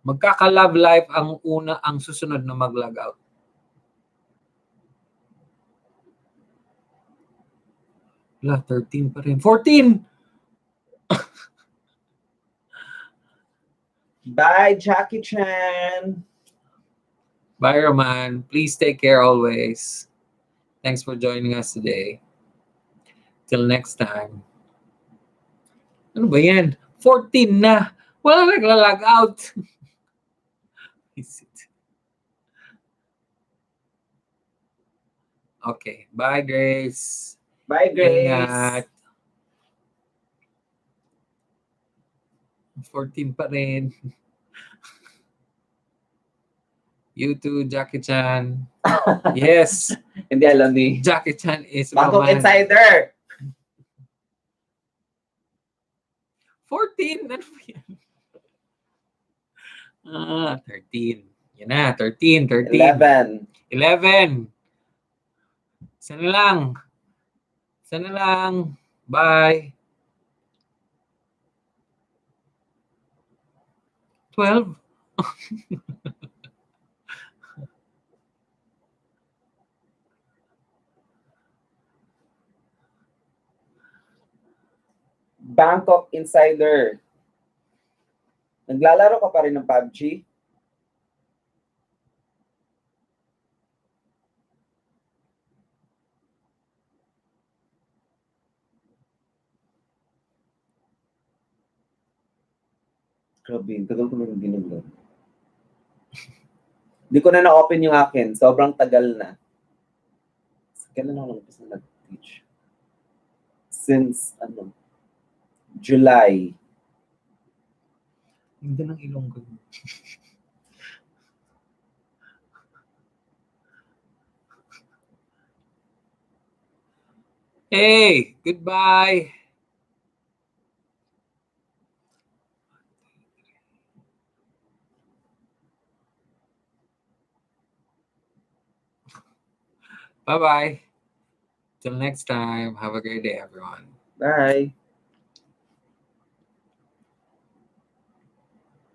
Magkaka-love life ang susunod na mag-log out. Wala, 13 pa rin. 14! Bye, Jackie Chan. Bye, Roman. Please take care always. Thanks for joining us today. Till next time. Ano ba yan? 14 na. Wala nagla-log out. Okay. Bye, Grace. Bye, Grace. Ingat. 14 pa rin. You too, Jackie Chan. Yes. Hindi alam ni Jackie Chan is Bangkok Roman. Insider. 14. Ano ba yan? 13. Yan na, 13. 11. 11. Sana lang. Sana lang. Bye. 12. Bangkok Insider. Naglalaro ka pa rin ng PUBG? Grabe, tagal ko nang ginagawa. Hindi ko na na-open yung akin. Sobrang tagal na. Kailan ako lang kasi nag-teach? Since, July. Hindi ng ilong ko. Hey, goodbye. Bye-bye. Till next time. Have a great day, everyone. Bye!